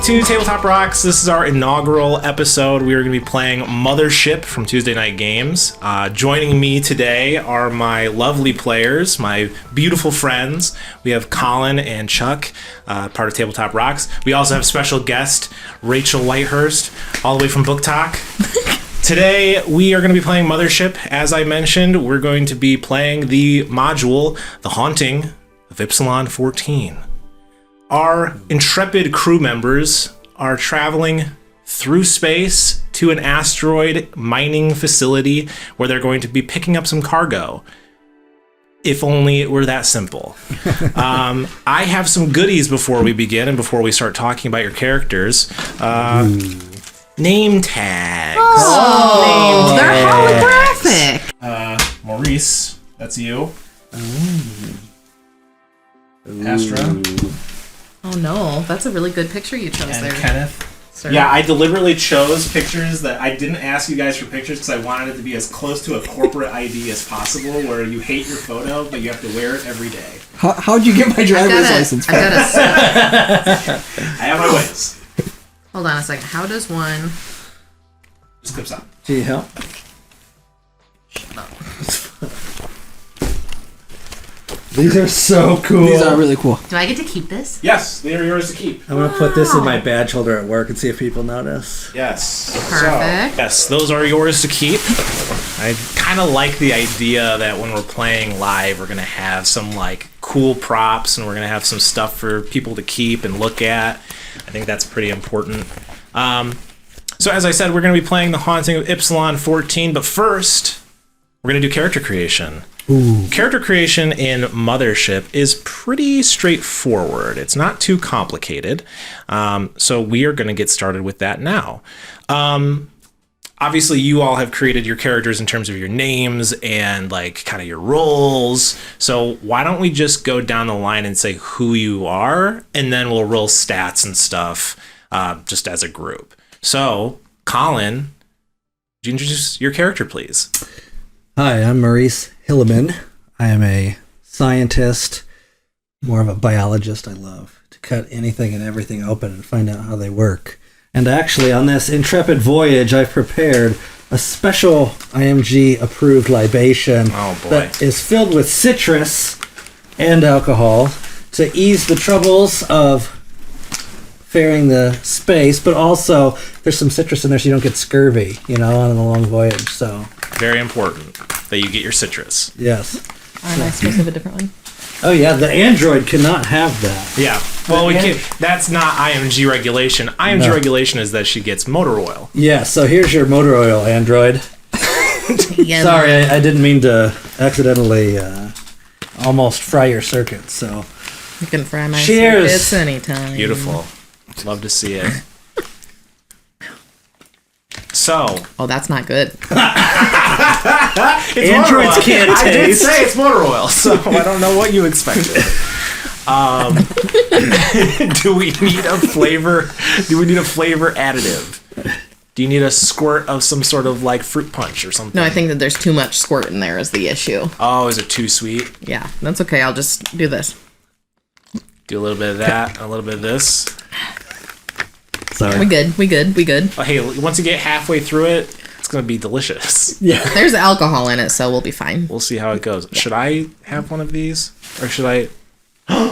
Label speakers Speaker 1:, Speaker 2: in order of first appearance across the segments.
Speaker 1: to Tabletop Rocks. This is our inaugural episode. We are going to be playing Mothership from Tuesday Night Games. Joining me today are my lovely players, my beautiful friends. We have Colin and Chuck, part of Tabletop Rocks. We also have special guest Rachel Whitehurst, all the way from Book Talk. Today, we are going to be playing Mothership. As I mentioned, we're going to be playing the module, The Haunting of Ypsilon 14. Our intrepid crew members are traveling through space to an asteroid mining facility where they're going to be picking up some cargo. If only it were that simple. I have some goodies before we begin and before we start talking about your characters. Name tags.
Speaker 2: Oh, they're holographic.
Speaker 1: Maurice, that's you. Astra.
Speaker 2: Oh no, that's a really good picture you chose
Speaker 1: And
Speaker 2: there.
Speaker 1: Kenneth.
Speaker 2: Sir.
Speaker 1: Yeah, I deliberately chose pictures that I didn't ask you guys for pictures because I wanted it to be as close to a corporate ID as possible, where you hate your photo, but you have to wear it every day.
Speaker 3: How'd you get my driver's license?
Speaker 2: I gotta.
Speaker 1: I have my ways.
Speaker 2: Hold on a second. How does one?
Speaker 1: Just clips on.
Speaker 3: Gee, help. These are so cool. These are really cool.
Speaker 2: Do I get to keep this?
Speaker 1: Yes, they are yours to keep.
Speaker 3: I'm going to put this in my badge holder at work and see if people notice.
Speaker 1: Yes.
Speaker 2: Perfect.
Speaker 1: So, yes, those are yours to keep. I kind of like the idea that when we're playing live, we're going to have some like cool props and we're going to have some stuff for people to keep and look at. I think that's pretty important. So as I said, we're going to be playing The Haunting of Ypsilon 14, but first, we're going to do character creation.
Speaker 3: Ooh.
Speaker 1: Character creation in Mothership is pretty straightforward. It's not too complicated. So we are going to get started with that now. Obviously, you all have created your characters in terms of your names and like kind of your roles. So why don't we just go down the line and say who you are, and then we'll roll stats and stuff just as a group. So, Colin, would you introduce your character, please?
Speaker 3: Hi, I'm Maurice Hilleman. I am a scientist, more of a biologist. I love to cut anything and everything open and find out how they work. And actually, on this intrepid voyage, I've prepared a special IMG-approved libation that is filled with citrus and alcohol to ease the troubles of faring the space, but also there's some citrus in there so you don't get scurvy, on the long voyage. So
Speaker 1: very important that you get your citrus.
Speaker 3: Yes.
Speaker 2: Am I supposed to have a different one?
Speaker 3: Oh yeah, the android cannot have that.
Speaker 1: Yeah. Well, that's not IMG regulation. IMG regulation is that she gets motor oil.
Speaker 3: Yeah, so here's your motor oil, android. Sorry, I didn't mean to accidentally almost fry your circuits, so.
Speaker 2: You can fry my
Speaker 3: Cheers.
Speaker 2: circuits anytime.
Speaker 1: Beautiful. Love to see it. So.
Speaker 2: Oh, that's not good.
Speaker 3: Androids can't taste.
Speaker 1: I did say it's motor oil, so I don't know what you expected. Do we need a flavor? Do we need a flavor additive? Do you need a squirt of some sort of like fruit punch or something?
Speaker 2: No, I think that there's too much squirt in there is the issue.
Speaker 1: Oh, is it too sweet?
Speaker 2: Yeah, that's okay. I'll just do this.
Speaker 1: Do a little bit of that, a little bit of this.
Speaker 3: Sorry.
Speaker 2: We good.
Speaker 1: Oh, hey, once you get halfway through it, it's going to be delicious.
Speaker 3: Yeah.
Speaker 2: There's alcohol in it, so we'll be fine.
Speaker 1: We'll see how it goes. Yeah. Should I have one of these? Or should I...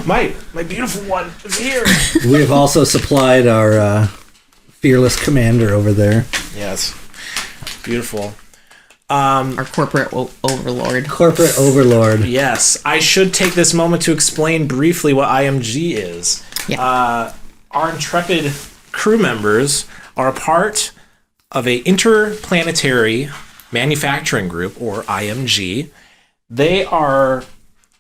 Speaker 1: my beautiful one is here.
Speaker 3: We have also supplied our fearless commander over there.
Speaker 1: Yes. Beautiful.
Speaker 2: Our corporate overlord.
Speaker 3: Corporate overlord.
Speaker 1: Yes. I should take this moment to explain briefly what IMG is.
Speaker 2: Yeah.
Speaker 1: Our intrepid crew members are a part of a interplanetary manufacturing group, or IMG. They are,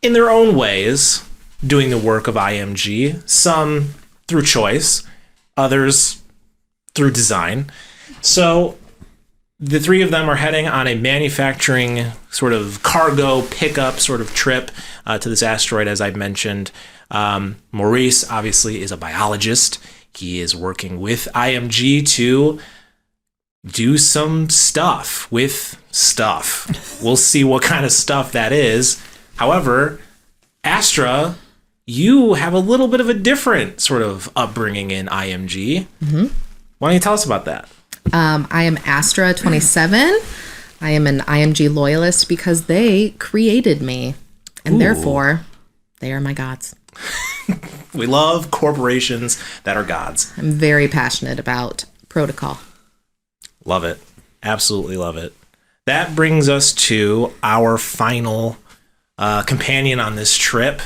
Speaker 1: in their own ways, doing the work of IMG, some through choice, others through design. So the three of them are heading on a manufacturing sort of cargo pickup sort of trip to this asteroid, as I mentioned. Maurice, obviously, is a biologist. He is working with IMG to do some stuff with stuff. We'll see what kind of stuff that is. However, Astra you have a little bit of a different sort of upbringing in IMG. Why don't you tell us about that?
Speaker 2: I am Astra 27. I am an IMG loyalist because they created me, and therefore they are my gods.
Speaker 1: We love corporations that are gods.
Speaker 2: I'm very passionate about protocol.
Speaker 1: Love it. Absolutely love it. That brings us to our final companion on this trip.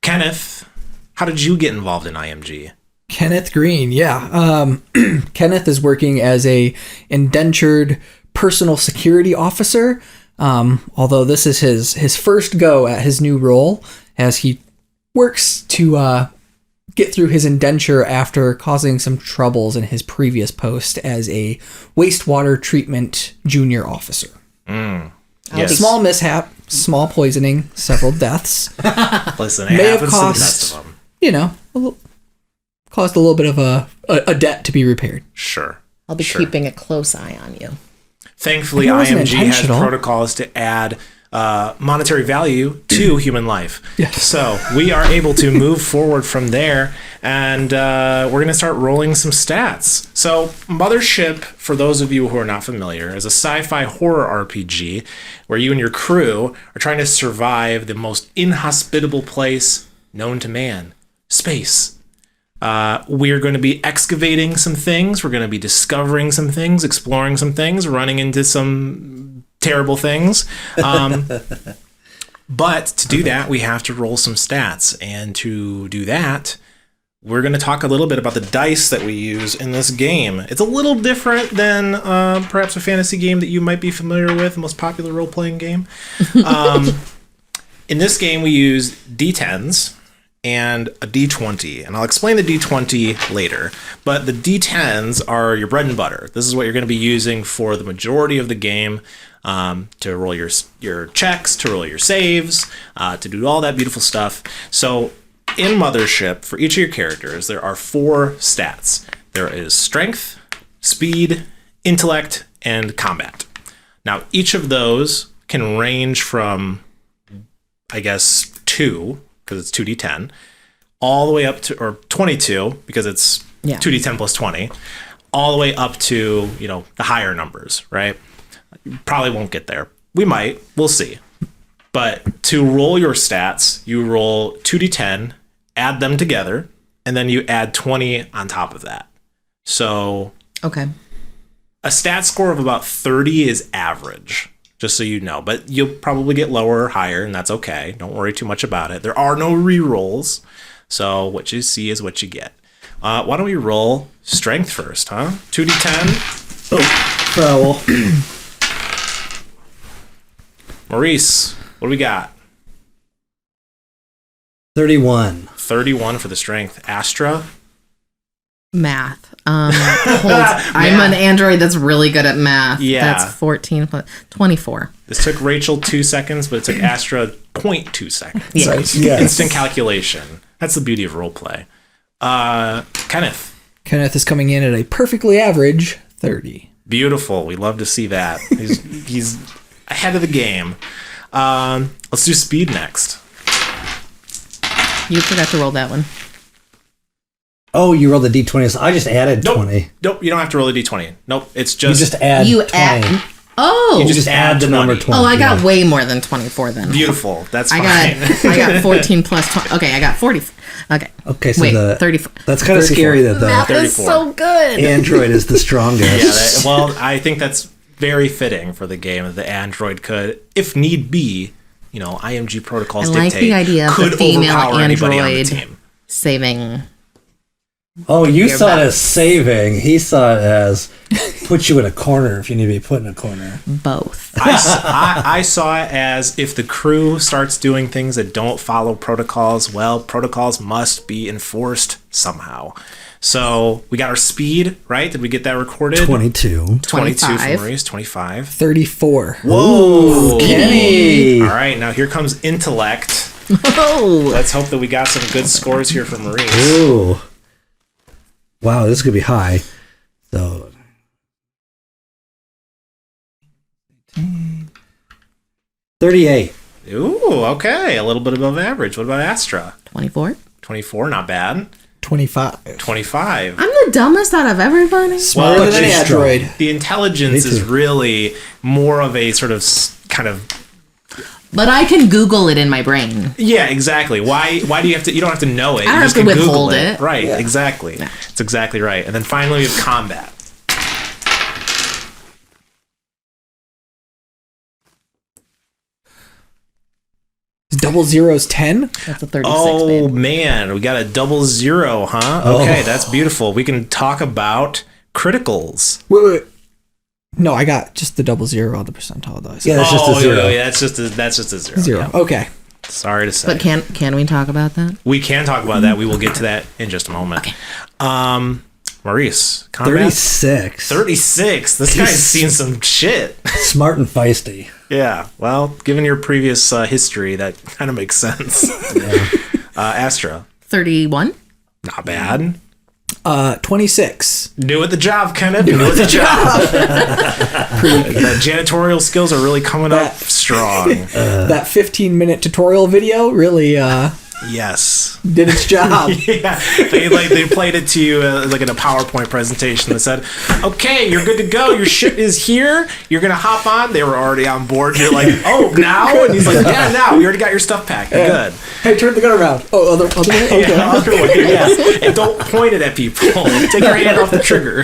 Speaker 1: Kenneth, how did you get involved in IMG?
Speaker 4: Kenneth Green, yeah. Kenneth is working as a indentured personal security officer, although this is his first go at his new role as he works to get through his indenture after causing some troubles in his previous post as a wastewater treatment junior officer.
Speaker 1: Yes.
Speaker 4: Small mishap, small poisoning, several deaths.
Speaker 1: Listen, it
Speaker 4: May have
Speaker 1: happens to the best of them.
Speaker 4: Caused a little bit of a debt to be repaired.
Speaker 1: Sure.
Speaker 2: I'll be keeping a close eye on you.
Speaker 1: Thankfully,
Speaker 4: It wasn't
Speaker 1: IMG has
Speaker 4: intentional.
Speaker 1: protocols to add monetary value to human life.
Speaker 4: Yes.
Speaker 1: So we are able to move forward from there, and we're going to start rolling some stats. So Mothership, for those of you who are not familiar, is a sci-fi horror RPG where you and your crew are trying to survive the most inhospitable place known to man, space. We're going to be excavating some things. We're going to be discovering some things, exploring some things, running into some terrible things. But to do that, we have to roll some stats. And to do that, we're going to talk a little bit about the dice that we use in this game. It's a little different than perhaps a fantasy game that you might be familiar with, the most popular role-playing game. In this game, we use D10s and a D20, and I'll explain the D20 later, but the D10s are your bread and butter. This is what you're going to be using for the majority of the game, to roll your checks, to roll your saves, to do all that beautiful stuff. So in Mothership, for each of your characters, there are 4 stats. There is strength, speed, intellect, and combat. Now, each of those can range from, I guess, 2, because it's 2d10, all the way up to, or 22, because it's 2d10 plus 20, all the way up to, the higher numbers, right? You probably won't get there. We might. We'll see. But to roll your stats, you roll 2d10, add them together, and then you add 20 on top of that. So
Speaker 2: Okay.
Speaker 1: a stat score of about 30 is average, just so you know. But you'll probably get lower or higher, and that's okay. Don't worry too much about it. There are no re-rolls, so what you see is what you get. Why don't we roll strength first, huh? 2d10.
Speaker 3: Foul.
Speaker 1: Maurice, what do we got?
Speaker 3: 31.
Speaker 1: 31 for the strength. Astra?
Speaker 2: Math. I'm an android that's really good at math.
Speaker 1: Yeah.
Speaker 2: That's 14 plus 24.
Speaker 1: This took Rachel 2 seconds, but it took Astra 0.2 seconds.
Speaker 2: Yeah.
Speaker 3: Yes.
Speaker 1: Instant calculation. That's the beauty of roleplay. Kenneth.
Speaker 4: Kenneth is coming in at a perfectly average 30.
Speaker 1: Beautiful. We love to see that. He's ahead of the game. Let's do speed next.
Speaker 2: You forgot to roll that one.
Speaker 3: Oh, you rolled the D20. So I just added 20.
Speaker 1: Nope, you don't have to roll a D20. Nope, it's
Speaker 3: You
Speaker 1: just...
Speaker 3: just add 20.
Speaker 2: Oh.
Speaker 3: You just add the number 20.
Speaker 2: Oh, I got way more than 24 then.
Speaker 1: Beautiful. That's fine.
Speaker 2: I got 14 plus 20. Okay, I got 40. Okay.
Speaker 3: Okay, so
Speaker 2: Wait, 34.
Speaker 3: that's kind of
Speaker 1: 34.
Speaker 3: scary that the
Speaker 2: Math is
Speaker 1: 34.
Speaker 2: so good.
Speaker 3: Android is the strongest.
Speaker 1: Well, I think that's very fitting for the game. The android could, if need be, IMG protocols
Speaker 2: I like
Speaker 1: dictate,
Speaker 2: the idea of
Speaker 1: could
Speaker 2: the female
Speaker 1: overpower anybody on the
Speaker 2: android
Speaker 1: team.
Speaker 2: saving.
Speaker 3: Oh, you
Speaker 2: Your
Speaker 3: saw it
Speaker 2: back.
Speaker 3: as saving. He saw it as put you in a corner if you need to be put in a corner.
Speaker 2: Both.
Speaker 1: I saw it as if the crew starts doing things that don't follow protocols, well, protocols must be enforced somehow. So we got our speed, right? Did we get that recorded?
Speaker 3: 22.
Speaker 1: 22 for
Speaker 2: 25.
Speaker 1: Maurice, 25.
Speaker 4: 34.
Speaker 1: Whoa!
Speaker 3: Kenny!
Speaker 1: All right, now here comes intellect.
Speaker 2: Oh.
Speaker 1: Let's hope that we got some good scores here for Maurice.
Speaker 3: Ooh. Wow, this could be high. So 38.
Speaker 1: Ooh, okay. A little bit above average. What about Astra?
Speaker 2: 24.
Speaker 1: 24, not bad.
Speaker 4: 25.
Speaker 1: 25.
Speaker 2: I'm the dumbest out of everybody.
Speaker 4: Smarter than an
Speaker 1: it's
Speaker 4: android.
Speaker 1: The intelligence is really more of a sort of kind of...
Speaker 2: But I can Google it in my brain.
Speaker 1: Yeah, exactly. Why do you have to... You don't have to know it.
Speaker 2: I don't
Speaker 1: You just
Speaker 2: have to
Speaker 1: can Google
Speaker 2: withhold it.
Speaker 1: Right, exactly.
Speaker 2: Yeah.
Speaker 1: That's exactly right. And then finally we have combat.
Speaker 4: Double zero's 10?
Speaker 2: That's a 36,
Speaker 1: Oh,
Speaker 2: babe.
Speaker 1: man. We got a 00, huh? Okay, that's beautiful. We can talk about criticals.
Speaker 4: Wait. No, I got just the 00 on the percentile, though.
Speaker 3: Yeah, that's just a zero.
Speaker 1: Yeah, that's just a zero.
Speaker 4: Zero.
Speaker 1: Yeah.
Speaker 4: Okay.
Speaker 1: Sorry to say.
Speaker 2: But can we talk about that?
Speaker 1: We can talk about that. We will get to that in just a moment. Maurice, combat?
Speaker 3: 36.
Speaker 1: 36. This guy's seen some shit.
Speaker 3: Smart and feisty.
Speaker 1: Yeah. Well, given your previous history, that kind of makes sense. Astra.
Speaker 2: 31.
Speaker 1: Not bad.
Speaker 4: 26.
Speaker 1: Doing the job, Kenneth. Doing the job. The janitorial skills are really coming up strong.
Speaker 4: That 15-minute tutorial video really
Speaker 1: Yes.
Speaker 4: did its job.
Speaker 1: Yeah, they played it to you like in a PowerPoint presentation that said, "Okay, you're good to go. Your ship is here. You're gonna hop on." They were already on board. You're like, "Oh, now?" And he's like, "Yeah, now. We already got your stuff packed. You're good."
Speaker 4: Hey, turn the gun around. Oh, other way? Okay.
Speaker 1: Yeah, other way, yes. And don't point it at people. Take your hand off the trigger.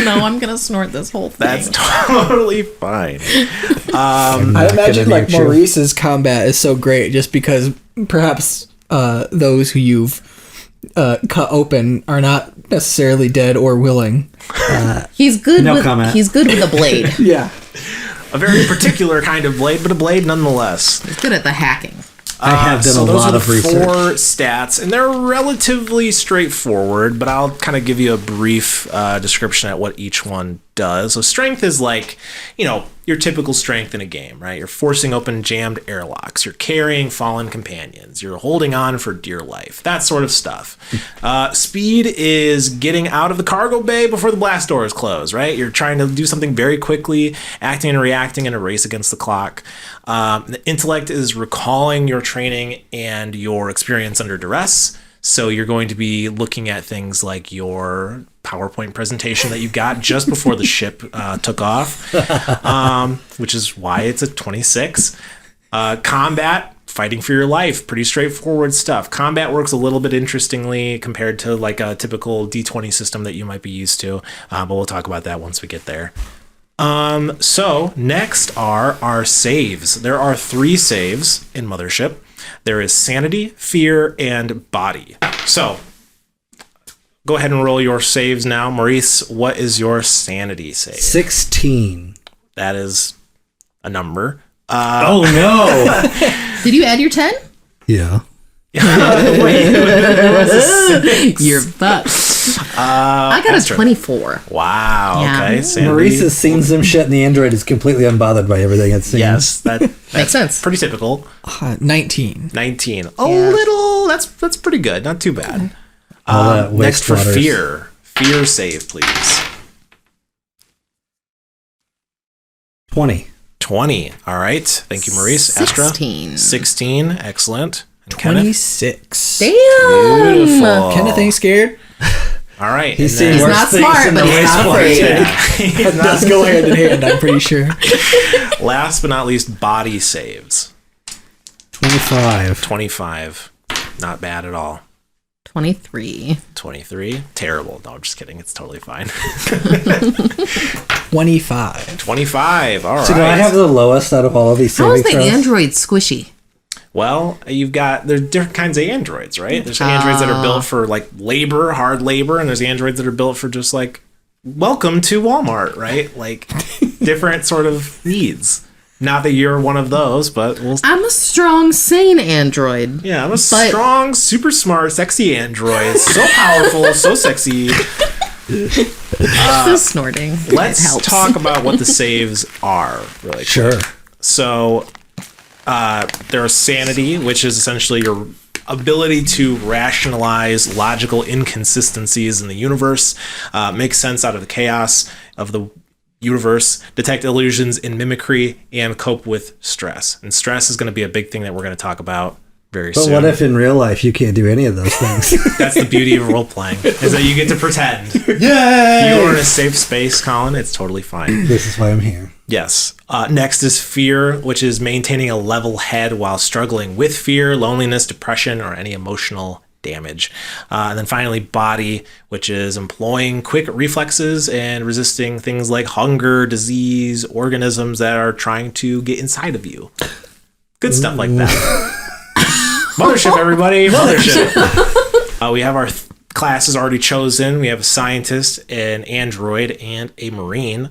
Speaker 2: No, I'm going to snort this whole thing.
Speaker 1: That's totally fine.
Speaker 4: I imagine like Maurice's combat is so great just because perhaps those who you've cut open are not necessarily dead or willing.
Speaker 2: He's good
Speaker 3: No
Speaker 2: with
Speaker 3: comment.
Speaker 2: He's good with a blade.
Speaker 4: Yeah.
Speaker 1: A very particular kind of blade, but a blade nonetheless.
Speaker 2: He's good at the hacking.
Speaker 3: I have done
Speaker 1: So
Speaker 3: a
Speaker 1: those
Speaker 3: lot
Speaker 1: are
Speaker 3: of
Speaker 1: the
Speaker 3: research.
Speaker 1: 4 stats, and they're relatively straightforward, but I'll kind of give you a brief description at what each one does. So strength is like, your typical strength in a game, right? You're forcing open jammed airlocks. You're carrying fallen companions. You're holding on for dear life. That sort of stuff. Speed is getting out of the cargo bay before the blast doors close, right? You're trying to do something very quickly, acting and reacting in a race against the clock. The intellect is recalling your training and your experience under duress. So you're going to be looking at things like your PowerPoint presentation that you got just before the ship took off, which is why it's a 26. Combat, fighting for your life, pretty straightforward stuff. Combat works a little bit interestingly compared to like a typical D20 system that you might be used to, but we'll talk about that once we get there. So next are our saves. There are 3 saves in Mothership. There is sanity, fear, and body. So go ahead and roll your saves now. Maurice, what is your sanity save? 16. That is a number.
Speaker 3: Oh no!
Speaker 2: Did you add your 10?
Speaker 3: Yeah.
Speaker 1: Wait, there was a 6.
Speaker 2: You're fucked. I got a 24.
Speaker 1: Wow.
Speaker 2: Yeah.
Speaker 1: Okay. Sanity.
Speaker 3: Maurice has seen some shit, and the android is completely unbothered by everything it's seen.
Speaker 1: Yes, that's
Speaker 2: sense.
Speaker 1: pretty typical.
Speaker 4: 19.
Speaker 1: 19. A
Speaker 2: Yeah.
Speaker 1: little. That's pretty good. Not too bad.
Speaker 3: All that
Speaker 1: Next for
Speaker 3: wastewaters.
Speaker 1: fear. Fear save, please.
Speaker 3: 20.
Speaker 1: 20. All right. Thank you, Maurice. Astra.
Speaker 2: 16.
Speaker 1: 16. Excellent. And Kenneth.
Speaker 4: 26.
Speaker 2: Damn.
Speaker 1: Beautiful.
Speaker 4: Kenneth ain't scared.
Speaker 1: All right.
Speaker 3: He's
Speaker 1: and
Speaker 3: seen
Speaker 1: then-
Speaker 3: worse
Speaker 2: not
Speaker 3: things
Speaker 2: smart,
Speaker 3: in
Speaker 2: but
Speaker 3: the
Speaker 2: he's not
Speaker 3: wastewater.
Speaker 2: afraid.
Speaker 4: That does go hand in hand, I'm pretty sure.
Speaker 1: Last but not least, body saves.
Speaker 3: 25.
Speaker 1: 25. Not bad at all.
Speaker 2: 23.
Speaker 1: 23. Terrible. No, I'm just kidding. It's totally fine.
Speaker 4: 25.
Speaker 1: 25. All right.
Speaker 3: So do I have the lowest out of all of these
Speaker 2: How is
Speaker 3: saving
Speaker 2: the
Speaker 3: throws?
Speaker 2: android squishy?
Speaker 1: Well, there's different kinds of androids, right? There's androids that are built for like labor, hard labor, and there's androids that are built for just like, welcome to Walmart, right? Like different sort of needs. Not that you're one of those, but
Speaker 2: I'm a strong, sane android.
Speaker 1: yeah, I'm a strong, super smart, sexy android. So powerful, so sexy.
Speaker 2: The snorting. It
Speaker 1: Let's
Speaker 2: helps.
Speaker 1: talk about what the saves are, really quick.
Speaker 3: Sure.
Speaker 1: So there's sanity, which is essentially your ability to rationalize logical inconsistencies in the universe, make sense out of the chaos of the universe, detect illusions in mimicry, and cope with stress. And stress is going to be a big thing that we're going to talk about very
Speaker 3: But
Speaker 1: soon.
Speaker 3: what if in real life you can't do any of those things?
Speaker 1: That's the beauty of role playing, is that you get to pretend.
Speaker 3: Yay!
Speaker 1: You are in a safe space, Colin. It's totally fine.
Speaker 3: This is why I'm here.
Speaker 1: Yes. Next is fear, which is maintaining a level head while struggling with fear, loneliness, depression, or any emotional damage. And then finally, body, which is employing quick reflexes and resisting things like hunger, disease, organisms that are trying to get inside of you. Good stuff like that. Mothership, everybody. Mothership. We have our classes already chosen. We have a scientist, an android, and a marine.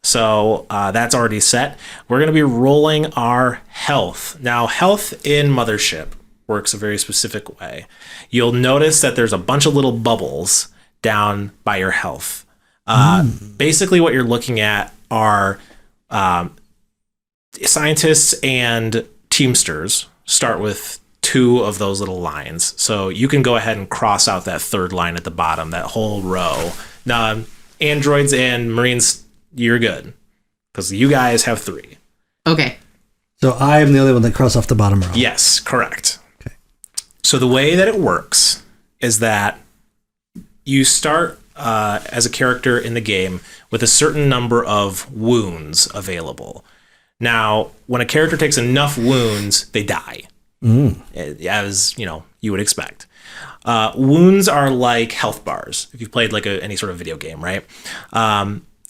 Speaker 1: So that's already set. We're going to be rolling our health. Now, health in Mothership works a very specific way. You'll notice that there's a bunch of little bubbles down by your health. Basically, what you're looking at are scientists and teamsters start with 2 of those little lines. So you can go ahead and cross out that 3rd line at the bottom, that whole row. Now, androids and marines, you're good, because you guys have 3.
Speaker 2: Okay.
Speaker 3: So I'm the only one that crossed off the bottom row.
Speaker 1: Yes, correct.
Speaker 3: Okay.
Speaker 1: So the way that it works is that you start as a character in the game with a certain number of wounds available. Now, when a character takes enough wounds, they die. As you would expect. Wounds are like health bars. If you've played like any sort of video game, right?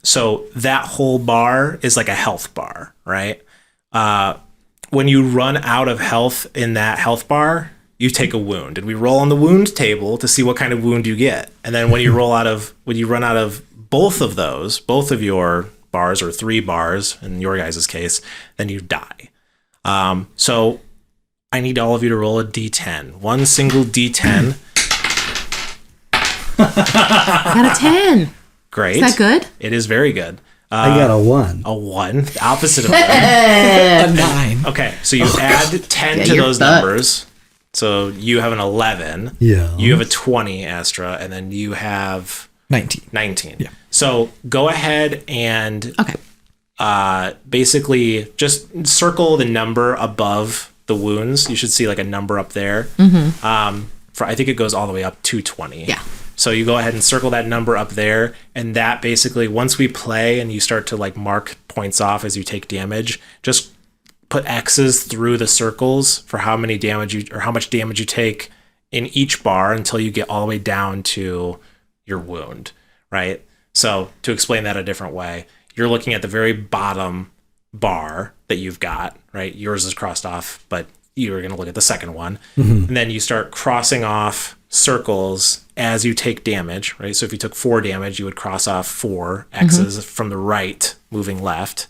Speaker 1: So that whole bar is like a health bar, right? When you run out of health in that health bar, you take a wound, and we roll on the wound table to see what kind of wound you get. And then when you run out of both of your bars, or 3 bars in your guys' case, then you die. So I need all of you to roll a d10. One single d10.
Speaker 2: Got a 10.
Speaker 1: Great.
Speaker 2: Is that good?
Speaker 1: It is very good.
Speaker 3: I got a 1.
Speaker 1: A 1, the opposite of that.
Speaker 4: A 9.
Speaker 1: Okay, so you add 10
Speaker 2: Yeah,
Speaker 1: to
Speaker 2: you're
Speaker 1: those
Speaker 2: fucked.
Speaker 1: numbers. So you have an 11.
Speaker 3: Yeah.
Speaker 1: You have a 20, Astra, and then you have
Speaker 4: 19.
Speaker 1: 19.
Speaker 4: Yeah.
Speaker 1: So go ahead and
Speaker 2: Okay.
Speaker 1: basically just circle the number above the wounds. You should see like a number up there. I think it goes all the way up to 20.
Speaker 2: Yeah.
Speaker 1: So you go ahead and circle that number up there, and that basically, once we play and you start to like mark points off as you take damage, just put X's through the circles for how much damage you take in each bar until you get all the way down to your wound, right? So to explain that a different way, you're looking at the very bottom bar that you've got, right? Yours is crossed off, but you're going to look at the second one. And then you start crossing off circles as you take damage, right? So if you took 4 damage, you would cross off 4 X's from the right, moving left.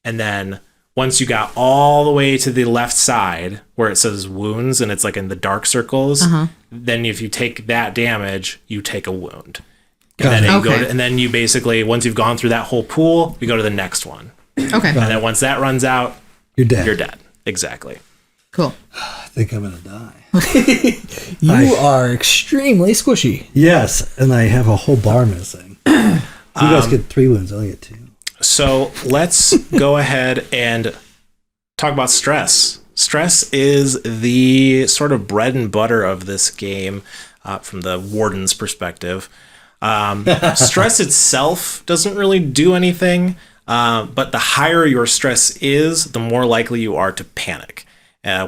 Speaker 1: And then once you got all the way to the left side where it says wounds and it's like in the dark circles, then if you take that damage, you take a wound. And then you basically, once you've gone through that whole pool, we go to the next one.
Speaker 2: Okay.
Speaker 1: And then once that runs out,
Speaker 3: You're dead.
Speaker 1: you're dead. Exactly.
Speaker 2: Cool.
Speaker 3: I think I'm going to die.
Speaker 4: You are extremely squishy.
Speaker 3: Yes, and I have a whole bar missing. You guys get 3 wounds. I only get 2.
Speaker 1: So let's go ahead and talk about stress. Stress is the sort of bread and butter of this game from the warden's perspective. Stress itself doesn't really do anything, but the higher your stress is, the more likely you are to panic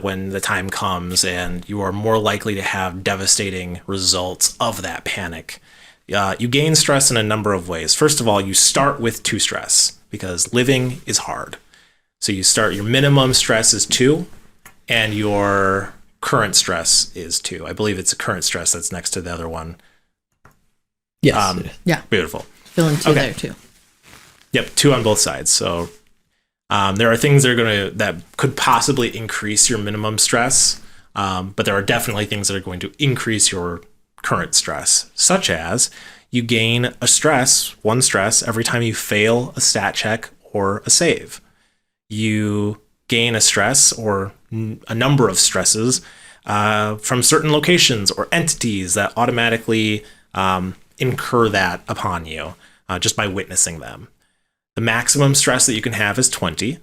Speaker 1: when the time comes, and you are more likely to have devastating results of that panic. You gain stress in a number of ways. First of all, you start with 2 stress because living is hard. So you start, your minimum stress is 2 and your current stress is 2. I believe it's a current stress that's next to the other one.
Speaker 4: Yes.
Speaker 2: Yeah.
Speaker 1: Beautiful.
Speaker 2: Feeling 2
Speaker 1: Okay.
Speaker 2: there too.
Speaker 1: Yep, 2 on both sides. So there are things that could possibly increase your minimum stress, but there are definitely things that are going to increase your current stress, such as you gain one stress every time you fail a stat check or a save. You gain a stress or a number of stresses from certain locations or entities that automatically incur that upon you just by witnessing them. The maximum stress that you can have is 20.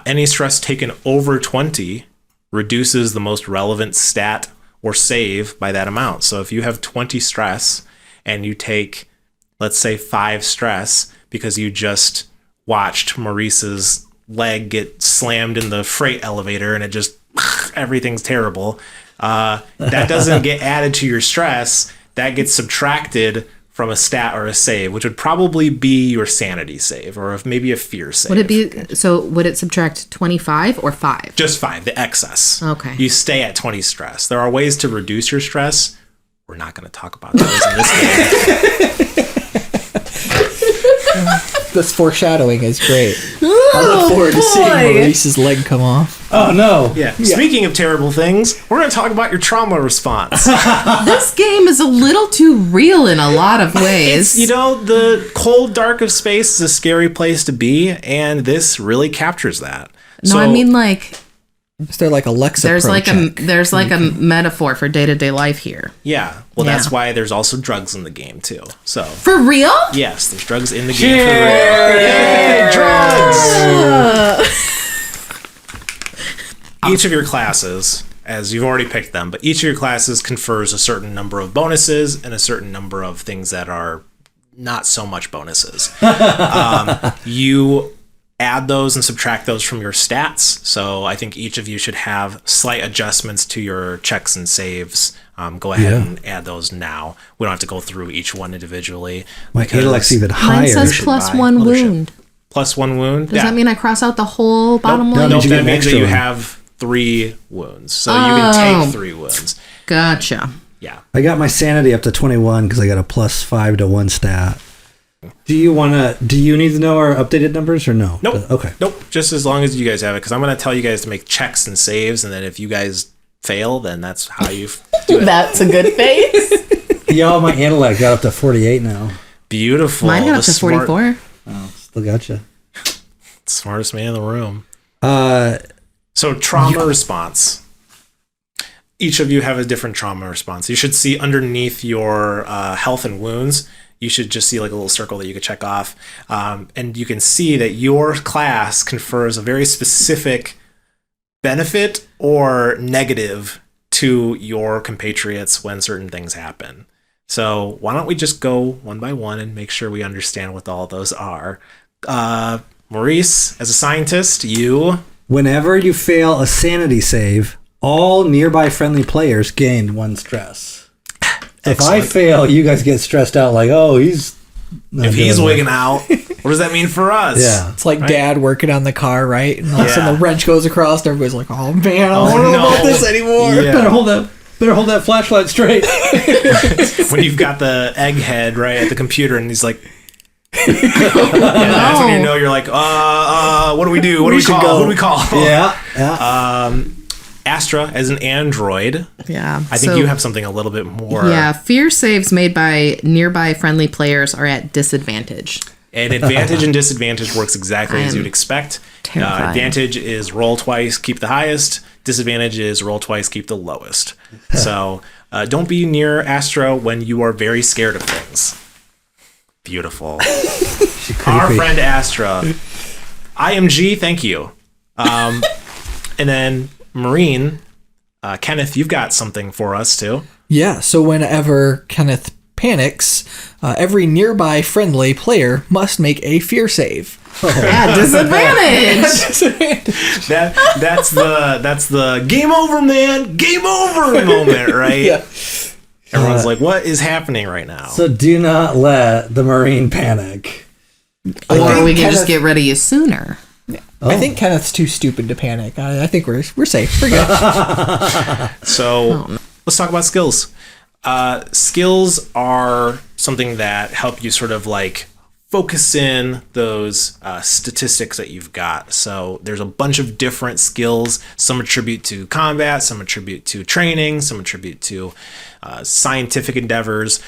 Speaker 1: Any stress taken over 20 reduces the most relevant stat or save by that amount. So if you have 20 stress and you take, let's say, 5 stress because you just watched Maurice's leg get slammed in the freight elevator and it just, everything's terrible, that doesn't get added to your stress. That gets subtracted from a stat or a save, which would probably be your sanity save or maybe a fear save.
Speaker 2: Would it be, so would it subtract 25 or 5?
Speaker 1: Just 5, the excess.
Speaker 2: Okay.
Speaker 1: You stay at 20 stress. There are ways to reduce your stress. We're not going to talk about those in this game.
Speaker 4: This foreshadowing is great.
Speaker 3: I look forward to seeing
Speaker 4: Maurice's leg come off.
Speaker 3: Oh, no.
Speaker 1: Yeah. Speaking of terrible things, we're going to talk about your trauma response.
Speaker 2: This game is a little too real in a lot of ways.
Speaker 1: The cold dark of space is a scary place to be, and this really captures that.
Speaker 2: No, I mean, like,
Speaker 4: Is there like a Lexapro
Speaker 2: there's like
Speaker 4: check?
Speaker 2: a metaphor for day-to-day life here.
Speaker 1: Yeah. Well,
Speaker 2: Yeah.
Speaker 1: that's why there's also drugs in the game, too. So,
Speaker 2: For real?
Speaker 1: yes, there's drugs in the game for real. Yay, drugs! Each of your classes, as you've already picked them, but each of your classes confers a certain number of bonuses and a certain number of things that are not so much bonuses. You add those and subtract those from your stats. So I think each of you should have slight adjustments to your checks and saves. Go ahead and add those now. We don't have to go through each one individually.
Speaker 3: My intellect's even higher.
Speaker 2: Mine says
Speaker 1: should
Speaker 2: plus
Speaker 1: buy
Speaker 2: 1
Speaker 1: Mothership.
Speaker 2: wound.
Speaker 1: Plus 1 wound.
Speaker 2: Does that mean I cross out the whole bottom
Speaker 3: Nope.
Speaker 2: line?
Speaker 3: No,
Speaker 1: Nope,
Speaker 3: you get
Speaker 1: that
Speaker 3: an
Speaker 1: means that
Speaker 3: extra
Speaker 1: you
Speaker 3: one.
Speaker 1: have 3 wounds. So you can take 3 wounds.
Speaker 2: Gotcha.
Speaker 1: Yeah.
Speaker 3: I got my sanity up to 21 because I got a plus 5 to 1 stat. Do you need to know our updated numbers or no?
Speaker 1: Nope.
Speaker 3: Okay.
Speaker 1: Nope. Just as long as you guys have it, because I'm going to tell you guys to make checks and saves, and then if you guys fail, then that's how you do it.
Speaker 2: That's a good face.
Speaker 3: Y'all, my intellect got up to 48 now.
Speaker 1: Beautiful.
Speaker 2: Mine got
Speaker 1: The
Speaker 2: up to 44.
Speaker 3: Oh, still gotcha.
Speaker 1: Smartest man in the room.
Speaker 3: Uh,
Speaker 1: So trauma response. Each of you have a different trauma response. You should see underneath your health and wounds, you should just see like a little circle that you could check off. And you can see that your class confers a very specific benefit or negative to your compatriots when certain things happen. So why don't we just go one by one and make sure we understand what all those are. Maurice, as a scientist, you...
Speaker 3: Whenever you fail a sanity save, all nearby friendly players gain 1 stress. If I fail, you guys get stressed out like, oh, he's...
Speaker 1: If he's wigging out, what does that mean for us?
Speaker 3: Yeah.
Speaker 4: It's like Dad working on the car, right? And all of a sudden the wrench goes across, and everybody's like, "Oh man, I don't know about this anymore."
Speaker 1: Yeah.
Speaker 3: Better hold that flashlight straight.
Speaker 1: When you've got the egghead right at the computer and he's like, that's when you know you're like, what do we do? What do we
Speaker 3: should
Speaker 1: call?
Speaker 3: go.
Speaker 1: Who do we call?
Speaker 3: Yeah.
Speaker 1: Astra, as an android,
Speaker 2: Yeah.
Speaker 1: I think you have something a little bit more.
Speaker 2: Yeah, fear saves made by nearby friendly players are at disadvantage.
Speaker 1: And advantage and disadvantage works exactly as
Speaker 2: I am
Speaker 1: you'd expect.
Speaker 2: terrified.
Speaker 1: Advantage is roll twice, keep the highest. Disadvantage is roll twice, keep the lowest. So don't be near Astra when you are very scared of things. Beautiful. Our friend Astra. IMG, thank you. And then Marine, Kenneth, you've got something for us too.
Speaker 4: Yeah, so whenever Kenneth panics, every nearby friendly player must make a fear save.
Speaker 2: At disadvantage.
Speaker 1: That's the game over, man, game over moment, right?
Speaker 4: Yeah.
Speaker 1: Everyone's like, what is happening right now?
Speaker 3: So do not let the Marine panic.
Speaker 2: Or we can
Speaker 4: Kenneth-
Speaker 2: just get rid of you sooner.
Speaker 4: I think Kenneth's too stupid to panic. I think we're safe. We're good.
Speaker 1: So let's talk about skills. Skills are something that help you sort of like focus in those statistics that you've got. So there's a bunch of different skills. Some attribute to combat, some attribute to training, some attribute to scientific endeavors.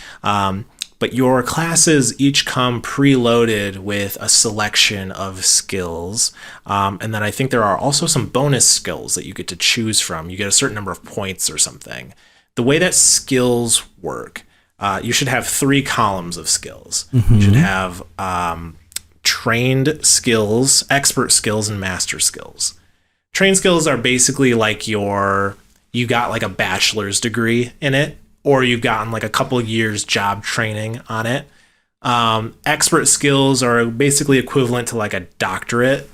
Speaker 1: But your classes each come preloaded with a selection of skills. And then I think there are also some bonus skills that you get to choose from. You get a certain number of points or something. The way that skills work, you should have 3 columns of skills. You should have trained skills, expert skills, and master skills. Trained skills are basically like you got like a bachelor's degree in it, or you've gotten like a couple of years job training on it. Expert skills are basically equivalent to like a doctorate.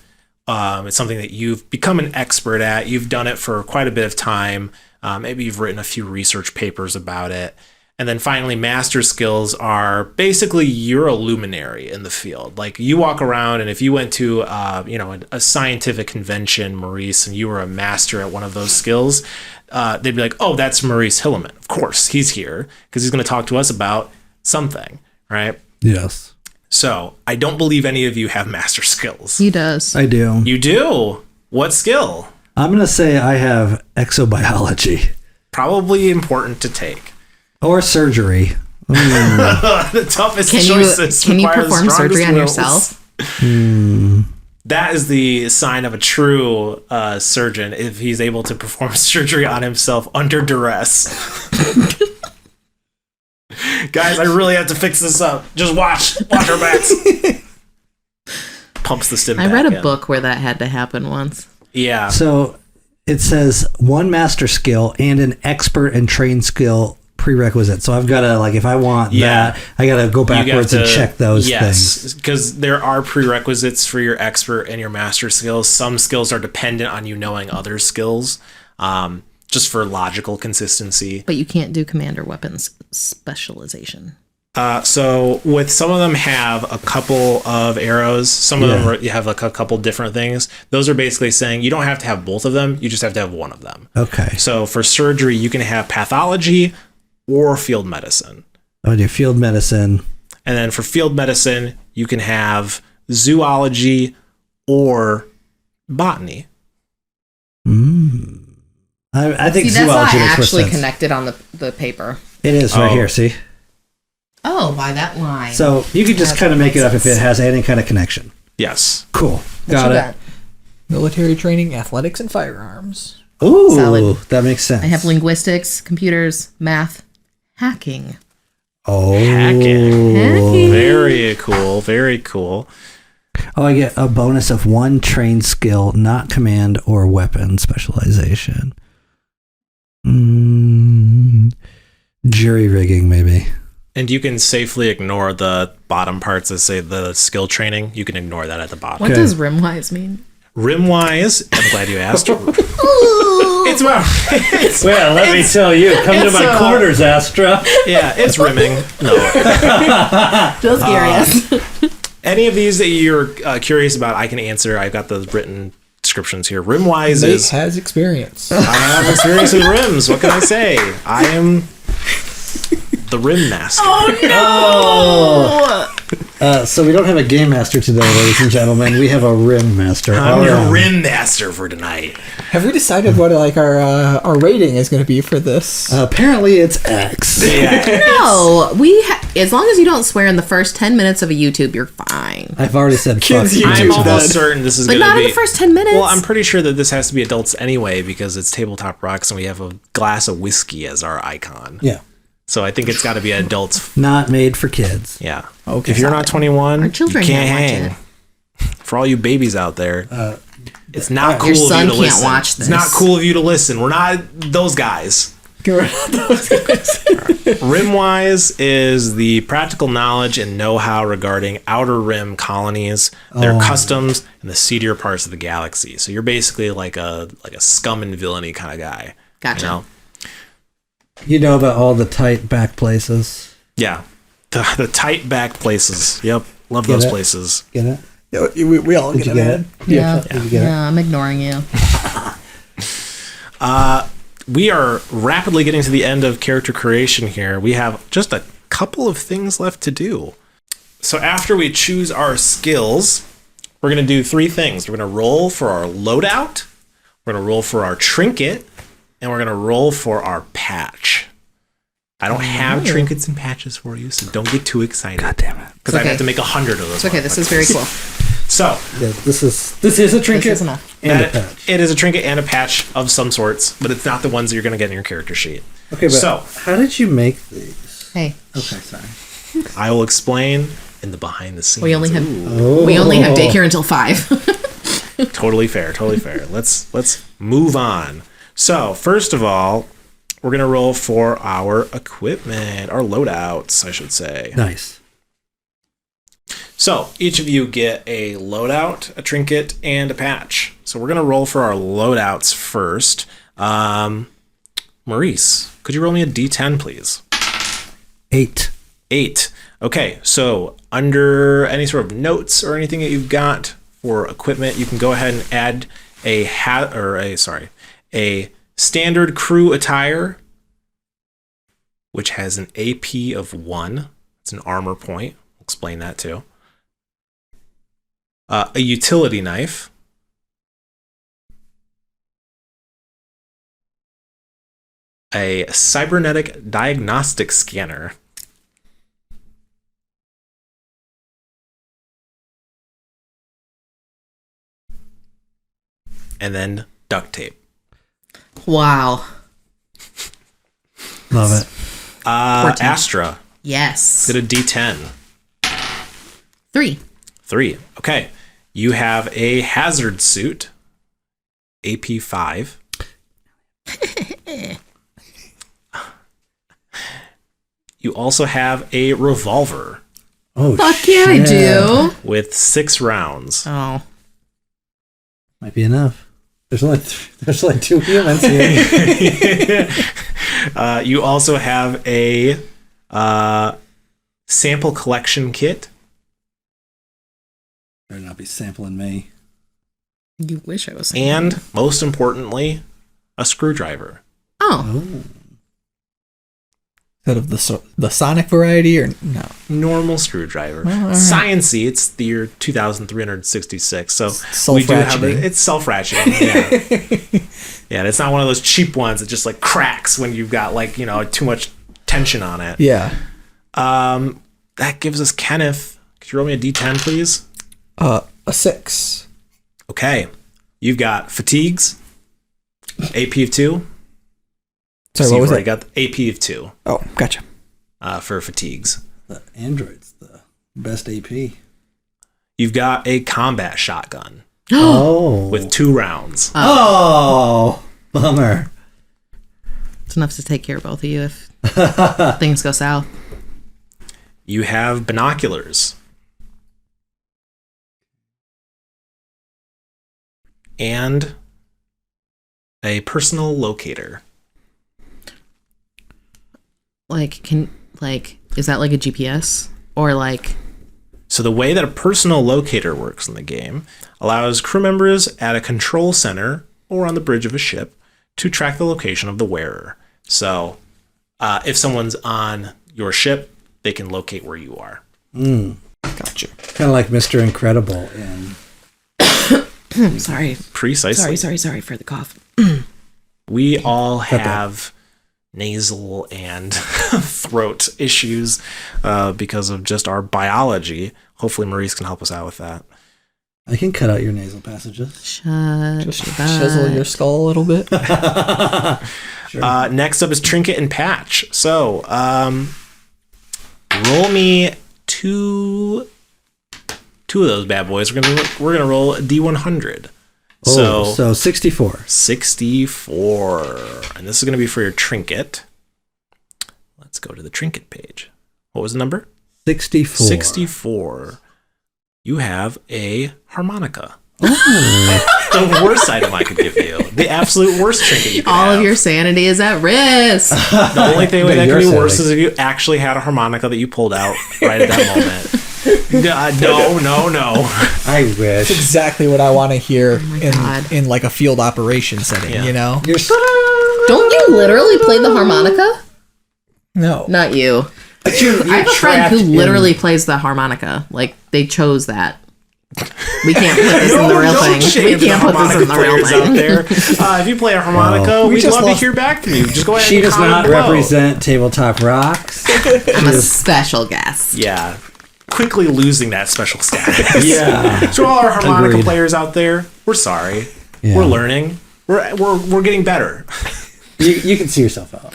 Speaker 1: It's something that you've become an expert at. You've done it for quite a bit of time. Maybe you've written a few research papers about it. And then finally, master skills are basically you're a luminary in the field. Like you walk around, and if you went to a scientific convention, Maurice, and you were a master at one of those skills, they'd be like, "Oh, that's Maurice Hilleman. Of course, he's here because he's going to talk to us about something, right?"
Speaker 3: Yes.
Speaker 1: So I don't believe any of you have master skills.
Speaker 2: He does.
Speaker 3: I do.
Speaker 1: You do? What skill?
Speaker 3: I'm going to say I have exobiology.
Speaker 1: Probably important to take.
Speaker 3: Or surgery.
Speaker 1: The toughest choices.
Speaker 2: Can you
Speaker 1: require the
Speaker 2: perform surgery
Speaker 1: strongest
Speaker 2: on
Speaker 1: wills.
Speaker 2: yourself?
Speaker 1: That is the sign of a true surgeon, if he's able to perform surgery on himself under duress. Guys, I really have to fix this up. Just watch our backs. Pumps the stim
Speaker 2: I
Speaker 1: back
Speaker 2: read a
Speaker 1: in.
Speaker 2: book where that had to happen once.
Speaker 1: Yeah.
Speaker 3: So it says one master skill and an expert and trained skill prerequisite. So I've got to, like, if I want that, I got to go backwards and check those things.
Speaker 1: Yes, because there are prerequisites for your expert and your master skills. Some skills are dependent on you knowing other skills, just for logical consistency.
Speaker 2: But you can't do commander weapons specialization.
Speaker 1: So with some of them have a couple of arrows. Some of them you have like a couple different things. Those are basically saying you don't have to have both of them. You just have to have one of them.
Speaker 3: Okay.
Speaker 1: So for surgery, you can have pathology or field medicine.
Speaker 3: I do field medicine.
Speaker 1: And then for field medicine, you can have zoology or botany.
Speaker 3: I think
Speaker 2: See, that's
Speaker 3: zoology
Speaker 2: not
Speaker 3: makes more
Speaker 2: actually
Speaker 3: sense.
Speaker 2: connected on the paper.
Speaker 3: It is right here, see?
Speaker 2: Oh, by that line.
Speaker 3: So you can just kind of make it up if it has any kind of connection.
Speaker 1: Yes.
Speaker 3: Cool. Got it.
Speaker 4: Military training, athletics, and firearms.
Speaker 3: Ooh,
Speaker 2: Solid.
Speaker 3: that makes sense.
Speaker 2: I have linguistics, computers, math, hacking.
Speaker 3: Oh.
Speaker 2: Hacking.
Speaker 1: Very cool. Very cool.
Speaker 3: Oh, I get a bonus of one trained skill, not command or weapon specialization. Jury rigging, maybe.
Speaker 1: And you can safely ignore the bottom parts that say the skill training. You can ignore that at the bottom.
Speaker 2: What does rimwise mean?
Speaker 1: Rimwise, I'm glad you asked. It's about.
Speaker 3: Well, let me tell you, come to
Speaker 1: it's,
Speaker 3: my quarters, Astra.
Speaker 1: Yeah, it's rimming. No.
Speaker 2: Just curious.
Speaker 1: Any of these that you're curious about, I can answer. I've got the written descriptions here. Rimwise
Speaker 4: Nate
Speaker 1: is.
Speaker 4: has experience.
Speaker 1: I have experience in rims. What can I say? I am the rim master.
Speaker 3: So we don't have a game master today, ladies and gentlemen. We have a rim master.
Speaker 1: I'm your rim master for tonight.
Speaker 4: Have we decided what like our rating is going to be for this?
Speaker 3: Apparently, it's X.
Speaker 1: Yeah.
Speaker 2: No, as long as you don't swear in the first 10 minutes of a YouTube, you're fine.
Speaker 3: I've already said fuck
Speaker 4: Kids
Speaker 3: you.
Speaker 4: YouTube
Speaker 1: I'm almost
Speaker 4: then.
Speaker 1: certain this is
Speaker 2: But
Speaker 1: going to
Speaker 2: not
Speaker 1: be.
Speaker 2: in the first 10 minutes.
Speaker 1: Well, I'm pretty sure that this has to be adults anyway because it's Tabletop Rocks and we have a glass of whiskey as our icon.
Speaker 3: Yeah.
Speaker 1: So I think it's got to be adults.
Speaker 3: Not made for kids.
Speaker 1: Yeah.
Speaker 4: Okay.
Speaker 1: If you're not 21,
Speaker 2: Our children
Speaker 1: you can't
Speaker 2: can't watch
Speaker 1: hang. For all you babies out there, it's not cool
Speaker 2: Your
Speaker 1: of you
Speaker 2: son
Speaker 1: to
Speaker 2: can't
Speaker 1: listen.
Speaker 2: watch
Speaker 1: It's
Speaker 2: this.
Speaker 1: not cool of you to listen. We're not those guys. Rimwise is the practical knowledge and know-how regarding outer rim colonies, their customs, and the seedier parts of the galaxy. So you're basically like a scum and villainy kind of guy.
Speaker 2: Gotcha.
Speaker 1: You know?
Speaker 3: You know about all the tight back places.
Speaker 1: Yeah. The tight back places. Yep. Love
Speaker 3: Get
Speaker 1: those
Speaker 3: it?
Speaker 1: places.
Speaker 3: Get it?
Speaker 4: We all
Speaker 3: Did
Speaker 4: get
Speaker 3: you get
Speaker 4: it.
Speaker 3: it?
Speaker 2: Yeah.
Speaker 3: Did you get it?
Speaker 2: Yeah, I'm ignoring you.
Speaker 1: We are rapidly getting to the end of character creation here. We have just a couple of things left to do. So after we choose our skills, we're going to do three things. We're going to roll for our loadout, we're going to roll for our trinket, and we're going to roll for our patch. I don't have trinkets and patches for you, so don't get too excited.
Speaker 3: God damn it.
Speaker 1: Because I'd have to make 100 of those.
Speaker 2: It's okay, this is very cool.
Speaker 1: So,
Speaker 3: Yeah, this is a trinket.
Speaker 2: This is enough.
Speaker 3: And a
Speaker 1: that-
Speaker 3: patch.
Speaker 1: it is a trinket and a patch of some sorts, but it's not the ones that you're going to get in your character sheet.
Speaker 3: Okay, but
Speaker 1: So-
Speaker 3: how did you make these?
Speaker 2: Hey,
Speaker 3: Okay, sorry.
Speaker 1: I will explain in the behind the scenes.
Speaker 2: We only have daycare until 5.
Speaker 1: Totally fair. Let's move on. So first of all, we're gonna roll for our equipment, our loadouts, I should say.
Speaker 3: Nice.
Speaker 1: So each of you get a loadout, a trinket, and a patch. So we're gonna roll for our loadouts first. Maurice, could you roll me a D10, please?
Speaker 3: 8.
Speaker 1: 8. Okay, so under any sort of notes or anything that you've got for equipment, you can go ahead and add a standard crew attire, which has an AP of 1. It's an armor point. I'll explain that too. A utility knife. A cybernetic diagnostic scanner. And then duct tape.
Speaker 2: Wow.
Speaker 3: Love it.
Speaker 2: 14.
Speaker 1: Astra,
Speaker 2: Yes.
Speaker 1: get a D10.
Speaker 2: 3.
Speaker 1: 3. Okay. You have a hazard suit. AP 5. You also have a revolver
Speaker 3: Oh,
Speaker 2: Fuck yeah, I
Speaker 3: shit.
Speaker 2: do.
Speaker 1: with 6 rounds.
Speaker 2: Oh.
Speaker 3: Might be enough. There's only 2 humans here.
Speaker 1: You also have a sample collection kit.
Speaker 3: Better not be sampling me.
Speaker 2: You wish I was.
Speaker 1: And most importantly, a screwdriver.
Speaker 2: Oh.
Speaker 3: Oh.
Speaker 4: Out of the sonic variety or no?
Speaker 1: Normal screwdriver.
Speaker 4: Well, all right.
Speaker 1: Sciencey, it's the year 2366. So we do have
Speaker 4: Self-ratcheting.
Speaker 1: it's self-ratcheting. Yeah. Yeah, it's not one of those cheap ones that just like cracks when you've got like, too much tension on it.
Speaker 4: Yeah.
Speaker 1: That gives us Kenneth. Could you roll me a D10, please?
Speaker 4: A 6.
Speaker 1: Okay. You've got fatigues. AP of 2.
Speaker 4: Sorry,
Speaker 1: So
Speaker 4: what
Speaker 1: you've
Speaker 4: was
Speaker 1: already
Speaker 4: that?
Speaker 1: got the AP of 2
Speaker 4: Oh, gotcha.
Speaker 1: for fatigues.
Speaker 3: The android's the best AP.
Speaker 1: You've got a combat shotgun
Speaker 3: Oh.
Speaker 1: with 2 rounds.
Speaker 3: Oh. Bummer.
Speaker 2: It's enough to take care of both of you if things go south.
Speaker 1: You have binoculars. And a personal locator.
Speaker 2: Is that like a GPS? Or like.
Speaker 1: So the way that a personal locator works in the game allows crew members at a control center or on the bridge of a ship to track the location of the wearer. So if someone's on your ship, they can locate where you are.
Speaker 4: Gotcha.
Speaker 3: Kind of like Mr. Incredible in
Speaker 2: Sorry.
Speaker 1: Precisely.
Speaker 2: Sorry for the cough.
Speaker 1: We all have nasal and throat issues because of just our biology. Hopefully Maurice can help us out with that.
Speaker 3: I can cut out your nasal passages.
Speaker 2: Shut
Speaker 4: Just
Speaker 2: your
Speaker 4: chisel
Speaker 2: butt.
Speaker 4: your skull a little bit.
Speaker 1: Next up is Trinket and Patch. So roll me two of those bad boys. We're gonna roll a D100.
Speaker 3: So 64.
Speaker 1: 64. And this is going to be for your trinket. Let's go to the trinket page. What was the number?
Speaker 3: 64.
Speaker 1: 64. You have a harmonica. The worst item I could give you. The absolute worst trinket you could
Speaker 2: All
Speaker 1: have.
Speaker 2: of your sanity is at risk.
Speaker 1: The only thing
Speaker 3: But
Speaker 1: that
Speaker 3: your
Speaker 1: could be worse
Speaker 3: sanity.
Speaker 1: is if you actually had a harmonica that you pulled out right at that moment. No.
Speaker 3: I wish.
Speaker 4: Exactly what I want to hear
Speaker 2: God.
Speaker 4: in like a field operation setting,
Speaker 1: Yeah.
Speaker 4: you know?
Speaker 3: You're
Speaker 2: Don't you literally play the harmonica?
Speaker 4: No.
Speaker 2: Not you. I have a friend who literally plays the harmonica. Like, they chose that. We can't put this in the real thing. We can't put this in the real
Speaker 1: players out
Speaker 2: thing.
Speaker 1: there. If you play a harmonica,
Speaker 3: Well,
Speaker 4: we
Speaker 1: we'd
Speaker 4: just
Speaker 1: love
Speaker 4: lost-
Speaker 1: to hear back from you. Just go ahead
Speaker 3: She
Speaker 1: and
Speaker 3: does
Speaker 1: comment
Speaker 3: not
Speaker 1: below.
Speaker 3: represent Tabletop Rocks.
Speaker 2: I'm a special guest.
Speaker 1: Yeah. Quickly losing that special status.
Speaker 3: Yeah.
Speaker 1: So all our harmonica
Speaker 3: Agreed.
Speaker 1: players out there, we're sorry.
Speaker 3: Yeah.
Speaker 1: We're learning. We're getting better.
Speaker 3: You can see yourself out.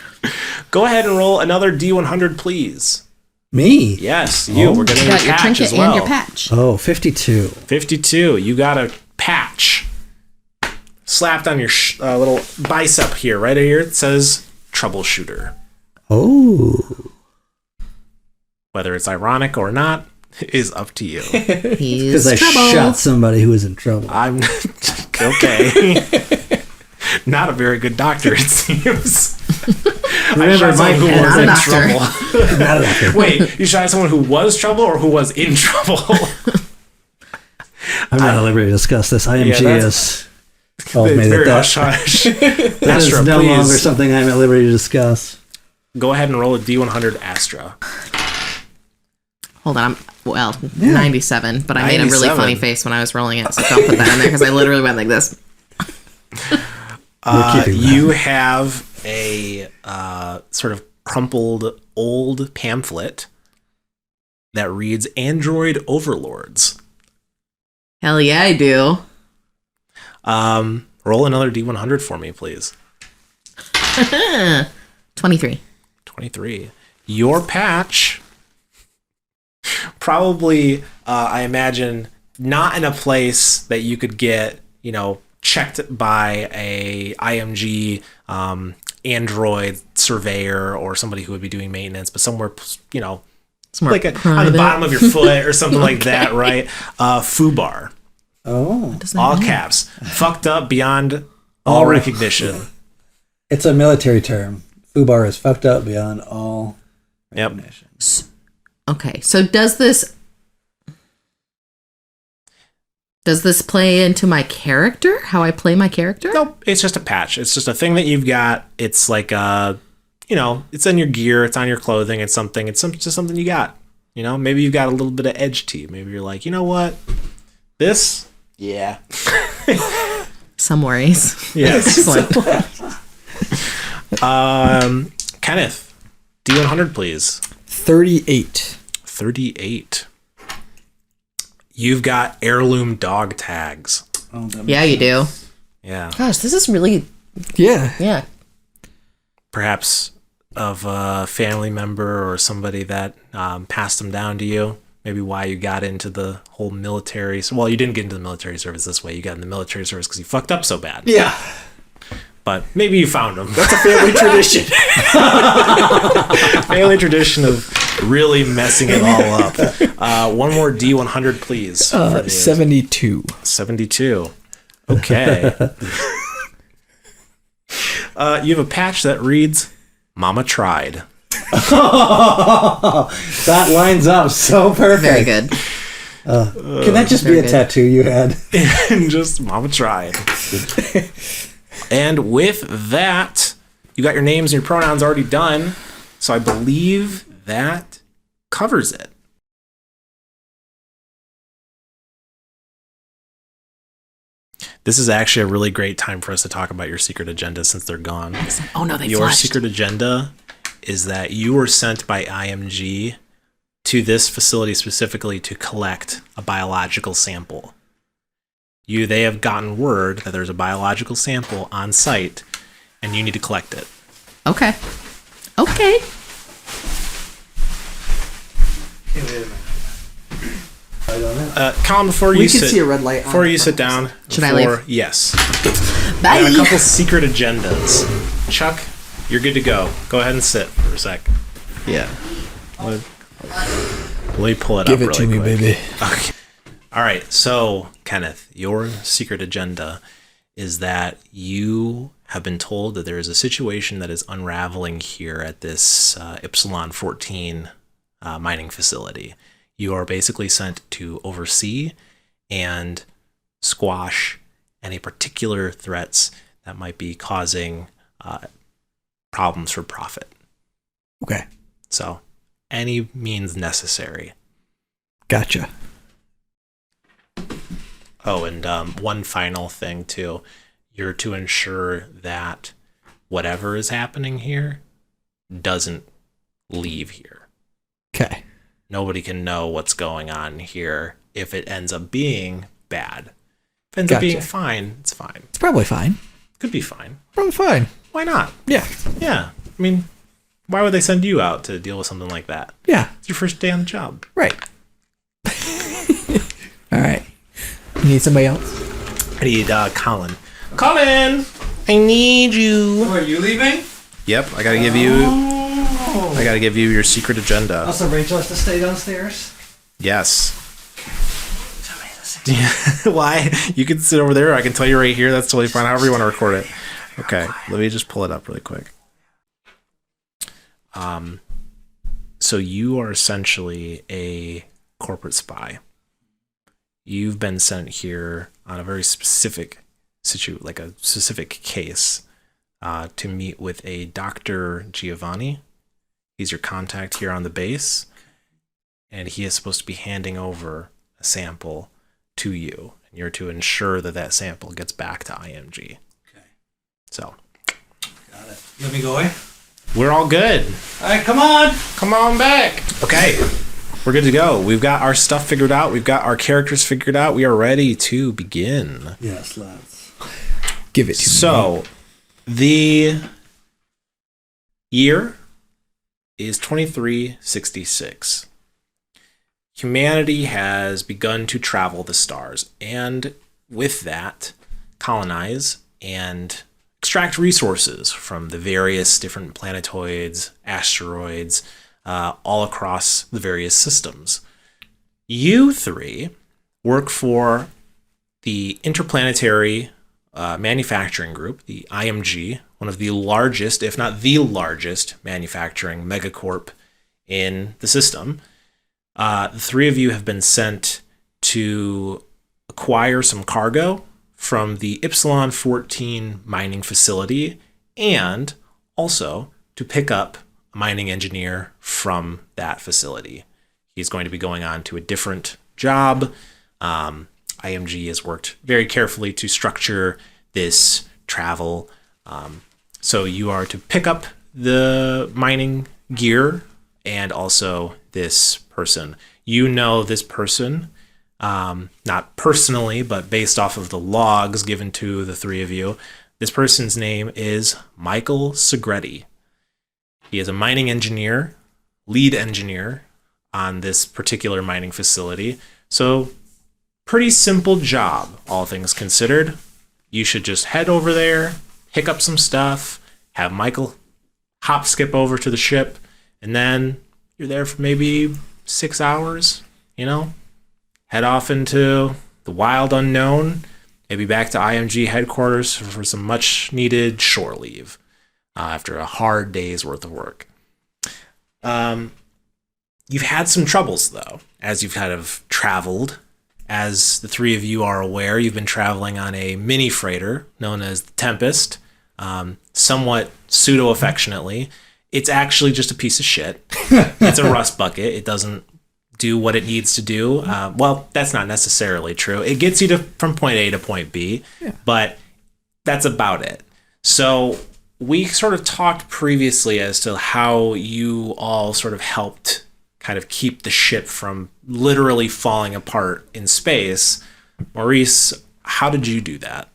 Speaker 1: Go ahead and roll another D100, please.
Speaker 3: Me?
Speaker 1: Yes, you. We're getting
Speaker 2: You
Speaker 1: your
Speaker 2: got your
Speaker 1: patch
Speaker 2: trinket
Speaker 1: as well.
Speaker 2: and your patch.
Speaker 3: Oh, 52.
Speaker 1: 52. You got a patch slapped on your little bicep here. Right here it says troubleshooter.
Speaker 3: Oh.
Speaker 1: Whether it's ironic or not is up to you.
Speaker 2: He's
Speaker 3: Because I
Speaker 2: trouble.
Speaker 3: shot somebody who was in trouble.
Speaker 1: I'm okay. Not a very good doctor, it seems. I shot someone who
Speaker 2: and
Speaker 1: was
Speaker 2: I'm
Speaker 1: in
Speaker 2: not a
Speaker 1: trouble.
Speaker 3: Not a doctor.
Speaker 1: Wait, you shot someone who was trouble or who was in trouble?
Speaker 3: I'm not at liberty to discuss this. IMG
Speaker 1: that's-
Speaker 3: has told me
Speaker 1: It's very
Speaker 3: that
Speaker 1: hush hush.
Speaker 3: that is
Speaker 1: Astra,
Speaker 3: no
Speaker 1: please
Speaker 3: longer something I'm at liberty to discuss.
Speaker 1: go ahead and roll a D100 Astra.
Speaker 2: Hold on. 97, but I made a really
Speaker 1: 97.
Speaker 2: funny face when I was rolling it, so don't put that in there because I literally went like this.
Speaker 3: We're keeping that.
Speaker 1: You have a sort of crumpled old pamphlet that reads Android Overlords.
Speaker 2: Hell yeah, I do.
Speaker 1: Roll another D100 for me, please.
Speaker 2: 23.
Speaker 1: 23. Your patch, probably, I imagine, not in a place that you could get, checked by a IMG Android surveyor or somebody who would be doing maintenance, but somewhere,
Speaker 2: Somewhere
Speaker 1: like on the
Speaker 2: private.
Speaker 1: bottom of your foot or something like that, right? FUBAR,
Speaker 3: Oh.
Speaker 1: all caps, fucked up beyond all recognition.
Speaker 3: It's a military term. FUBAR is fucked up beyond all
Speaker 1: Yep.
Speaker 3: recognition.
Speaker 2: Okay, so does this play into my character? How I play my character?
Speaker 1: Nope, it's just a patch. It's just a thing that you've got. It's like it's in your gear. It's on your clothing. It's something. It's just something you got. Maybe you've got a little bit of edge to you. Maybe you're like, you know what, this, yeah,
Speaker 2: Some worries.
Speaker 1: yes.
Speaker 2: Excellent.
Speaker 1: Kenneth, D100, please.
Speaker 4: 38.
Speaker 1: 38. You've got heirloom dog tags.
Speaker 3: Oh, that
Speaker 2: Yeah, you do.
Speaker 1: Yeah,
Speaker 2: Gosh, this is really,
Speaker 4: Yeah.
Speaker 1: perhaps of a family member or somebody that passed them down to you. Maybe why you got into the whole military. Well, you didn't get into the military service this way. You got in the military service because you fucked up so bad.
Speaker 4: Yeah.
Speaker 1: But maybe you found them.
Speaker 4: That's a family tradition.
Speaker 1: Family tradition of really messing it all up. One more D100, please. for the
Speaker 4: 72.
Speaker 1: 72. Okay. You have a patch that reads, Mama tried.
Speaker 3: That lines up so perfect.
Speaker 2: very good.
Speaker 3: Can that just be
Speaker 2: Very
Speaker 3: a
Speaker 2: good.
Speaker 3: tattoo you had?
Speaker 1: And just Mama tried. And with that, you got your names and your pronouns already done. So I believe that covers it. This is actually a really great time for us to talk about your secret agenda since they're gone.
Speaker 2: Oh no, they
Speaker 1: Your
Speaker 2: flushed.
Speaker 1: secret agenda is that you were sent by IMG to this facility specifically to collect a biological sample. They have gotten word that there's a biological sample on site and you need to collect it.
Speaker 2: Okay. Okay.
Speaker 1: Colin, before
Speaker 4: We
Speaker 1: you
Speaker 4: can
Speaker 1: sit,
Speaker 4: see a red light on
Speaker 1: before
Speaker 4: it
Speaker 1: you
Speaker 4: from
Speaker 1: sit down,
Speaker 2: Should I leave?
Speaker 1: Yes.
Speaker 2: Bye.
Speaker 1: I got a couple secret agendas. Chuck, you're good to go. Go ahead and sit for a sec. Yeah. Let me pull it
Speaker 4: Give
Speaker 1: up
Speaker 4: it to
Speaker 1: really
Speaker 4: me,
Speaker 1: quick.
Speaker 4: baby.
Speaker 1: Okay. All right. So, Kenneth, your secret agenda is that you have been told that there is a situation that is unraveling here at this Ypsilon 14 mining facility. You are basically sent to oversee and squash any particular threats that might be causing problems for profit.
Speaker 4: Okay.
Speaker 1: So, any means necessary.
Speaker 4: Gotcha.
Speaker 1: Oh, and one final thing, too. You're to ensure that whatever is happening here doesn't leave here.
Speaker 4: Okay.
Speaker 1: Nobody can know what's going on here if it ends up being bad. If it ends up being
Speaker 4: Gotcha.
Speaker 1: fine, it's fine.
Speaker 4: It's probably fine.
Speaker 1: Could be fine.
Speaker 4: Probably fine.
Speaker 1: Why not?
Speaker 4: Yeah.
Speaker 1: Yeah. I mean, why would they send you out to deal with something like that?
Speaker 4: Yeah.
Speaker 1: It's your first day on the job.
Speaker 4: Right. All right. You need somebody else?
Speaker 1: I need Colin. Colin! I need you.
Speaker 3: Oh, are you leaving?
Speaker 1: Yep, I gotta give you your secret agenda.
Speaker 3: Also, Rachel has to stay downstairs?
Speaker 1: Yes. Why? You can sit over there. I can tell you right here. That's totally fine. However you want to record it. Okay, let me just pull it up really quick. So you are essentially a corporate spy. You've been sent here on a very specific like a specific case, to meet with a Dr. Giovanni. He's your contact here on the base, and he is supposed to be handing over a sample to you, and you're to ensure that that sample gets back to IMG.
Speaker 3: Okay.
Speaker 1: So.
Speaker 3: Got it. Let me go away.
Speaker 1: We're all good.
Speaker 3: All right, come on.
Speaker 1: Come on back. Okay. We're good to go. We've got our stuff figured out. We've got our characters figured out. We are ready to begin.
Speaker 3: Yes, let's.
Speaker 4: Give it to me.
Speaker 1: So, the year is 2366. Humanity has begun to travel the stars, and with that, colonize and extract resources from the various different planetoids, asteroids, all across the various systems. You three work for the Interplanetary Manufacturing Group, the IMG, one of the largest, if not the largest, manufacturing megacorp in the system. The three of you have been sent to acquire some cargo from the Ypsilon 14 mining facility, and also to pick up a mining engineer from that facility. He's going to be going on to a different job. IMG has worked very carefully to structure this travel. So you are to pick up the mining gear and also this person. You know this person, not personally, but based off of the logs given to the three of you. This person's name is Michael Segretti. He is a mining engineer, lead engineer on this particular mining facility. So pretty simple job, all things considered. You should just head over there, pick up some stuff, have Michael hop skip over to the ship, and then you're there for maybe 6 hours, head off into the wild unknown, maybe back to IMG headquarters for some much needed shore leave after a hard day's worth of work. You've had some troubles, though, as you've kind of traveled. As the three of you are aware, you've been traveling on a mini freighter known as the Tempest, somewhat pseudo-affectionately. It's actually just a piece of shit. It's a rust bucket. It doesn't do what it needs to do. Well, that's not necessarily true. It gets you from point A to point B, but that's about it. So we sort of talked previously as to how you all sort of helped kind of keep the ship from literally falling apart in space. Maurice, how did you do that?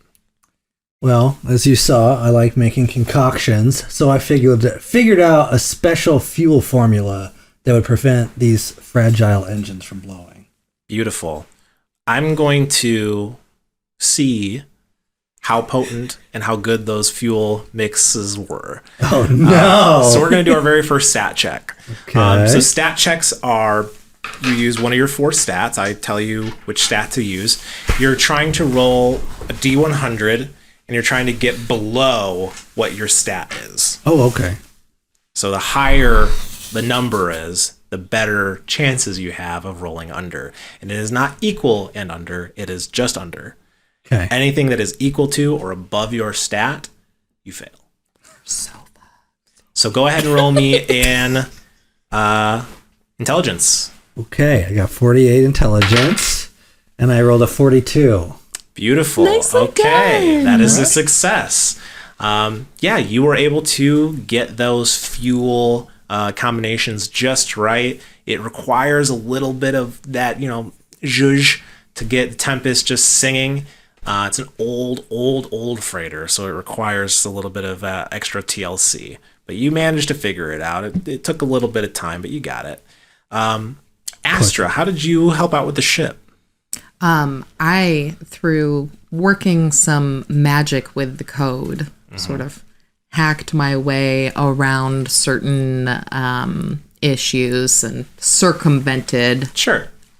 Speaker 3: Well, as you saw, I like making concoctions, so I figured out a special fuel formula that would prevent these fragile engines from blowing.
Speaker 1: Beautiful. I'm going to see how potent and how good those fuel mixes were.
Speaker 3: Oh, no.
Speaker 1: So we're going to do our very first stat check.
Speaker 3: Okay.
Speaker 1: So stat checks are, you use one of your 4 stats. I tell you which stat to use. You're trying to roll a D100, and you're trying to get below what your stat is.
Speaker 3: Oh, okay.
Speaker 1: So the higher the number is, the better chances you have of rolling under. And it is not equal and under, it is just under.
Speaker 3: Okay.
Speaker 1: Anything that is equal to or above your stat, you fail. So go ahead and roll me an intelligence.
Speaker 3: Okay, I got 48 intelligence, and I rolled a 42.
Speaker 1: Beautiful.
Speaker 2: Nicely
Speaker 1: Okay,
Speaker 2: done.
Speaker 1: that is a success. You were able to get those fuel combinations just right. It requires a little bit of that, zhuzh to get the Tempest just singing. It's an old freighter, so it requires a little bit of extra TLC. but you managed to figure it out. It took a little bit of time, but you got it. Astra, how did you help out with the ship?
Speaker 2: I, through working some magic with the code, sort of hacked my way around certain issues and circumvented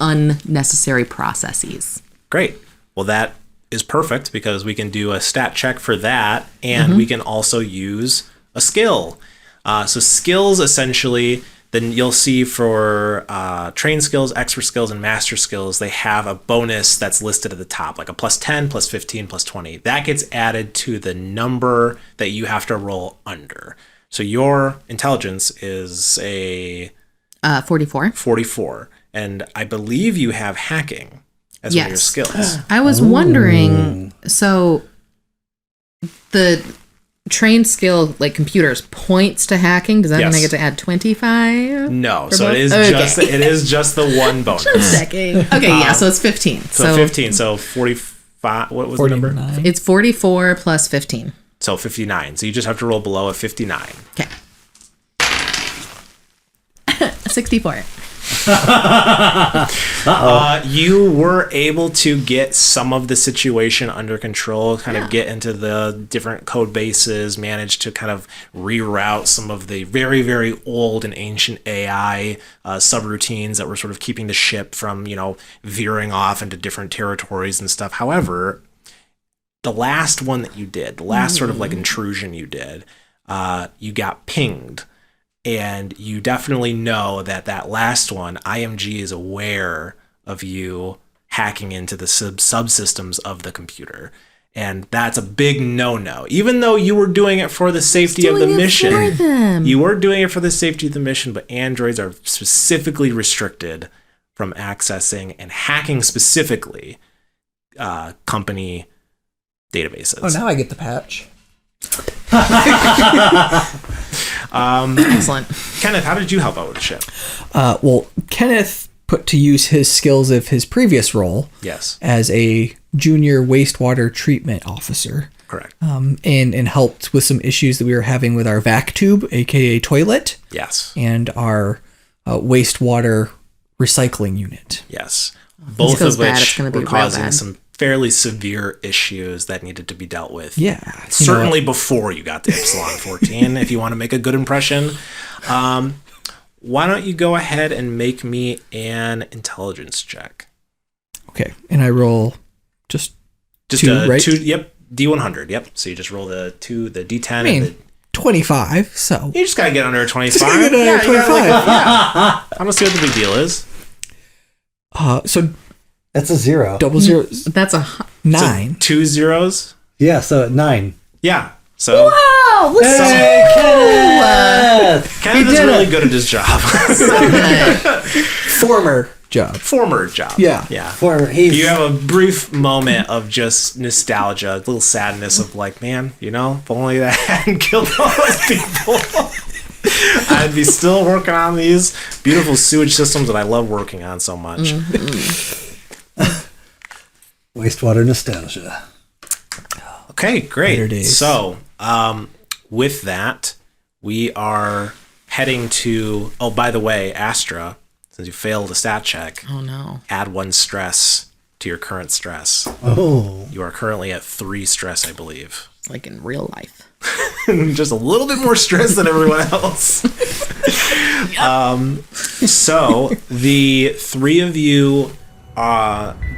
Speaker 2: unnecessary processes.
Speaker 1: Great. Well, that is perfect because we can do a stat check for that, and we can also use a skill. So skills, essentially, then you'll see for trained skills, expert skills, and master skills, they have a bonus that's listed at the top, like a plus 10, plus 15, plus 20. That gets added to the number that you have to roll under. So your intelligence is a
Speaker 2: 44.
Speaker 1: 44. And I believe you have hacking as one of your skills.
Speaker 2: I was wondering, so the trained skill, like computers, points to hacking. Does that mean I get to add 25?
Speaker 1: No, so it is just the one bonus.
Speaker 2: Just checking. Okay, so it's 15.
Speaker 1: So 15, so 45, what was
Speaker 4: 49.
Speaker 1: the number?
Speaker 2: It's 44 plus 15.
Speaker 1: So 59. So you just have to roll below a 59.
Speaker 2: Okay. 64.
Speaker 1: You were able to get some of the situation under control, kind of get into the different code bases, manage to kind of reroute some of the very, very old and ancient AI subroutines that were sort of keeping the ship from, veering off into different territories and stuff. However, the last one that you did, the last sort of like intrusion you did, you got pinged. And you definitely know that last one, IMG is aware of you hacking into the subsystems of the computer. And that's a big no-no. Even though you were doing it for the safety of the mission. You were doing it for the safety of the mission, but androids are specifically restricted from accessing and hacking specifically company databases.
Speaker 4: Oh, now I get the patch.
Speaker 2: Excellent.
Speaker 1: Kenneth, how did you help out with the ship?
Speaker 4: Well, Kenneth put to use his skills of his previous role as a junior wastewater treatment officer.
Speaker 1: Correct.
Speaker 4: And helped with some issues that we were having with our vac tube, aka toilet.
Speaker 1: Yes.
Speaker 4: And our wastewater recycling unit.
Speaker 1: Yes. Both of which were
Speaker 2: be
Speaker 1: causing some fairly severe issues that needed to be dealt with.
Speaker 4: Yeah.
Speaker 1: Certainly before you got to Ypsilon 14, if you want to make a good impression. Why don't you go ahead and make me an intelligence check?
Speaker 4: Okay. And I roll just two, right?
Speaker 1: Yep. D100. Yep. So you just roll the D10.
Speaker 4: I mean, 25, so.
Speaker 1: You just got to get under a 25.
Speaker 4: I
Speaker 1: don't see what the big deal is.
Speaker 4: So
Speaker 3: that's a 0.
Speaker 4: Double zeros.
Speaker 2: That's a
Speaker 4: 9.
Speaker 1: So 2 zeros?
Speaker 3: Yeah, so 9.
Speaker 1: Yeah. So
Speaker 2: wow!
Speaker 1: Kenneth is really good at his job.
Speaker 4: Former job. Yeah.
Speaker 1: You have a brief moment of just nostalgia, a little sadness of like, man, if only that hadn't killed all those people, I'd be still working on these beautiful sewage systems that I love working on so much.
Speaker 3: Wastewater nostalgia.
Speaker 1: Okay, great. So, with that, we are heading to... Oh, by the way, Astra, since you failed a stat check...
Speaker 2: Oh, no.
Speaker 1: Add 1 stress to your current stress.
Speaker 3: Oh.
Speaker 1: You are currently at 3 stress, I believe.
Speaker 2: Like in real life.
Speaker 1: Just a little bit more stress than everyone else. So, the 3 of you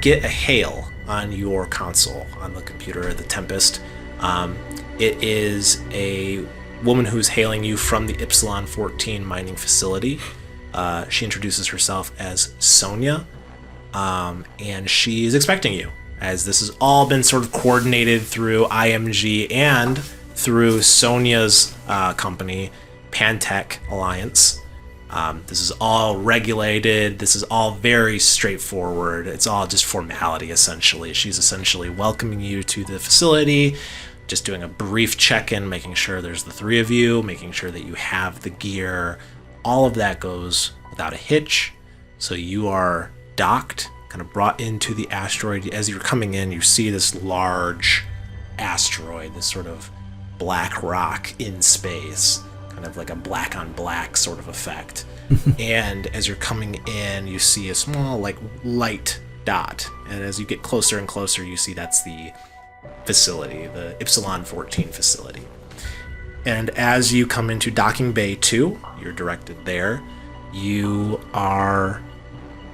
Speaker 1: get a hail on your console, on the computer, the Tempest. It is a woman who's hailing you from the Ypsilon 14 mining facility. She introduces herself as Sonia, and she's expecting you, as this has all been sort of coordinated through IMG and through Sonia's company, Pantech Alliance. This is all regulated. This is all very straightforward. It's all just formality, essentially. She's essentially welcoming you to the facility, just doing a brief check-in, making sure there's the 3 of you, making sure that you have the gear. All of that goes without a hitch. So you are docked, kind of brought into the asteroid. As you're coming in, you see this large asteroid, this sort of black rock in space, kind of like a black on black sort of effect. And as you're coming in, you see a small like light dot, and as you get closer and closer, you see that's the facility, the Ypsilon 14 facility. And as you come into docking bay 2, you're directed there, you are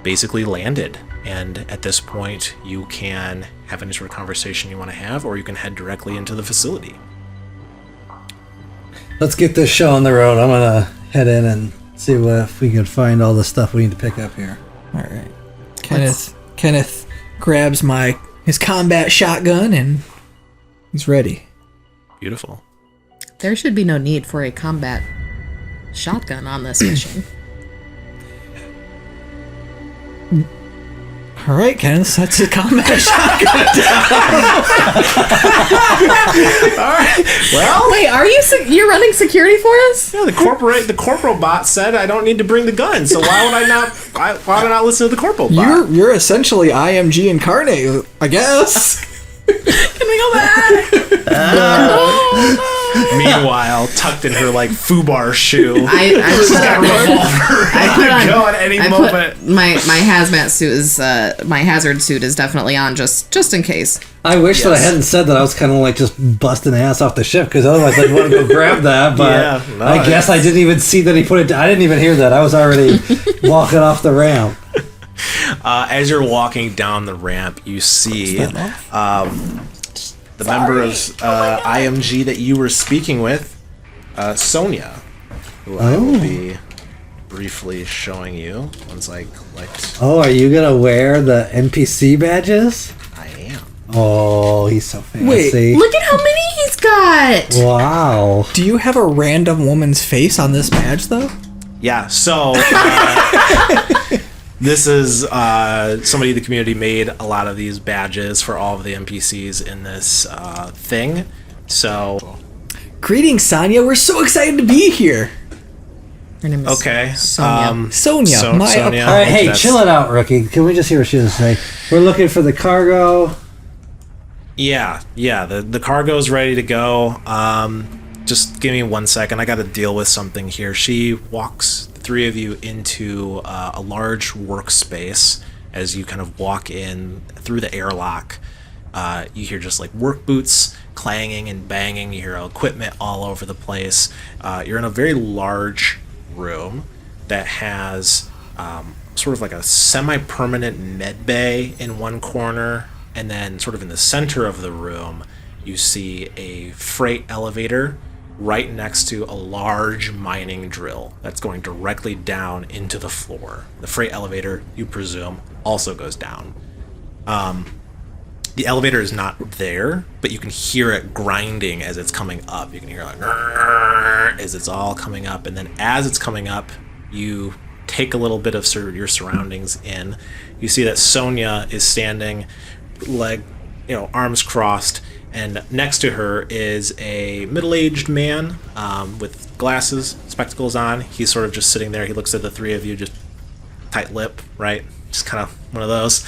Speaker 1: basically landed. And at this point, you can have any sort of conversation you want to have, or you can head directly into the facility.
Speaker 3: Let's get this show on the road. I'm going to head in and see if we can find all the stuff we need to pick up here.
Speaker 4: All right. Kenneth grabs his combat shotgun and he's ready.
Speaker 1: Beautiful.
Speaker 2: There should be no need for a combat shotgun on this mission.
Speaker 4: All right, Kenneth, that's a combat shotgun.
Speaker 1: All right. Well,
Speaker 2: Wait, are you're running security for us?
Speaker 1: yeah, the corporal bot said I don't need to bring the gun, so why would I not listen to the corporal bot?
Speaker 4: You're essentially IMG incarnate, I guess.
Speaker 2: Can we go back?
Speaker 1: Meanwhile, tucked in her like FUBAR shoe,
Speaker 2: I
Speaker 1: she's got a revolver.
Speaker 2: I put on
Speaker 1: go at any moment.
Speaker 2: my hazmat suit is my hazard suit is definitely on just in case.
Speaker 3: I wish that I hadn't said that. I was kind of like just busting ass off the ship, because otherwise I'd want to go grab that. But
Speaker 1: Yeah, no,
Speaker 3: I guess I didn't even see that he put it. I didn't even hear that. I was already walking off the ramp.
Speaker 1: As you're walking down the ramp, you see the member of IMG that you were speaking with, Sonia, who I will be briefly showing you once I collect.
Speaker 3: Oh, are you going to wear the NPC badges?
Speaker 1: I am.
Speaker 3: Oh, he's so fancy.
Speaker 4: Wait,
Speaker 2: Look at how many he's got.
Speaker 3: Wow.
Speaker 4: Do you have a random woman's face on this badge, though?
Speaker 1: Yeah, so this is somebody in the community made a lot of these badges for all of the NPCs in this thing. So,
Speaker 4: Greetings, Sonia. We're so excited to be here.
Speaker 2: Her name is
Speaker 1: okay.
Speaker 2: Sonia.
Speaker 4: Sonia,
Speaker 1: Sonia.
Speaker 3: All right, hey,
Speaker 1: That's-
Speaker 3: chill it out, rookie. Can we just hear what she has to say? We're looking for the cargo.
Speaker 1: Yeah. The cargo's ready to go. Just give me 1 second. I got to deal with something here. She walks the three of you into a large workspace. As you kind of walk in through the airlock, you hear just like work boots clanging and banging. You hear equipment all over the place. You're in a very large room that has sort of like a semi-permanent med bay in one corner, and then sort of in the center of the room you see a freight elevator right next to a large mining drill that's going directly down into the floor. The freight elevator, you presume, also goes down. The elevator is not there, but you can hear it grinding as it's coming up. You can hear like as it's all coming up, and then as it's coming up, you take a little bit of your surroundings in. You see that Sonia is standing, arms crossed, and next to her is a middle-aged man with glasses, spectacles on. He's sort of just sitting there. He looks at the three of you, just tight lip, right? Just kind of one of those.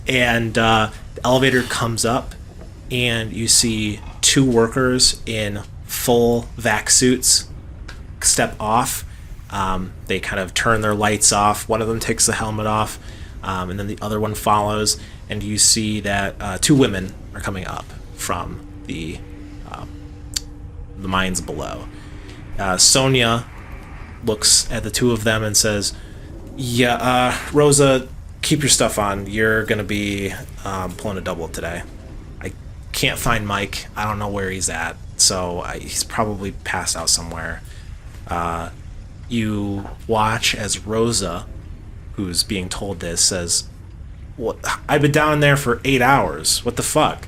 Speaker 1: And the elevator comes up, and you see two workers in full vac suits step off. They kind of turn their lights off. One of them takes the helmet off, and then the other one follows. And you see that two women are coming up from the mines below. Sonia looks at the two of them and says, "Yeah, Rosa, keep your stuff on. You're gonna be pulling a double today. I can't find Mike. I don't know where he's at, so he's probably passed out somewhere." You watch as Rosa, who's being told this, says, "What? I've been down there for 8 hours. What the fuck?"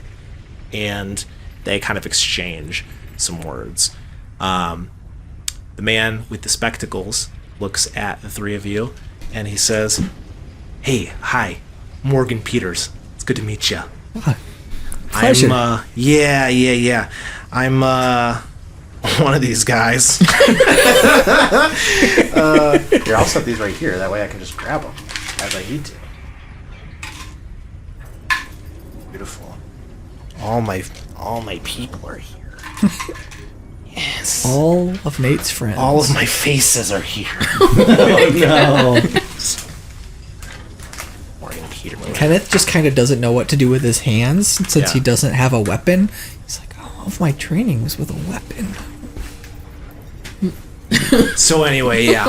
Speaker 1: And they kind of exchange some words. The man with the spectacles looks at the three of you, and he says, "Hey, hi, Morgan Peters. It's good to meet you.
Speaker 4: Pleasure.
Speaker 1: I'm, yeah. I'm, one of these guys." Here, I'll set these right here. That way I can just grab them as I need to. Beautiful. All my people are here. Yes.
Speaker 4: All of Nate's friends.
Speaker 1: All of my faces are here.
Speaker 3: No.
Speaker 1: Morgan Peter.
Speaker 4: Kenneth just kind of doesn't know what to do with his hands since
Speaker 1: Yeah.
Speaker 4: he doesn't have a weapon. He's like, all of my training was with a weapon.
Speaker 1: So anyway, yeah,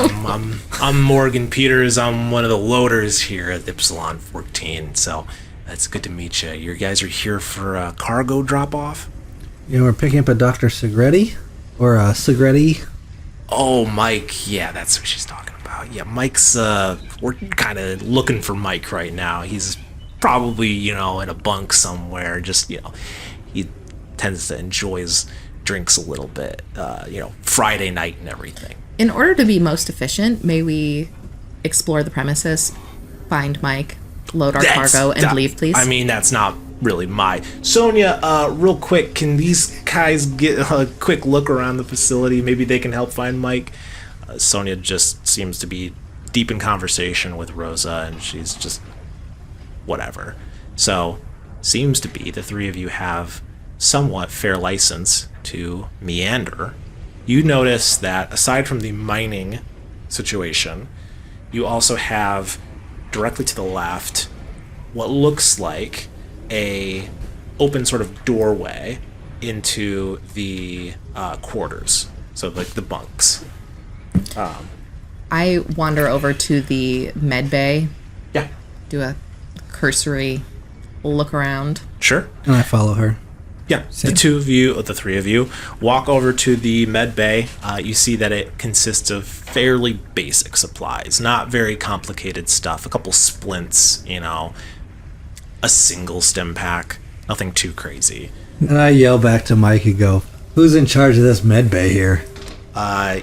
Speaker 1: I'm Morgan Peters. I'm one of the loaders here at Ypsilon 14. So it's good to meet you. You guys are here for a cargo drop-off?
Speaker 3: You know, we're picking up a Dr. Segretti, or a Segretti.
Speaker 1: Oh, Mike. Yeah, that's what she's talking about. Yeah, Mike's, we're kind of looking for Mike right now. He's probably, in a bunk somewhere. Just, he tends to enjoy his drinks a little bit, Friday night and everything.
Speaker 2: In order to be most efficient, may we explore the premises, find Mike, load our cargo, and leave, please?
Speaker 1: I mean, that's not really my... Sonia, real quick, can these guys get a quick look around the facility? Maybe they can help find Mike. Sonia just seems to be deep in conversation with Rosa, and she's just... whatever. So, seems to be the three of you have somewhat fair license to meander. You notice that aside from the mining situation, you also have directly to the left what looks like a open sort of doorway into the quarters, so like the bunks.
Speaker 2: I wander over to the med bay,
Speaker 1: Yeah,
Speaker 2: do a cursory look around.
Speaker 1: sure.
Speaker 3: And I follow her.
Speaker 1: Yeah, the three of you, walk over to the med bay. You see that it consists of fairly basic supplies, not very complicated stuff. A couple splints, a single stim pack, nothing too crazy.
Speaker 3: And I yell back to Mike and go, "Who's in charge of this med bay here?"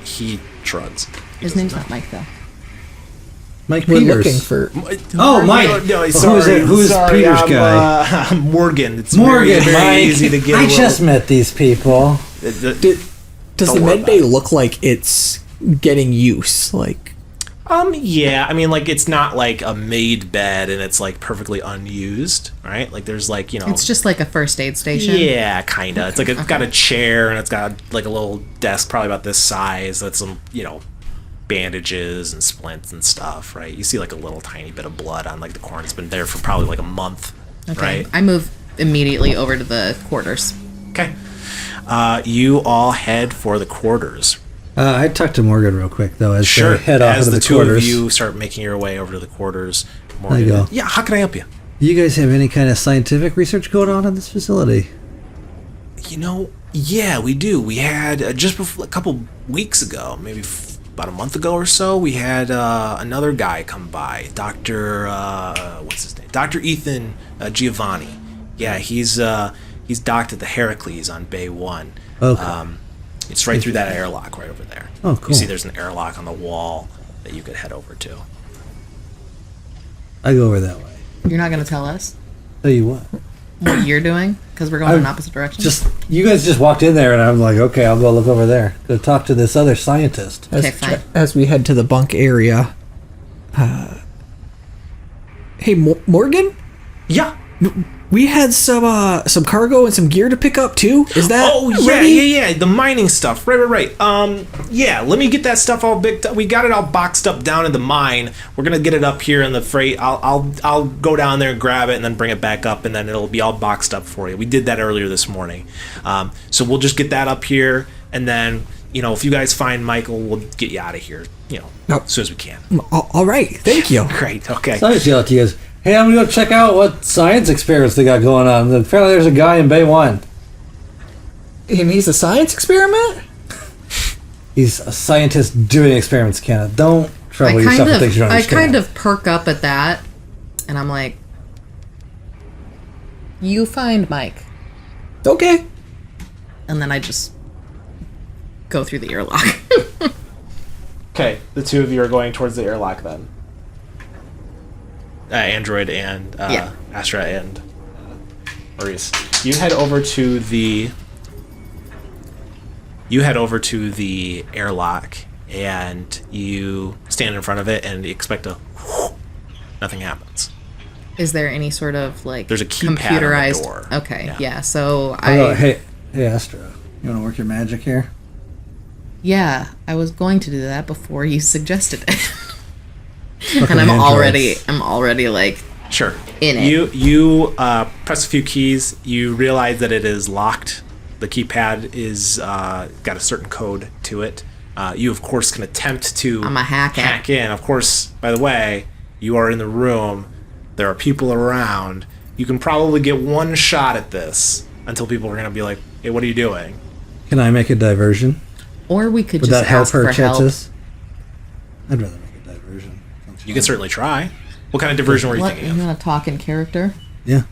Speaker 1: He shrugs.
Speaker 2: His name's not Mike, though.
Speaker 3: Mike
Speaker 4: We're
Speaker 3: Peters.
Speaker 4: looking for...
Speaker 3: Oh, Mike.
Speaker 1: No,
Speaker 3: Sorry. Who's
Speaker 1: sorry,
Speaker 3: Peters
Speaker 1: I'm,
Speaker 3: guy?
Speaker 1: Morgan. It's
Speaker 3: Morgan,
Speaker 1: very
Speaker 3: Mike.
Speaker 1: easy to get.
Speaker 3: I just met these people.
Speaker 4: Does
Speaker 1: Don't
Speaker 4: the
Speaker 1: worry
Speaker 4: med bay
Speaker 1: about it.
Speaker 4: look like it's getting use? Like,
Speaker 1: Yeah. I mean, like, it's not like a made bed and it's like perfectly unused, right? Like, there's like,
Speaker 2: It's just like a first aid station.
Speaker 1: Yeah, kinda. It's like it's got a chair and it's got like a little desk, probably about this size. That's some, bandages and splints and stuff, right? You see like a little tiny bit of blood on like the corner. It's been there for probably like a month,
Speaker 2: Okay.
Speaker 1: right?
Speaker 2: I move immediately over to the quarters.
Speaker 1: Okay. You all head for the quarters.
Speaker 3: I talked to Morgan real quick, though, as
Speaker 1: Sure.
Speaker 3: they head off
Speaker 1: As
Speaker 3: into
Speaker 1: the
Speaker 3: the
Speaker 1: two
Speaker 3: quarters.
Speaker 1: of you start making your way over to the quarters,
Speaker 3: There you go.
Speaker 1: Yeah, how can I help you?
Speaker 3: You guys have any kind of scientific research going on in this facility?
Speaker 1: Yeah, we do. We had just before, a couple weeks ago, maybe about a month ago or so, we had another guy come by, Dr. What's his name? Dr. Ethan Giovanni. Yeah, he's docked at the Heracles on Bay 1.
Speaker 3: Okay.
Speaker 1: It's right through that airlock right over there.
Speaker 3: Oh, cool.
Speaker 1: You see there's an airlock on the wall that you could head over to.
Speaker 3: I go over that way.
Speaker 2: You're not going to tell us
Speaker 3: Tell you what.
Speaker 2: what you're doing? Because we're going in opposite directions?
Speaker 3: You guys just walked in there, and I'm like, okay, I'll go look over there. Go talk to this other scientist.
Speaker 2: Okay, fine.
Speaker 4: as we head to the bunk area. Hey, Morgan?
Speaker 1: Yeah.
Speaker 4: We had some cargo and some gear to pick up too. Is that ready?
Speaker 1: Yeah. The mining stuff. Right. Yeah. Let me get that stuff all big. We got it all boxed up down in the mine. We're gonna get it up here in the freight. I'll go down there and grab it and then bring it back up, and then it'll be all boxed up for you. We did that earlier this morning. So we'll just get that up here, and then if you guys find Michael, we'll get you out of here. As soon as we can.
Speaker 4: All right. Thank you.
Speaker 1: Great. Okay.
Speaker 3: So I just yell at you guys, hey, I'm going to go check out what science experiments they got going on. Apparently there's a guy in Bay 1.
Speaker 4: And he's a science experiment?
Speaker 3: He's a scientist doing experiments, Kenna. Don't trouble yourself with things you don't
Speaker 2: I
Speaker 3: understand.
Speaker 2: kind of perk up at that, and I'm like, you find Mike.
Speaker 4: Okay.
Speaker 2: And then I just go through the airlock.
Speaker 1: Okay. The two of you are going towards the airlock then. Android and
Speaker 2: Yeah.
Speaker 1: Astra and Maurice. You head over to the airlock and you stand in front of it and you expect nothing happens.
Speaker 2: Is there any sort of like
Speaker 1: There's a keypad on the
Speaker 2: computerized
Speaker 1: door.
Speaker 2: Okay,
Speaker 1: Yeah.
Speaker 2: yeah. So
Speaker 3: Hey, Astra, you want to work your magic here?
Speaker 2: Yeah, I was going to do that before you suggested it.
Speaker 3: Fucking
Speaker 2: And I'm
Speaker 3: androids.
Speaker 2: already like
Speaker 1: Sure.
Speaker 2: in it.
Speaker 1: You press a few keys. You realize that it is locked. The keypad is got a certain code to it. You, of course, can attempt to
Speaker 2: I'm a hack it.
Speaker 1: hack in. Of course, by the way, you are in the room. There are people around. You can probably get one shot at this until people are going to be like, hey, what are you doing?
Speaker 3: Can I make a diversion?
Speaker 2: Or we could
Speaker 3: Would
Speaker 2: just
Speaker 3: that help
Speaker 2: ask
Speaker 3: her
Speaker 2: for help.
Speaker 3: chances? I'd rather make a diversion.
Speaker 1: You can certainly try. What kind of diversion were you
Speaker 2: What?
Speaker 1: thinking
Speaker 2: You
Speaker 1: of?
Speaker 2: want to talk in character?
Speaker 3: Yeah.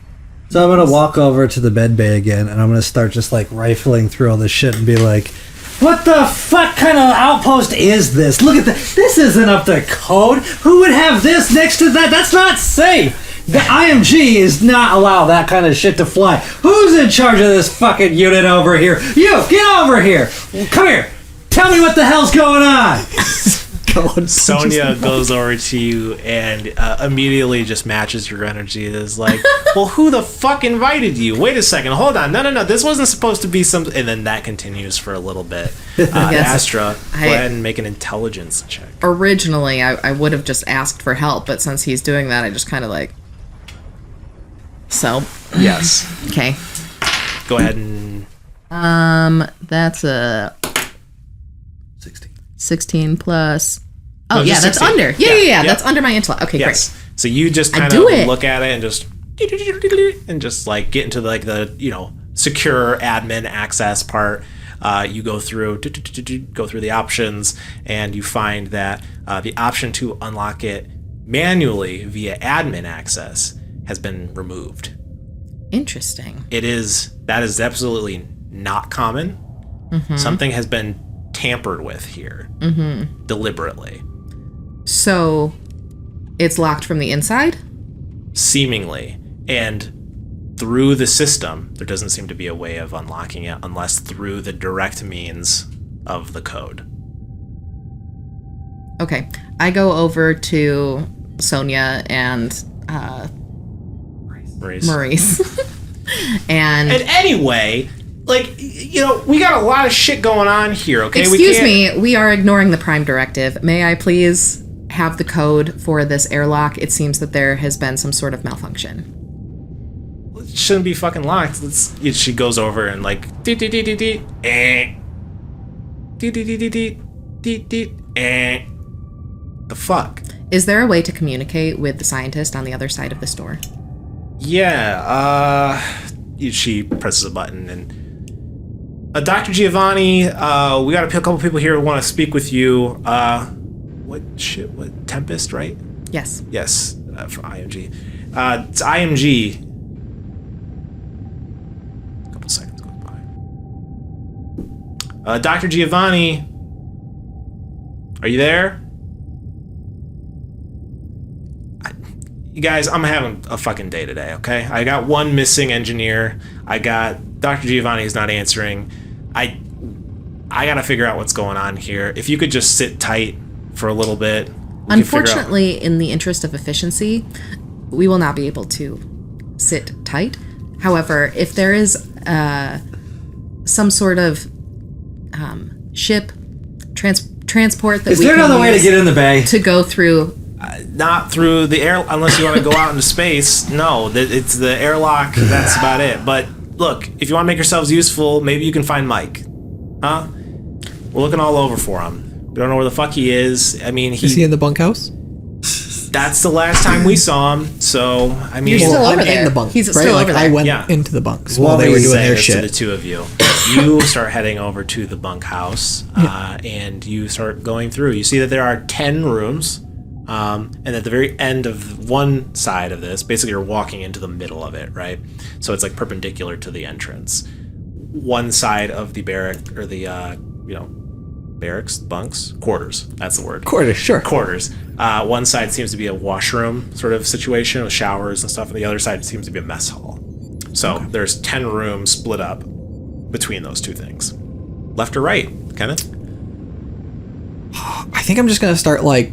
Speaker 3: So I'm gonna walk over to the med bay again, and I'm gonna start just like rifling through all this shit and be like, "What the fuck kind of outpost is this? Look at this. This isn't up to code. Who would have this next to that? That's not safe. The IMG is not allow that kind of shit to fly. Who's in charge of this fucking unit over here? You get over here. Come here. Tell me what the hell's going on."
Speaker 1: Sonia goes over to you and immediately just matches your energy. It is like, well, who the fuck invited you? Wait a second, hold on. No. This wasn't supposed to be some. And then that continues for a little bit.
Speaker 2: Yes.
Speaker 1: Astra, go ahead and make an intelligence check.
Speaker 2: Originally, I would have just asked for help, but since he's doing that, I just kind of like. So,
Speaker 1: Yes.
Speaker 2: okay.
Speaker 1: Go ahead and.
Speaker 2: That's a 16 plus. Oh,
Speaker 1: No,
Speaker 2: yeah,
Speaker 1: just
Speaker 2: that's
Speaker 1: 16.
Speaker 2: under. Yeah.
Speaker 1: Yeah.
Speaker 2: That's under my intellect. Okay,
Speaker 1: Yes.
Speaker 2: great.
Speaker 1: So you just
Speaker 2: I
Speaker 1: kind
Speaker 2: do
Speaker 1: of
Speaker 2: it.
Speaker 1: look at it and just like get into like the secure admin access part. You go through the options and you find that the option to unlock it manually via admin access has been removed.
Speaker 2: Interesting.
Speaker 1: That is absolutely not common. Something has been tampered with here deliberately.
Speaker 2: So, it's locked from the inside?
Speaker 1: Seemingly. And through the system, there doesn't seem to be a way of unlocking it unless through the direct means of the code.
Speaker 2: Okay. I go over to Sonia and Maurice. and
Speaker 1: And anyway, like, we got a lot of shit going on here, okay?
Speaker 2: excuse me, we are ignoring the Prime Directive. May I please have the code for this airlock? It seems that there has been some sort of malfunction.
Speaker 1: It shouldn't be fucking locked. She goes over and like, the fuck?
Speaker 2: Is there a way to communicate with the scientist on the other side of this door?
Speaker 1: Yeah, she presses a button and Dr. Giovanni, we got a couple people here who want to speak with you. What Tempest, right?
Speaker 2: Yes.
Speaker 1: Yes, from IMG. It's IMG. A couple seconds go by. Dr. Giovanni, are you there? You guys, I'm having a fucking day today, okay? I got one missing engineer. I got Dr. Giovanni's not answering. I gotta figure out what's going on here. If you could just sit tight for a little bit.
Speaker 2: Unfortunately, in the interest of efficiency, we will not be able to sit tight. However, if there is some sort of ship transport that
Speaker 3: Is
Speaker 2: we
Speaker 3: there
Speaker 2: can
Speaker 3: another way to
Speaker 2: use
Speaker 3: get in the bay?
Speaker 2: to go through.
Speaker 1: Not through the air, unless you want to go out into space. No, it's the airlock. That's about it. But look, if you want to make yourselves useful, maybe you can find Mike. Huh? We're looking all over for him. We don't know where the fuck he is. I mean,
Speaker 4: Is he in the bunkhouse?
Speaker 1: that's the last time we saw him. So, I mean,
Speaker 2: You're still
Speaker 4: I'm
Speaker 2: over there.
Speaker 4: in the bunk.
Speaker 2: He's
Speaker 4: right?
Speaker 2: still
Speaker 4: Like,
Speaker 2: over
Speaker 4: I
Speaker 2: there.
Speaker 4: went
Speaker 1: Yeah.
Speaker 4: into the bunks
Speaker 3: Well,
Speaker 4: while they were
Speaker 3: he's
Speaker 4: doing
Speaker 1: say
Speaker 4: their
Speaker 1: this to the
Speaker 4: shit.
Speaker 1: two of you. You start heading over to the bunkhouse, and you start going through. You see that there are 10 rooms. And at the very end of one side of this, basically you're walking into the middle of it, right? So it's like perpendicular to the entrance. One side of the barrack, or the, barracks, bunks, quarters, that's the word.
Speaker 4: Quarters, sure.
Speaker 1: Quarters. One side seems to be a washroom sort of situation with showers and stuff, and the other side seems to be a mess hall. So there's 10 rooms split up between those two things. Left or right, Kenneth?
Speaker 4: I think I'm just gonna start like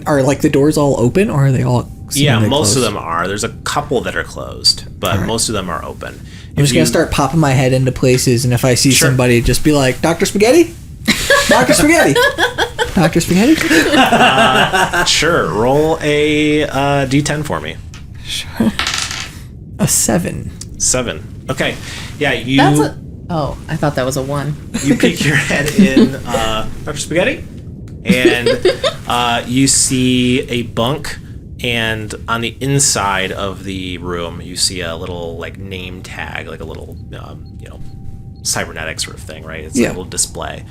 Speaker 4: are like the doors all open or are they all?
Speaker 1: Yeah,
Speaker 4: seemingly
Speaker 1: most of
Speaker 4: closed?
Speaker 1: them are. There's a couple that are closed, but most of them are open.
Speaker 4: I'm just gonna start popping my head into places, and if I see
Speaker 1: Sure.
Speaker 4: somebody, just be like, "Dr. Spaghetti." Dr. Spaghetti. Dr. Spaghetti?
Speaker 1: Sure. Roll a d10 for me.
Speaker 4: A 7.
Speaker 1: 7. Okay. Yeah, you
Speaker 2: That's a. Oh, I thought that was a 1.
Speaker 1: you peek your head in, Dr. Spaghetti, and you see a bunk. And on the inside of the room, you see a little like name tag, like a little, cybernetic sort of thing, right? It's a little display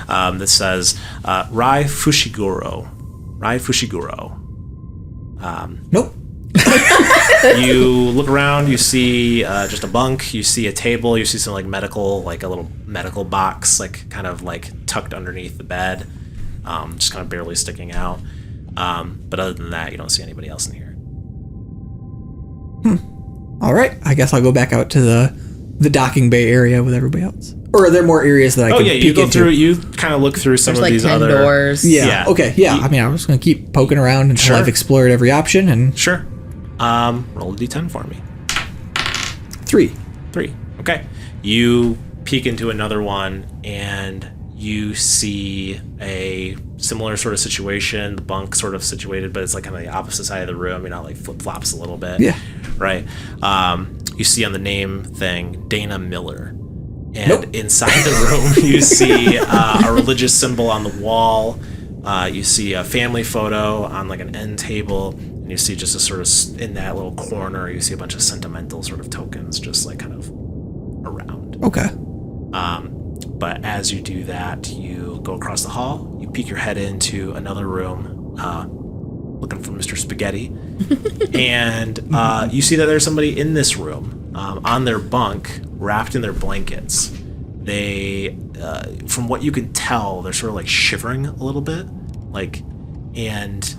Speaker 1: that says Rai Fushiguro. Rai Fushiguro.
Speaker 4: Nope.
Speaker 1: You look around, you see just a bunk, you see a table, you see some like medical, like a little medical box, like kind of like tucked underneath the bed, just kind of barely sticking out. But other than that, you don't see anybody else in here.
Speaker 4: All right. I guess I'll go back out to the docking bay area with everybody else. Or are there more areas that I can
Speaker 1: you
Speaker 4: peek
Speaker 1: go
Speaker 4: into?
Speaker 1: through. You kind of look through some
Speaker 2: There's
Speaker 1: of
Speaker 2: like
Speaker 1: these
Speaker 2: 10
Speaker 1: other
Speaker 2: doors.
Speaker 4: Yeah. Okay. Yeah. I mean, I was going to keep poking around until
Speaker 1: Sure.
Speaker 4: I've explored every option. And
Speaker 1: Sure. Roll a d10 for me.
Speaker 4: 3.
Speaker 1: 3. Okay. You peek into another one, and you see a similar sort of situation. The bunk sort of situated, but it's like kind of the opposite side of the room. Like flip flops a little bit.
Speaker 4: Yeah.
Speaker 1: Right. You see on the name thing Dana Miller, and
Speaker 4: Nope.
Speaker 1: inside the room you see a religious symbol on the wall. You see a family photo on like an end table, and you see just a sort of in that little corner. You see a bunch of sentimental sort of tokens, just like kind of around.
Speaker 4: Okay.
Speaker 1: But as you do that, you go across the hall, you peek your head into another room, looking for Mr. Spaghetti, and you see that there's somebody in this room, on their bunk, wrapped in their blankets. They, from what you can tell, they're sort of like shivering a little bit, and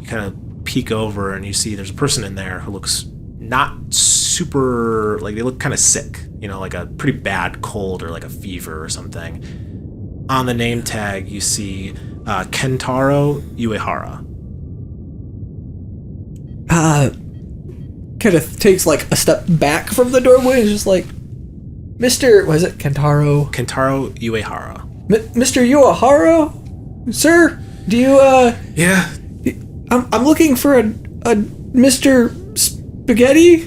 Speaker 1: you kind of peek over and you see there's a person in there who looks not super, like they look kind of sick, like a pretty bad cold or like a fever or something. On the name tag, you see Kentaro Uehara.
Speaker 4: Kenneth takes like a step back from the doorway and is just like, Mr. Was it Kentaro?
Speaker 1: Kentaro Uehara.
Speaker 4: Mr. Uehara? Sir, do you,
Speaker 1: Yeah.
Speaker 4: I'm looking for a Mr. Spaghetti?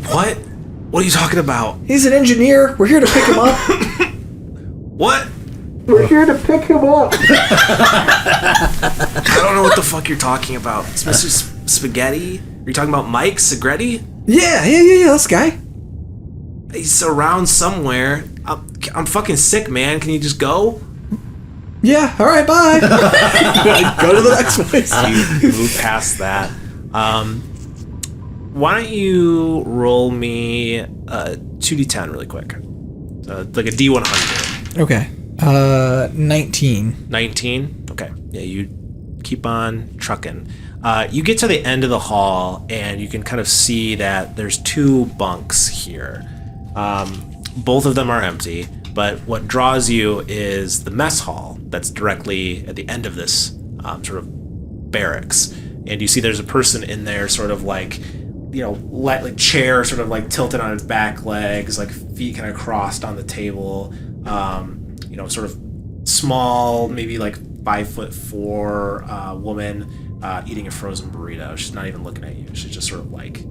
Speaker 1: What? What are you talking about?
Speaker 4: He's an engineer. We're here to pick him up.
Speaker 1: What?
Speaker 4: We're here to pick him up.
Speaker 1: I don't know what the fuck you're talking about. It's Mr. Spaghetti? Are you talking about Mike Segretti?
Speaker 4: Yeah, this guy.
Speaker 1: He's around somewhere. I'm fucking sick, man. Can you just go?
Speaker 4: Yeah, all right, bye. Go to the next place.
Speaker 1: You move past that. Why don't you roll me a 2d10 really quick? Like a d100.
Speaker 4: Okay. 19.
Speaker 1: 19? Okay. Yeah, you keep on trucking. You get to the end of the hall, and you can kind of see that there's 2 bunks here. Both of them are empty, but what draws you is the mess hall that's directly at the end of this sort of barracks. And you see there's a person in there sort of like, like chair sort of like tilted on its back legs, like feet kind of crossed on the table, sort of small, maybe like 5'4" woman eating a frozen burrito. She's not even looking at you. She's just sort of like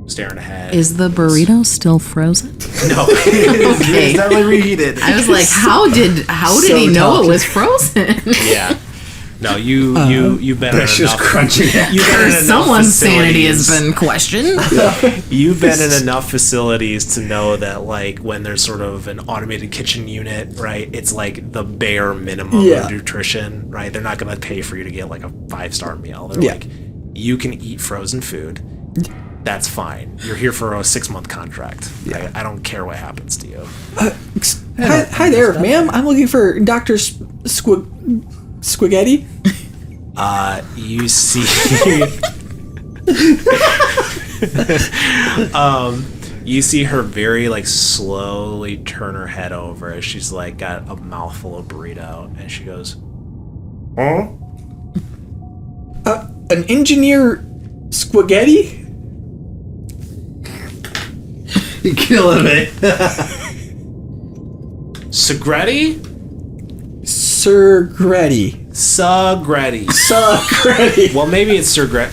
Speaker 1: staring ahead.
Speaker 2: Is the burrito still frozen?
Speaker 1: No. It's
Speaker 2: Okay.
Speaker 1: definitely reheated.
Speaker 2: I was like, how did he know it was frozen?
Speaker 1: Yeah. No, you've been in
Speaker 3: Just
Speaker 1: enough.
Speaker 3: crunching it.
Speaker 1: You've been in enough
Speaker 2: Someone's sanity has
Speaker 1: facilities.
Speaker 2: been questioned.
Speaker 1: You've been in enough facilities to know that, like, when there's sort of an automated kitchen unit, right, it's like the bare minimum of nutrition, right? They're not going to pay for you to get like a 5-star meal. They're like, you can eat frozen food. That's fine. You're here for a 6-month contract. I don't care what happens to you.
Speaker 4: Hi there, ma'am. I'm looking for Dr. Squighetti.
Speaker 1: You see you see her very like slowly turn her head over as she's like got a mouthful of burrito, and she goes, huh?
Speaker 4: An engineer Squighetti?
Speaker 3: You're killing me.
Speaker 1: Segretti?
Speaker 4: Sir Gretty.
Speaker 1: Sagretti.
Speaker 4: Sagretti.
Speaker 1: Well, maybe it's Sir Gret.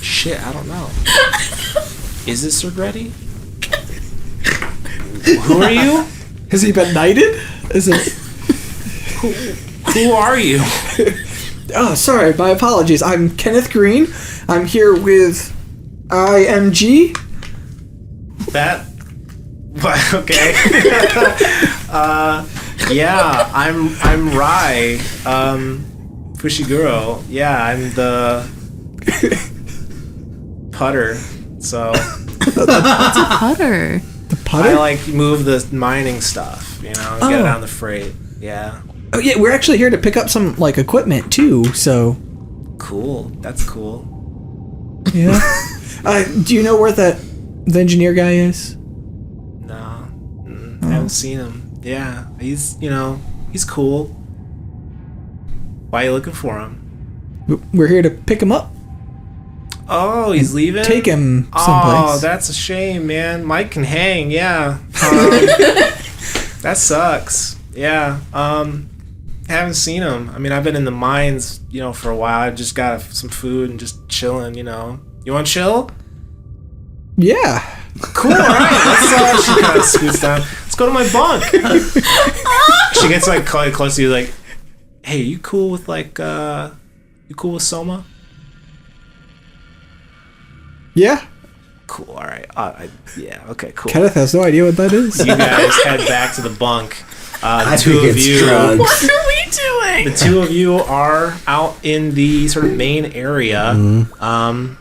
Speaker 1: Shit, I don't know. Is it Sir Gretty? Who are you?
Speaker 4: Has he been knighted? Is it?
Speaker 1: Who are you?
Speaker 4: Oh, sorry. My apologies. I'm Kenneth Green. I'm here with IMG.
Speaker 1: That. Okay. Yeah, I'm Rai. Fushiguro. Yeah, I'm the putter. So
Speaker 2: Putter.
Speaker 4: The putter?
Speaker 1: I like move the mining stuff, you know, get it on the freight. Yeah.
Speaker 4: Oh, yeah. We're actually here to pick up some, like, equipment, too, so...
Speaker 1: Cool. That's cool.
Speaker 4: Yeah. Do you know where the engineer guy is?
Speaker 1: No. I haven't seen him. Yeah. He's cool. Why are you looking for him?
Speaker 4: We're here to pick him up.
Speaker 1: Oh, he's leaving?
Speaker 4: Take him someplace.
Speaker 1: Oh, that's a shame, man. Mike can hang, yeah. That sucks. Yeah. Haven't seen him. I mean, I've been in the mines, for a while. I just got some food and just chilling, You want to chill?
Speaker 4: Yeah.
Speaker 1: Cool, alright. She kind of scoots down. Let's go to my bunk. She gets close to you, like, hey, you cool with you cool with Soma?
Speaker 4: Yeah.
Speaker 1: Cool, alright. Yeah, okay, cool.
Speaker 4: Kenneth has no idea what that is.
Speaker 1: You guys head back to the bunk.
Speaker 3: I think it's drugs.
Speaker 2: What are we doing?
Speaker 1: The two of you are out in the sort of main area.
Speaker 3: Mm-hmm.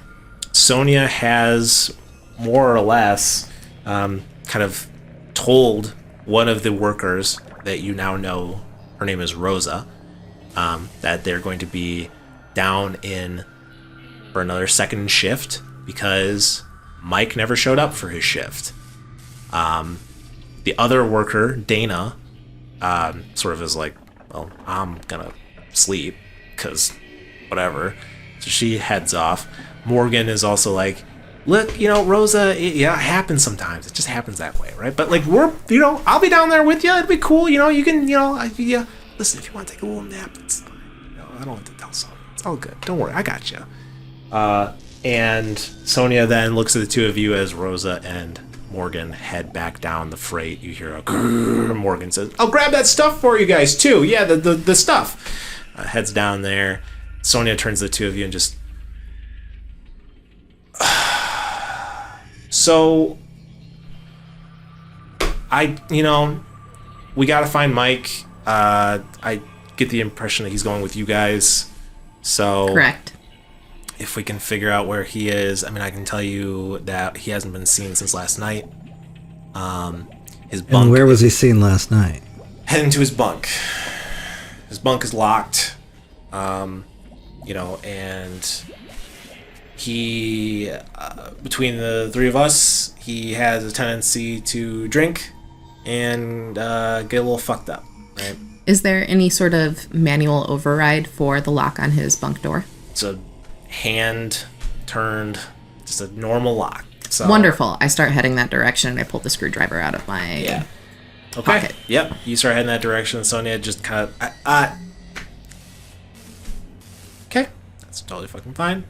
Speaker 1: Sonia has more or less kind of told one of the workers that you now know, her name is Rosa, that they're going to be down in for another second shift because Mike never showed up for his shift. The other worker, Dana, sort of is like, well, I'm gonna sleep because whatever. So she heads off. Morgan is also like, look, Rosa, it happens sometimes. It just happens that way, right? But I'll be down there with you. It'd be cool. You can, listen, if you want to take a little nap, it's fine. I don't have to tell someone. It's all good. Don't worry, I got you. And Sonia then looks at the two of you as Rosa and Morgan head back down the freight. You hear a grrr. Morgan says, I'll grab that stuff for you guys too. Yeah, the stuff. Heads down there. Sonia turns to the two of you and just... So, we gotta find Mike. I get the impression that he's going with you guys. So...
Speaker 2: Correct.
Speaker 1: If we can figure out where he is, I mean, I can tell you that he hasn't been seen since last night. His bunk.
Speaker 3: And where was he seen last night?
Speaker 1: Heading to his bunk. His bunk is locked. And he, between the three of us, he has a tendency to drink and get a little fucked up, right?
Speaker 2: Is there any sort of manual override for the lock on his bunk door?
Speaker 1: It's a hand turned, just a normal lock. So,
Speaker 2: wonderful. I start heading that direction and I pull the screwdriver out of my pocket.
Speaker 1: Yep. You start heading that direction. Sonia just kind of okay, that's totally fucking fine.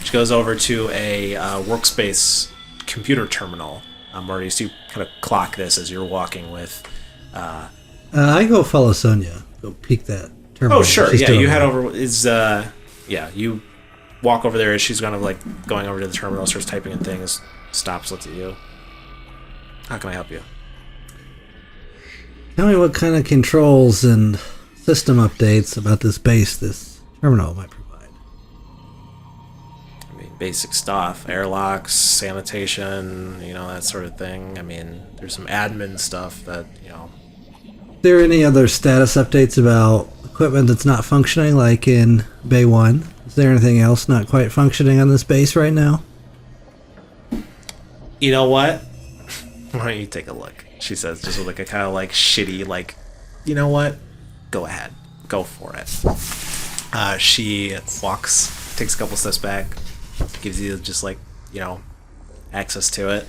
Speaker 1: She goes over to a workspace computer terminal. Where you see kind of clock this as you're walking with.
Speaker 3: I go follow Sonia. Go peek that terminal.
Speaker 1: Oh sure,
Speaker 3: She's
Speaker 1: yeah.
Speaker 3: doing
Speaker 1: You head
Speaker 3: that.
Speaker 1: over. You walk over there as she's kind of like going over to the terminal, starts typing in things, stops, looks at you. How can I help you?
Speaker 3: Tell me what kind of controls and system updates about this base this terminal might provide.
Speaker 1: I mean, basic stuff, airlocks, sanitation, that sort of thing. I mean, there's some admin stuff that,
Speaker 3: Are there any other status updates about equipment that's not functioning, like in Bay 1? Is there anything else not quite functioning on this base right now?
Speaker 1: You know what? Why don't you take a look? She says, just with a kind of shitty, you know what? Go ahead. Go for it. She walks, takes a couple steps back, gives you just access to it.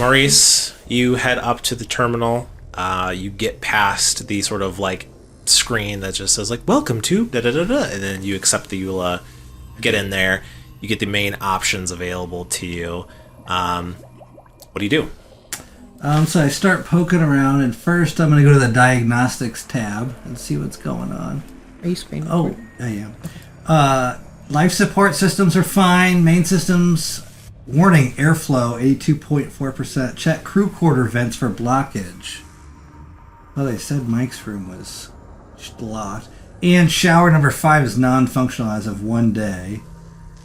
Speaker 1: Maurice, you head up to the terminal. you get past the sort of like screen that just says like welcome to da da da da, and then you accept the EULA, get in there, you get the main options available to you. What do you do?
Speaker 3: So I start poking around, and first I'm going to go to the diagnostics tab and see what's going on.
Speaker 2: Are you screaming?
Speaker 3: Oh, I am. Life support systems are fine. Main systems, warning, airflow 82.4%. Check crew quarter vents for blockage. Well, they said Mike's room was blocked. And shower number 5 is non-functional as of 1 day.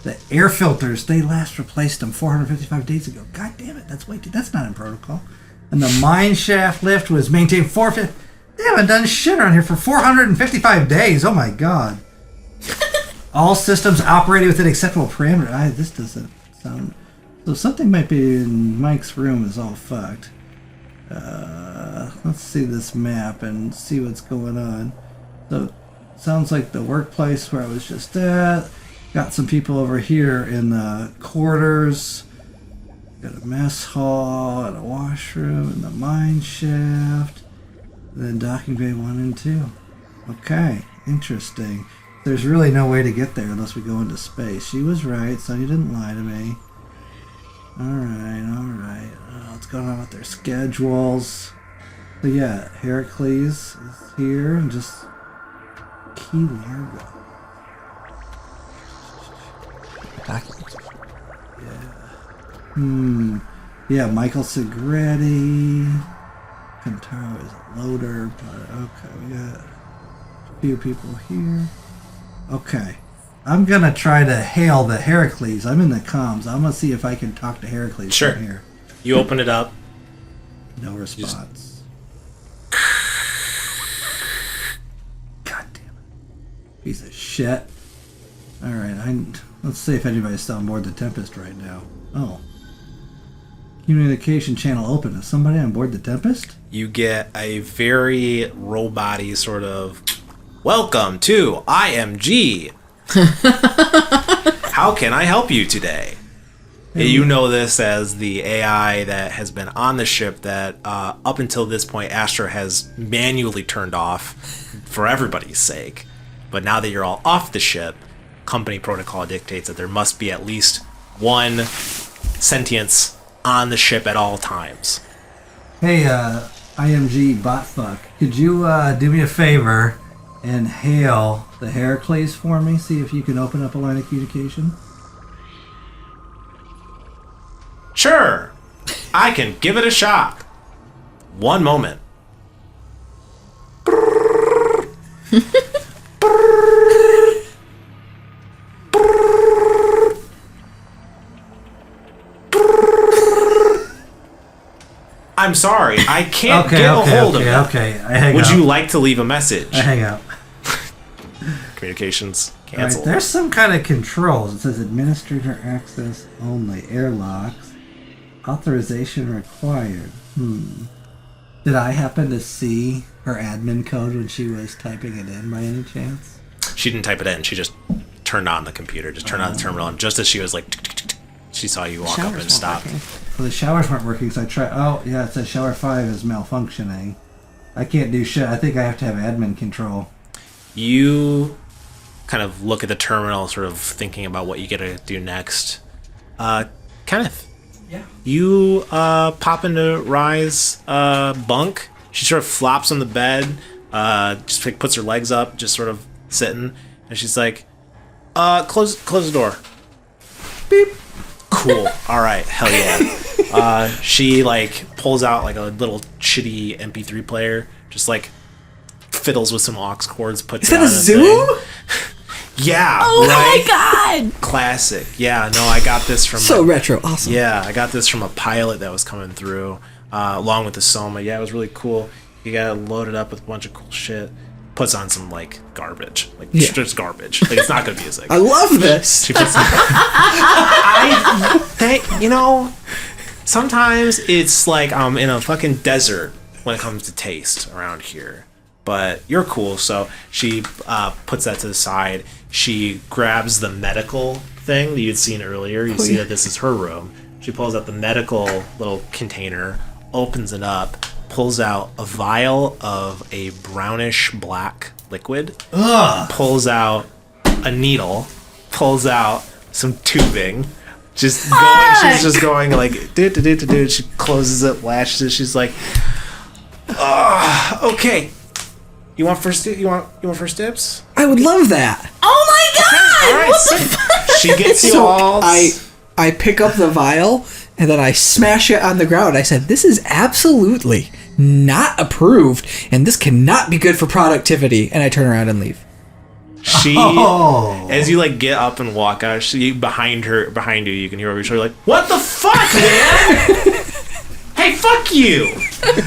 Speaker 3: The air filters, they last replaced them 455 days ago. God damn it, that's way too... That's not in protocol. And the mine shaft lift was maintained 450... They haven't done shit around here for 455 days. Oh my god. All systems operating within acceptable parameters. This doesn't sound... So something might be in Mike's room is all fucked. Let's see this map and see what's going on. So, sounds like the workplace where I was just at. Got some people over here in the quarters. Got a mess hall and a washroom and the mine shaft. And then docking bay 1 and 2. Okay, interesting. There's really no way to get there unless we go into space. She was right, so you didn't lie to me. Alright. What's going on with their schedules? So yeah, Heracles is here and just Key Largo.
Speaker 4: Documents.
Speaker 3: Yeah, Michael Segretti. Kentaro is a loader, but okay, we got a few people here. Okay. I'm gonna try to hail the Heracles. I'm in the comms. I'm gonna see if I can talk to Heracles
Speaker 1: Sure.
Speaker 3: from here.
Speaker 1: You open it up.
Speaker 3: No response. God damn it. Piece of shit. Alright, let's see if anybody's still on board the Tempest right now. Oh. Communication channel open. Is somebody on board the Tempest?
Speaker 1: You get a very robot-y sort of welcome to IMG. How can I help you today? You know this as the AI that has been on the ship that up until this point Astra has manually turned off for everybody's sake. But now that you're all off the ship, company protocol dictates that there must be at least one sentience on the ship at all times.
Speaker 3: Hey, IMG botfuck, could you do me a favor and hail the Heracles for me? See if you can open up a line of communication.
Speaker 1: Sure, I can give it a shot. One moment. I'm sorry, I can't get a hold of it.
Speaker 3: Okay, I hang
Speaker 1: Would
Speaker 3: up.
Speaker 1: you like to leave a message?
Speaker 3: I hang up.
Speaker 1: Communications
Speaker 3: Right,
Speaker 1: canceled.
Speaker 3: there's some kind of controls. It says administrator access only, airlocks, authorization required. Did I happen to see her admin code when she was typing it in by any chance?
Speaker 1: She didn't type it in. She just turned on the computer, just turned on the terminal, and just as she was like, tick, tick, tick, tick, she saw you walk up and stop.
Speaker 3: Well, the showers weren't working, so I tried. Oh, yeah, it says shower 5 is malfunctioning. I can't do shit. I think I have to have admin control.
Speaker 1: You kind of look at the terminal, sort of thinking about what you get to do next. Kenneth.
Speaker 4: Yeah.
Speaker 1: You pop into Rye's bunk. She sort of flops on the bed, just like puts her legs up, just sort of sitting, and she's like, close the door. Beep. Cool. All right. Hell yeah. She like pulls out like a little shitty MP3 player, just like fiddles with some aux cords, puts it on.
Speaker 4: Is that a Zoom?
Speaker 1: Yeah.
Speaker 2: Oh
Speaker 1: right?
Speaker 2: my god!
Speaker 1: Classic. Yeah. No, I got this from
Speaker 4: So retro. Awesome.
Speaker 1: Yeah, I got this from a pilot that was coming through, along with the Soma. Yeah, it was really cool. You got it loaded up with a bunch of cool shit. Puts on some like garbage, like just garbage. Like it's not good music.
Speaker 4: I love this.
Speaker 1: She puts. Sometimes it's like I'm in a fucking desert when it comes to taste around here. But you're cool, so she puts that to the side. She grabs the medical thing that you'd seen earlier. You see that this is her room. She pulls out the medical little container, opens it up, pulls out a vial of a brownish black liquid, pulls out a needle, pulls out some tubing, just going. She's just going like, do. She closes it, lashes it. She's like, okay. You want first? You want first dibs?
Speaker 4: I would love that.
Speaker 2: Oh my god!
Speaker 1: All right, sick. She gets you
Speaker 4: So
Speaker 1: all.
Speaker 4: I pick up the vial and then I smash it on the ground. I said, "This is absolutely not approved, and this cannot be good for productivity." And I turn around and leave.
Speaker 1: She, as you like get up and walk out, behind you, you can hear over your shoulder like, "What the fuck, man? Hey, fuck you!"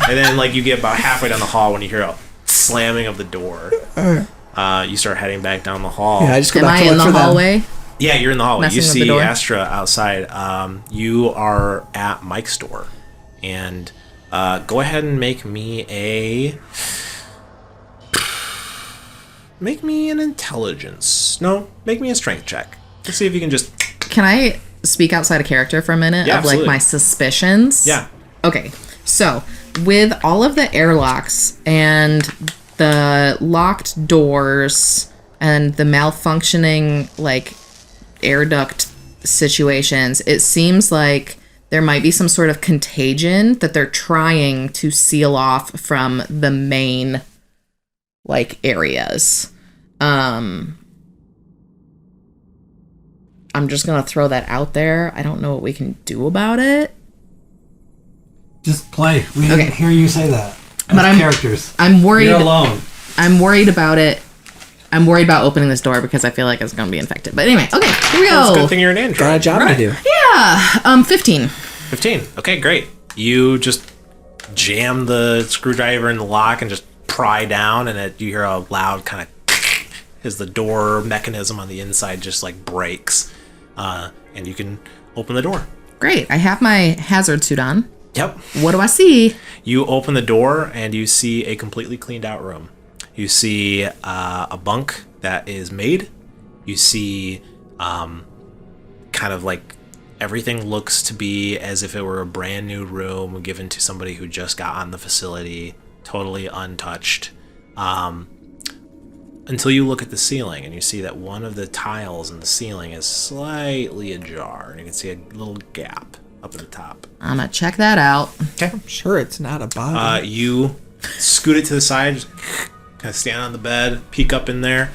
Speaker 1: And then like you get about halfway down the hall when you hear a slamming of the door. You start heading back down the hall.
Speaker 4: Yeah, I just go
Speaker 2: Am
Speaker 4: back
Speaker 2: I
Speaker 4: to
Speaker 2: in
Speaker 4: look
Speaker 2: the
Speaker 4: for
Speaker 2: hallway?
Speaker 1: Yeah, you're in the hallway.
Speaker 2: Messing
Speaker 1: You
Speaker 2: with the
Speaker 1: see
Speaker 2: door?
Speaker 1: Astra outside. You are at Mike's door, and go ahead and make me an intelligence. No, make me a strength check. Let's see if you can just.
Speaker 2: Can I speak outside of character for a minute
Speaker 1: Yeah,
Speaker 2: of like
Speaker 1: absolutely.
Speaker 2: my suspicions?
Speaker 1: Yeah.
Speaker 2: Okay, so with all of the airlocks and the locked doors and the malfunctioning like air duct situations, it seems like there might be some sort of contagion that they're trying to seal off from the main like areas. I'm just gonna throw that out there. I don't know what we can do about it.
Speaker 3: Just play. We
Speaker 2: Okay.
Speaker 3: didn't hear you say that. As
Speaker 2: But I'm-
Speaker 3: characters.
Speaker 2: I'm worried.
Speaker 3: You're alone.
Speaker 2: I'm worried about it. I'm worried about opening this door because I feel like it's gonna be infected. But anyway, okay, here we
Speaker 1: Well, it's a
Speaker 2: go.
Speaker 1: good thing you're an android.
Speaker 4: Got a job to do.
Speaker 2: 15.
Speaker 1: 15. Okay, great. You just jam the screwdriver in the lock and just pry down, and you hear a loud kind of as the door mechanism on the inside just like breaks, and you can open the door.
Speaker 2: Great. I have my hazard suit on.
Speaker 1: Yep.
Speaker 2: What do I see?
Speaker 1: You open the door and you see a completely cleaned out room. You see a bunk that is made. You see kind of like everything looks to be as if it were a brand new room given to somebody who just got on the facility, totally untouched. Until you look at the ceiling and you see that one of the tiles in the ceiling is slightly ajar, and you can see a little gap up at the top.
Speaker 2: I'm gonna check that out.
Speaker 1: Okay.
Speaker 4: Sure, it's not a body.
Speaker 1: You scoot it to the side, just kind of stand on the bed, peek up in there.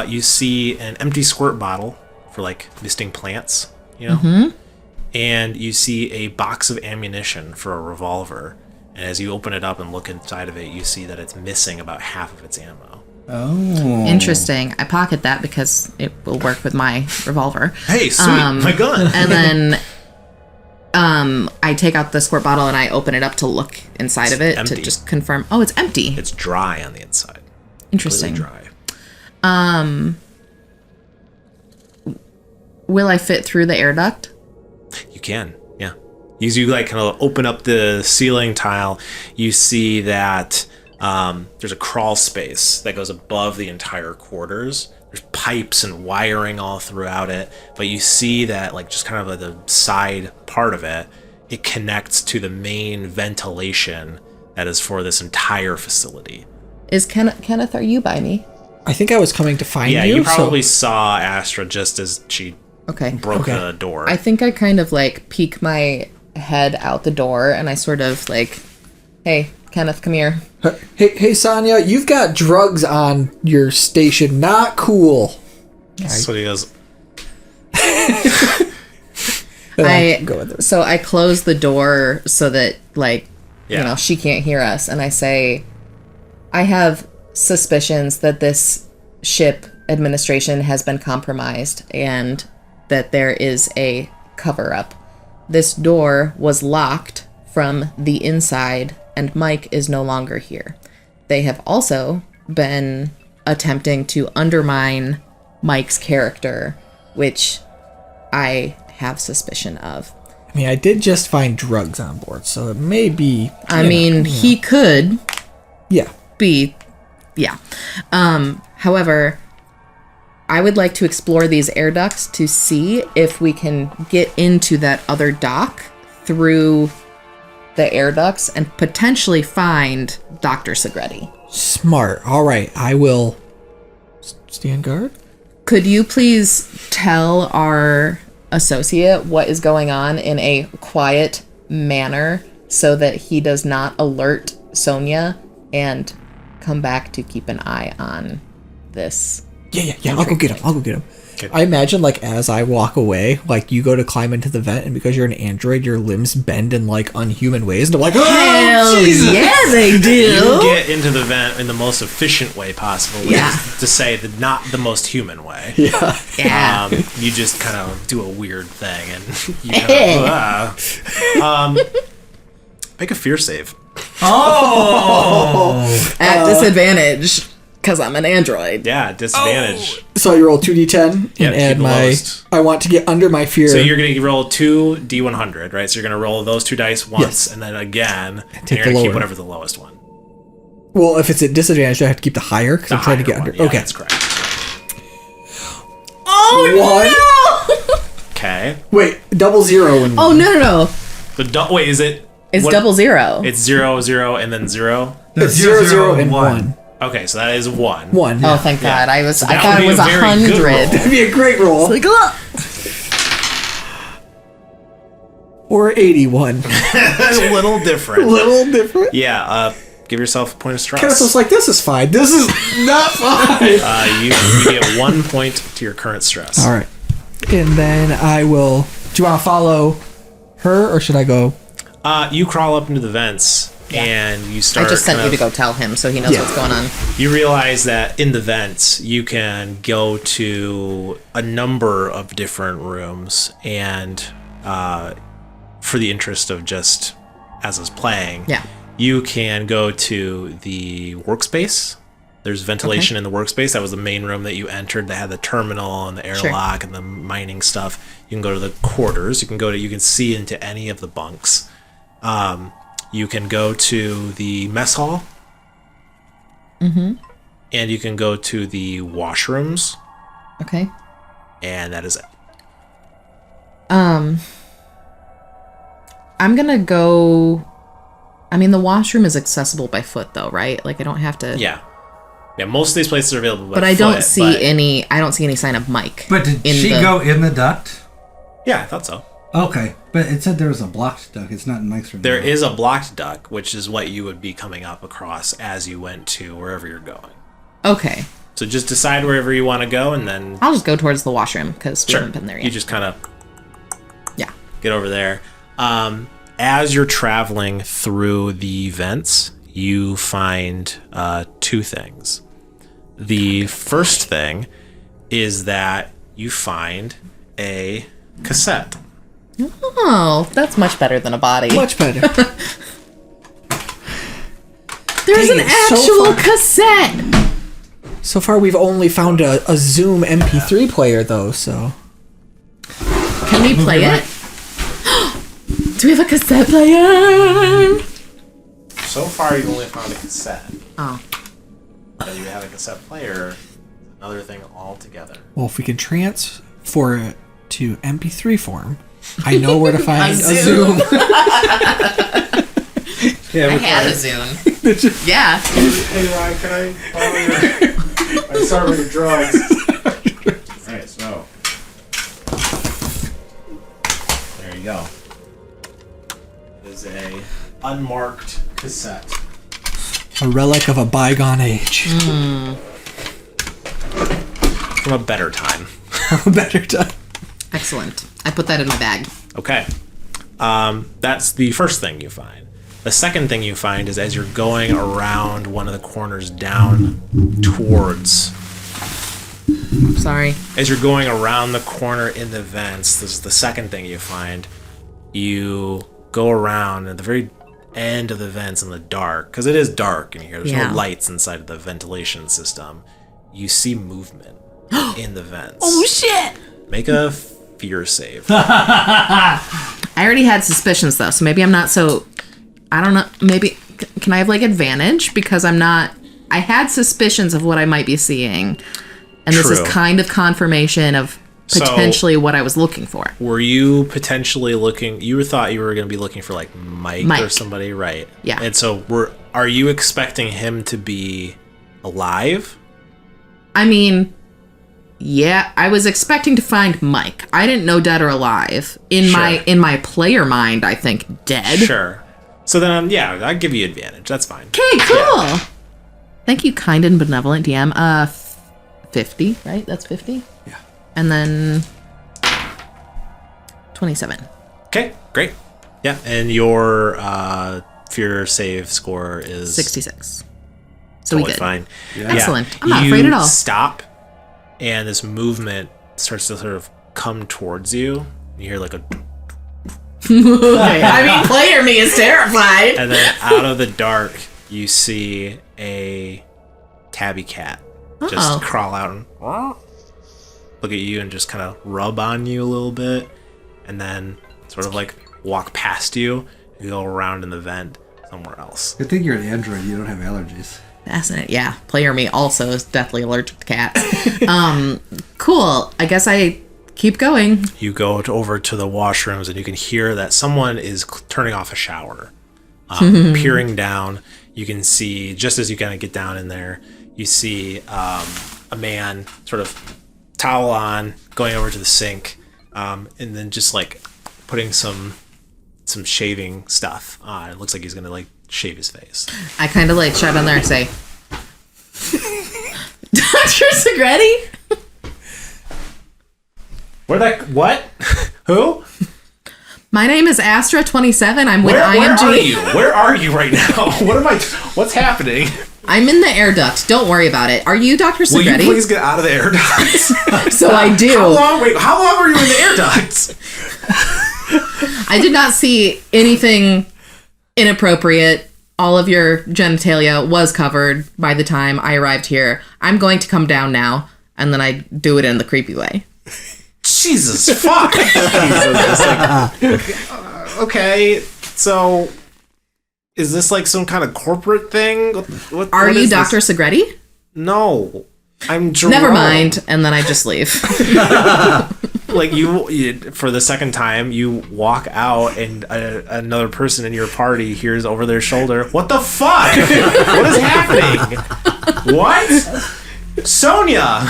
Speaker 1: You see an empty squirt bottle for like misting plants, you know? Mm-hmm. And you see a box of ammunition for a revolver. And as you open it up and look inside of it, you see that it's missing about half of its ammo.
Speaker 3: Oh.
Speaker 2: Interesting. I pocket that because it will work with my revolver.
Speaker 1: Hey, sweet, my gun.
Speaker 2: And then I take out the squirt bottle and I open it up to look inside of it
Speaker 1: empty.
Speaker 2: to just confirm. Oh, it's empty.
Speaker 1: It's dry on the inside.
Speaker 2: Interesting.
Speaker 1: Completely dry.
Speaker 2: Will I fit through the air duct?
Speaker 1: You can, yeah. As you like kind of open up the ceiling tile, you see that there's a crawl space that goes above the entire quarters. There's pipes and wiring all throughout it, but you see that like just kind of the side part of it, it connects to the main ventilation that is for this entire facility.
Speaker 2: Is Kenneth, are you by me?
Speaker 4: I think I was coming to find
Speaker 1: Yeah,
Speaker 4: you.
Speaker 1: you probably saw Astra just as she
Speaker 2: Okay.
Speaker 1: broke the door.
Speaker 2: I think I kind of like peek my head out the door and I sort of like, hey, Kenneth, come here.
Speaker 4: Hey, Sonia, you've got drugs on your station. Not cool.
Speaker 1: That's what he goes.
Speaker 4: Go with it.
Speaker 2: So I close the door so that like,
Speaker 1: Yeah.
Speaker 2: she can't hear us. And I say, I have suspicions that this ship administration has been compromised and that there is a cover-up. This door was locked from the inside and Mike is no longer here. They have also been attempting to undermine Mike's character, which I have suspicion of.
Speaker 4: I mean, I did just find drugs on board, so it may be.
Speaker 2: He could
Speaker 4: Yeah.
Speaker 2: be, yeah. However, I would like to explore these air ducts to see if we can get into that other dock through the air ducts and potentially find Dr. Segretti.
Speaker 4: Smart. All right, I will stand guard.
Speaker 2: Could you please tell our associate what is going on in a quiet manner so that he does not alert Sonia and come back to keep an eye on this?
Speaker 4: Yeah. I'll go get him. Okay. I imagine, like, as I walk away, like, you go to climb into the vent, and because you're an android, your limbs bend in, like, unhuman ways, and they're like,
Speaker 2: Hell
Speaker 4: Jesus!
Speaker 2: yeah, they do!
Speaker 1: You get into the vent in the most efficient way possible, which
Speaker 2: Yeah.
Speaker 1: is to say, not the most human way.
Speaker 4: Yeah.
Speaker 1: You just kind of do a weird thing, and you kind of... make a fear save.
Speaker 2: At disadvantage, because I'm an android.
Speaker 1: Yeah, disadvantage.
Speaker 4: So you roll 2d10 and
Speaker 1: Yep,
Speaker 4: add
Speaker 1: keep the
Speaker 4: my...
Speaker 1: lowest.
Speaker 4: I want to get under my fear.
Speaker 1: So you're going to roll 2 D100, right? So you're going to roll those 2 dice once,
Speaker 4: Yes.
Speaker 1: and then again, and
Speaker 4: Take
Speaker 1: you're
Speaker 4: the
Speaker 1: going to keep
Speaker 4: lower.
Speaker 1: whatever the lowest one.
Speaker 4: Well, if it's at disadvantage, I have to keep the higher, because
Speaker 1: The
Speaker 4: I'm trying to
Speaker 1: higher
Speaker 4: get under...
Speaker 1: one. Yeah,
Speaker 4: okay.
Speaker 1: that's correct.
Speaker 2: Oh,
Speaker 1: Okay.
Speaker 4: Wait, 0 and...
Speaker 2: Oh, no.
Speaker 1: Wait, is it...
Speaker 2: It's
Speaker 1: what-
Speaker 2: 0.
Speaker 1: It's 0, 0, and then 0?
Speaker 4: It's 0 and 1.
Speaker 1: Okay, so that is 1.
Speaker 4: 1.
Speaker 2: Oh, thank God. I
Speaker 1: that
Speaker 2: thought
Speaker 1: would
Speaker 2: it
Speaker 1: be
Speaker 2: was
Speaker 1: a very good
Speaker 2: 100.
Speaker 1: roll.
Speaker 4: That'd be a great roll.
Speaker 2: Like, ugh.
Speaker 4: Or 81.
Speaker 1: That's a little different.
Speaker 4: Little different.
Speaker 1: Yeah, give yourself a point of stress.
Speaker 4: Kenneth was like, this is fine. This is not fine.
Speaker 1: You get 1 point to your current stress.
Speaker 4: All right. And then I will... Do you want to follow her, or should I go...
Speaker 1: You crawl up into the vents, and you start...
Speaker 2: I just sent
Speaker 1: kind
Speaker 2: you to
Speaker 1: of-
Speaker 2: go tell him so he knows what's going on.
Speaker 1: You realize that in the vents, you can go to a number of different rooms, and for the interest of just as I was playing,
Speaker 2: Yeah.
Speaker 1: you can go to the workspace. There's ventilation in the workspace. That was the main room that you entered that had the terminal and the airlock and the mining stuff. You can go to the quarters. You can see into any of the bunks. You can go to the mess hall. And you can go to the washrooms.
Speaker 2: Okay.
Speaker 1: And that is it.
Speaker 2: I'm gonna go... I mean, the washroom is accessible by foot, though, right? Like, I don't have to...
Speaker 1: Yeah. Yeah, most of these places are available by
Speaker 2: But I
Speaker 1: foot,
Speaker 2: don't see
Speaker 1: but-
Speaker 2: any... I don't see any sign of Mike.
Speaker 5: But did
Speaker 2: in
Speaker 5: she
Speaker 2: the-
Speaker 5: go in the duct?
Speaker 1: Yeah, I thought so.
Speaker 5: Okay, but it said there was a blocked duct. It's not in Mike's room.
Speaker 1: There is a blocked duct, which is what you would be coming up across as you went to wherever you're going.
Speaker 2: Okay.
Speaker 1: So just decide wherever you want to go, and then
Speaker 2: I'll just go towards the washroom, because we haven't been there yet.
Speaker 1: you just kind of
Speaker 2: Yeah.
Speaker 1: get over there. As you're traveling through the vents, you find 2 things. The first thing is that you find a cassette.
Speaker 2: Oh, that's much better than a body.
Speaker 4: Much better.
Speaker 2: There's
Speaker 4: Dang
Speaker 2: an
Speaker 4: it, so
Speaker 2: actual
Speaker 4: far-
Speaker 2: cassette!
Speaker 4: So far, we've only found a Zoom MP3 player, though, so...
Speaker 2: Can we play it? Do we have a cassette player?
Speaker 1: So far, you've only found a cassette.
Speaker 2: Oh.
Speaker 1: Whether you have a cassette player is another thing altogether.
Speaker 4: Well, if we can transfer it to MP3 form, I know where to find a Zoom.
Speaker 2: I had a Zune. Yeah.
Speaker 1: Hey Ryan, can I borrow your... I started with the drugs. Alright, so... There you go. It is a unmarked cassette.
Speaker 4: A relic of a bygone age.
Speaker 1: From a better time.
Speaker 4: A better time.
Speaker 2: Excellent. I put that in my bag.
Speaker 1: Okay. That's the first thing you find. The second thing you find is as you're going around one of the corners down towards...
Speaker 2: Sorry.
Speaker 1: As you're going around the corner in the vents, this is the second thing you find. You go around at the very end of the vents in the dark, because it is dark in here. There's
Speaker 2: Yeah.
Speaker 1: no lights inside of the ventilation system. You see movement in the vents.
Speaker 2: Oh, shit!
Speaker 1: Make a fear save.
Speaker 2: I already had suspicions, though, so maybe I'm not so... I don't know. Maybe... Can I have, like, advantage? Because I'm not... I had suspicions of what I might be seeing. And this is
Speaker 1: True.
Speaker 2: kind of confirmation of potentially what I was looking for.
Speaker 1: Were you potentially looking? You thought you were going to be looking for like Mike or somebody, right?
Speaker 2: Yeah.
Speaker 1: And so are you expecting him to be alive?
Speaker 2: I mean, yeah, I was expecting to find Mike. I didn't know dead or alive. In my player mind, I think dead.
Speaker 1: Sure. So then, yeah, I'll give you advantage. That's fine.
Speaker 2: Okay, cool. Thank you, kind and benevolent DM. 50, right? That's 50?
Speaker 5: Yeah.
Speaker 2: And then 27.
Speaker 1: Okay, great. Yeah, and your fear save score is
Speaker 2: 66. So we
Speaker 1: totally
Speaker 2: good.
Speaker 1: fine.
Speaker 5: Yeah.
Speaker 2: Excellent. I'm not afraid at all.
Speaker 1: You stop, and this movement starts to sort of come towards you. You hear like a,
Speaker 2: I mean, player me is terrified.
Speaker 1: and then out of the dark, you see a tabby cat just
Speaker 2: Uh-oh.
Speaker 1: crawl out and look at you and just kind of rub on you a little bit, and then sort of like walk past you and go around in the vent somewhere else.
Speaker 5: Good thing you're an android. You don't have allergies.
Speaker 2: Fascinating. Yeah, player me also is deathly allergic to cats. Cool. I guess I keep going.
Speaker 1: You go over to the washrooms and you can hear that someone is turning off a shower. Peering down, you can see, just as you kind of get down in there, you see a man sort of towel on, going over to the sink, and then just like putting some shaving stuff on. It looks like he's gonna like shave his face.
Speaker 2: I kind of like shove on there and say, Dr. Segretti?
Speaker 1: What? Who?
Speaker 2: My name is Astra27. I'm with
Speaker 1: Where
Speaker 2: IMG.
Speaker 1: are you? Where are you right now? What's happening?
Speaker 2: I'm in the air duct. Don't worry about it. Are you Dr.
Speaker 1: Will you
Speaker 2: Segretti?
Speaker 1: please get out of the air ducts?
Speaker 2: So I do.
Speaker 1: How long were you in the air ducts?
Speaker 2: I did not see anything inappropriate. All of your genitalia was covered by the time I arrived here. I'm going to come down now, and then I do it in the creepy way.
Speaker 1: Jesus fuck. Okay, so is this like some kind of corporate thing?
Speaker 2: Are
Speaker 1: what
Speaker 2: you
Speaker 1: is
Speaker 2: Dr.
Speaker 1: this?
Speaker 2: Segretti?
Speaker 1: No, I'm Jerome.
Speaker 2: Never mind. And then I just leave.
Speaker 1: Like you, for the second time, you walk out and another person in your party hears over their shoulder, "What the fuck? What is happening? What? Sonia!"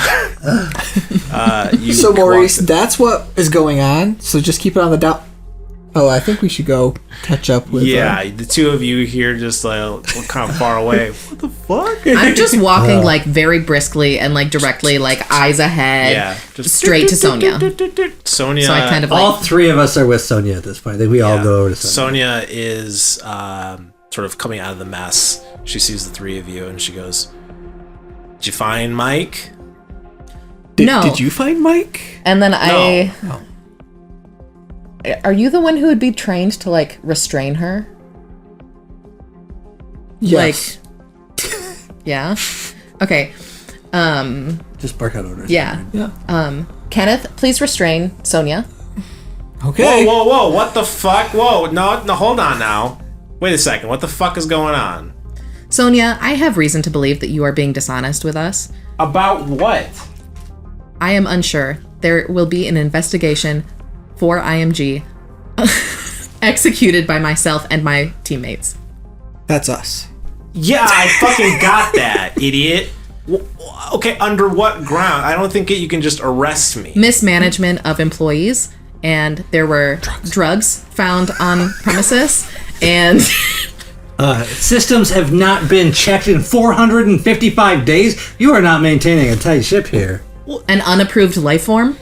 Speaker 4: So Maurice, that's what is going on. So just keep it on the down. Oh, I think we should go catch up with.
Speaker 1: Yeah, the two of you here just like kind of far away. What the fuck?
Speaker 2: I'm just walking like very briskly and like directly, like eyes ahead,
Speaker 1: Yeah, just
Speaker 2: straight to Sonia.
Speaker 1: Sonia.
Speaker 2: So I kind of
Speaker 3: All
Speaker 2: like,
Speaker 3: three of us are with Sonia at this point. I think we all go over to Sonia.
Speaker 1: Sonia is sort of coming out of the mess. She sees the three of you and she goes, "Did you find Mike?"
Speaker 2: No.
Speaker 4: Did you find Mike?
Speaker 2: and then I.
Speaker 1: No.
Speaker 2: Are you the one who would be trained to like restrain her?
Speaker 4: Yes.
Speaker 2: Yeah. Okay.
Speaker 3: Just bark out orders.
Speaker 2: Yeah.
Speaker 4: Yeah.
Speaker 2: Kenneth, please restrain Sonia.
Speaker 4: Okay.
Speaker 1: Whoa! What the fuck? Whoa! No! Hold on now. Wait a second. What the fuck is going on?
Speaker 2: Sonia, I have reason to believe that you are being dishonest with us.
Speaker 1: About what?
Speaker 2: I am unsure. There will be an investigation for IMG executed by myself and my teammates.
Speaker 4: That's us.
Speaker 1: Yeah, I fucking got that, idiot. Okay, under what ground? I don't think you can just arrest me.
Speaker 2: Mismanagement of employees, and there were drugs found on premises, and
Speaker 3: Systems have not been checked in 455 days. You are not maintaining a tight ship here.
Speaker 2: an unapproved life form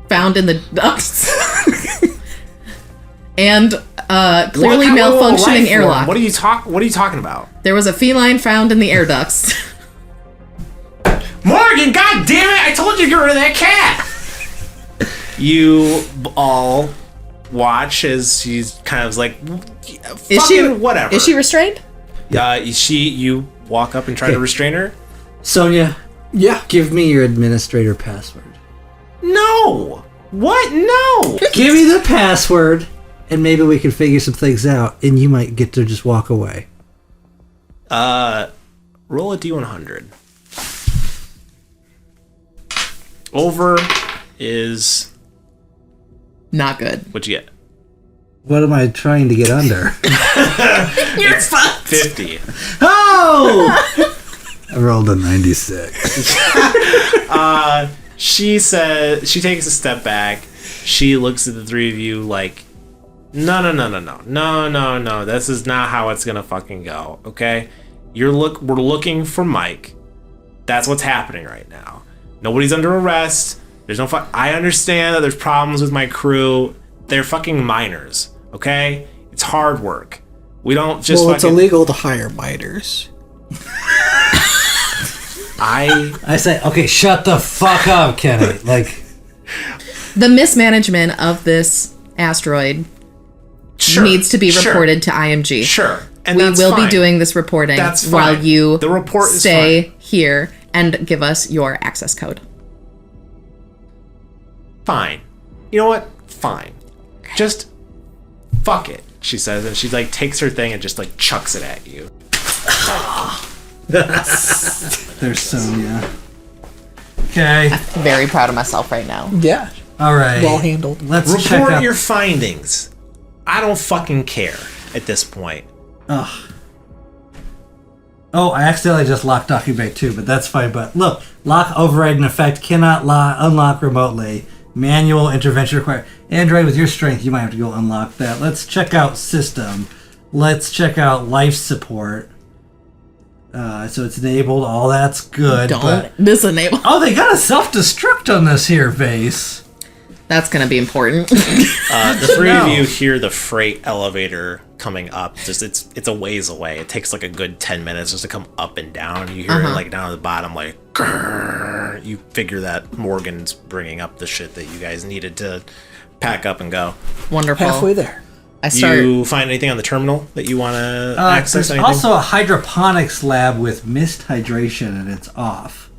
Speaker 2: found in the ducts. And clearly malfunctioning airlock.
Speaker 1: What are you talking about?
Speaker 2: There was a feline found in the air ducts.
Speaker 1: Morgan, god damn it! I told you to get rid of that cat. You all watch as she's kind of like, whatever.
Speaker 2: Is she restrained?
Speaker 1: You walk up and try to restrain her.
Speaker 3: Sonia,
Speaker 4: Yeah.
Speaker 3: give me your administrator password.
Speaker 1: No. What? No.
Speaker 3: Give me the password, and maybe we can figure some things out, and you might get to just walk away.
Speaker 1: Roll a d100. Over is
Speaker 2: Not good.
Speaker 1: what'd you get?
Speaker 3: What am I trying to get under?
Speaker 2: You're fucked.
Speaker 1: 50.
Speaker 3: Oh! I rolled a 96.
Speaker 1: She says, she takes a step back. She looks at the three of you like, no. This is not how it's gonna fucking go. Okay, we're looking for Mike. That's what's happening right now. Nobody's under arrest. There's no I understand that there's problems with my crew. They're fucking minors. Okay, it's hard work. We don't just.
Speaker 4: Well, it's illegal to hire miters.
Speaker 3: I say, okay, shut the fuck up, Kenny. Like,
Speaker 2: The mismanagement of this asteroid needs to be reported to IMG.
Speaker 1: Sure. And
Speaker 2: we
Speaker 1: that's
Speaker 2: will
Speaker 1: fine.
Speaker 2: be doing this reporting
Speaker 1: That's
Speaker 2: while
Speaker 1: fine.
Speaker 2: you
Speaker 1: The report is
Speaker 2: stay
Speaker 1: fine.
Speaker 2: here and give us your access code.
Speaker 1: Fine. You know what? Fine. Just fuck it, she says, and she like takes her thing and just like chucks it at you.
Speaker 3: there's Sonia. Okay.
Speaker 2: Very proud of myself right now.
Speaker 4: Yeah.
Speaker 3: All right.
Speaker 4: Well handled.
Speaker 3: Let's check
Speaker 1: Report
Speaker 3: out.
Speaker 1: your findings. I don't fucking care at this point.
Speaker 3: Ugh. Oh, I accidentally just locked Docking Bay too, but that's fine. But look, lock override in effect cannot unlock remotely. Manual intervention required. Android, with your strength, you might have to go unlock that. Let's check out system. Let's check out life support. So it's enabled. All that's good.
Speaker 2: Don't disenable.
Speaker 3: Oh, they got a self-destruct on this here base.
Speaker 2: That's going to be important.
Speaker 1: The three of
Speaker 3: No.
Speaker 1: you hear the freight elevator coming up. Just it's a ways away. It takes like a good 10 minutes just to come up and down. You hear it like down at the bottom, like grrr. You figure that Morgan's bringing up the shit that you guys needed to pack up and go.
Speaker 2: Wonderful.
Speaker 4: Halfway there.
Speaker 2: I start.
Speaker 1: You find anything on the terminal that you want to access?
Speaker 3: There's
Speaker 1: Anything?
Speaker 3: also a hydroponics lab with mist hydration, and it's off.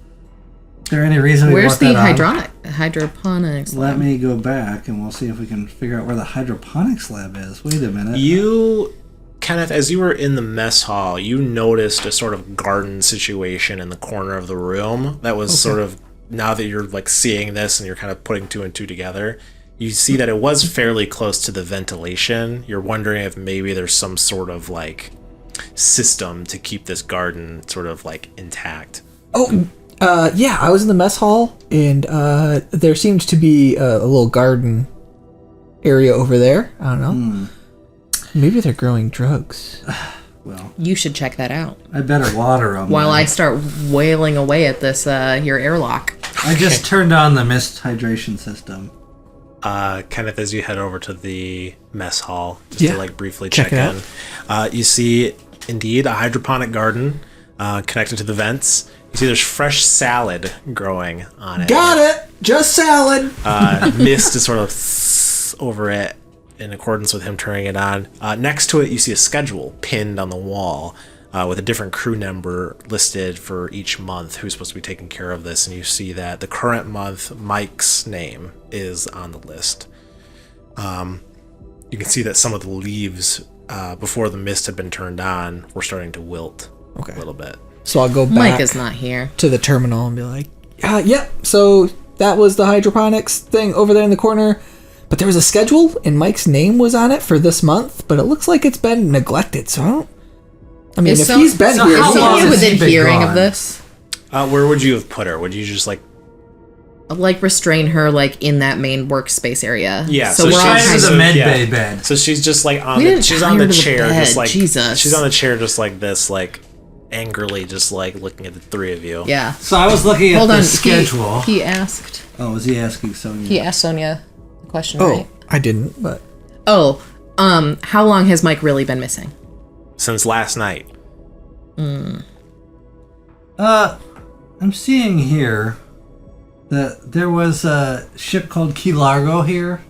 Speaker 3: Is there any reason we
Speaker 2: Where's
Speaker 3: want
Speaker 2: the
Speaker 3: that on?
Speaker 2: hydroponics?
Speaker 3: Let
Speaker 2: lab?
Speaker 3: me go back and we'll see if we can figure out where the hydroponics lab is. Wait a minute.
Speaker 1: You, Kenneth, as you were in the mess hall, you noticed a sort of garden situation in the corner of the room that was sort of, now that you're like seeing this and you're kind of putting two and two together, you see that it was fairly close to the ventilation. You're wondering if maybe there's some sort of like system to keep this garden sort of like intact.
Speaker 4: Oh, yeah, I was in the mess hall, and there seemed to be a little garden area over there. I don't know. Maybe they're growing drugs.
Speaker 3: Well,
Speaker 2: You should check that out.
Speaker 3: I better water them.
Speaker 2: While I start wailing away at this, your airlock.
Speaker 3: I just turned on the mist hydration system.
Speaker 1: Kenneth, as you head over to the mess hall, just
Speaker 4: Yeah.
Speaker 1: to like briefly
Speaker 4: Check
Speaker 1: check
Speaker 4: it
Speaker 1: in, you see indeed a hydroponic garden connected to the vents. You see there's fresh salad growing on it.
Speaker 4: Got it! Just salad!
Speaker 1: Mist is sort of over it in accordance with him turning it on. Next to it, you see a schedule pinned on the wall with a different crew number listed for each month who's supposed to be taking care of this. And you see that the current month, Mike's name is on the list. You can see that some of the leaves before the mist had been turned on were starting to wilt a little bit.
Speaker 4: So I'll go back
Speaker 2: Mike is not here.
Speaker 4: to the terminal and be like, yep, so that was the hydroponics thing over there in the corner. But there was a schedule, and Mike's name was on it for this month, but it looks like it's been neglected, so I don't... I mean, if he's been here...
Speaker 3: how
Speaker 2: Is
Speaker 3: long
Speaker 2: he
Speaker 3: has
Speaker 2: within
Speaker 3: he been
Speaker 2: hearing
Speaker 3: gone?
Speaker 2: of this?
Speaker 1: Where would you have put her? Would you just like...
Speaker 2: Like restrain her like in that main workspace area.
Speaker 1: Yeah,
Speaker 2: So,
Speaker 1: so
Speaker 2: we're all
Speaker 1: she's-
Speaker 2: kind
Speaker 3: This is
Speaker 2: of
Speaker 3: a med
Speaker 1: yeah.
Speaker 3: bay bed.
Speaker 1: So she's just like on
Speaker 2: We
Speaker 1: the
Speaker 2: didn't
Speaker 1: she's
Speaker 2: tie
Speaker 1: on
Speaker 2: her
Speaker 1: the
Speaker 2: to the
Speaker 1: chair
Speaker 2: bed,
Speaker 1: just like
Speaker 2: Jesus.
Speaker 1: she's on the chair just like this, like angrily just like looking at the three of you.
Speaker 2: Yeah.
Speaker 3: So I was looking at
Speaker 2: Hold
Speaker 3: the
Speaker 2: on.
Speaker 3: schedule.
Speaker 2: He asked.
Speaker 3: Oh, was he asking Sonia?
Speaker 2: He asked Sonia the question,
Speaker 4: Oh,
Speaker 2: right?
Speaker 4: I didn't, but...
Speaker 2: Oh, how long has Mike really been missing?
Speaker 1: Since last night.
Speaker 3: I'm seeing here that there was a ship called Key Largo here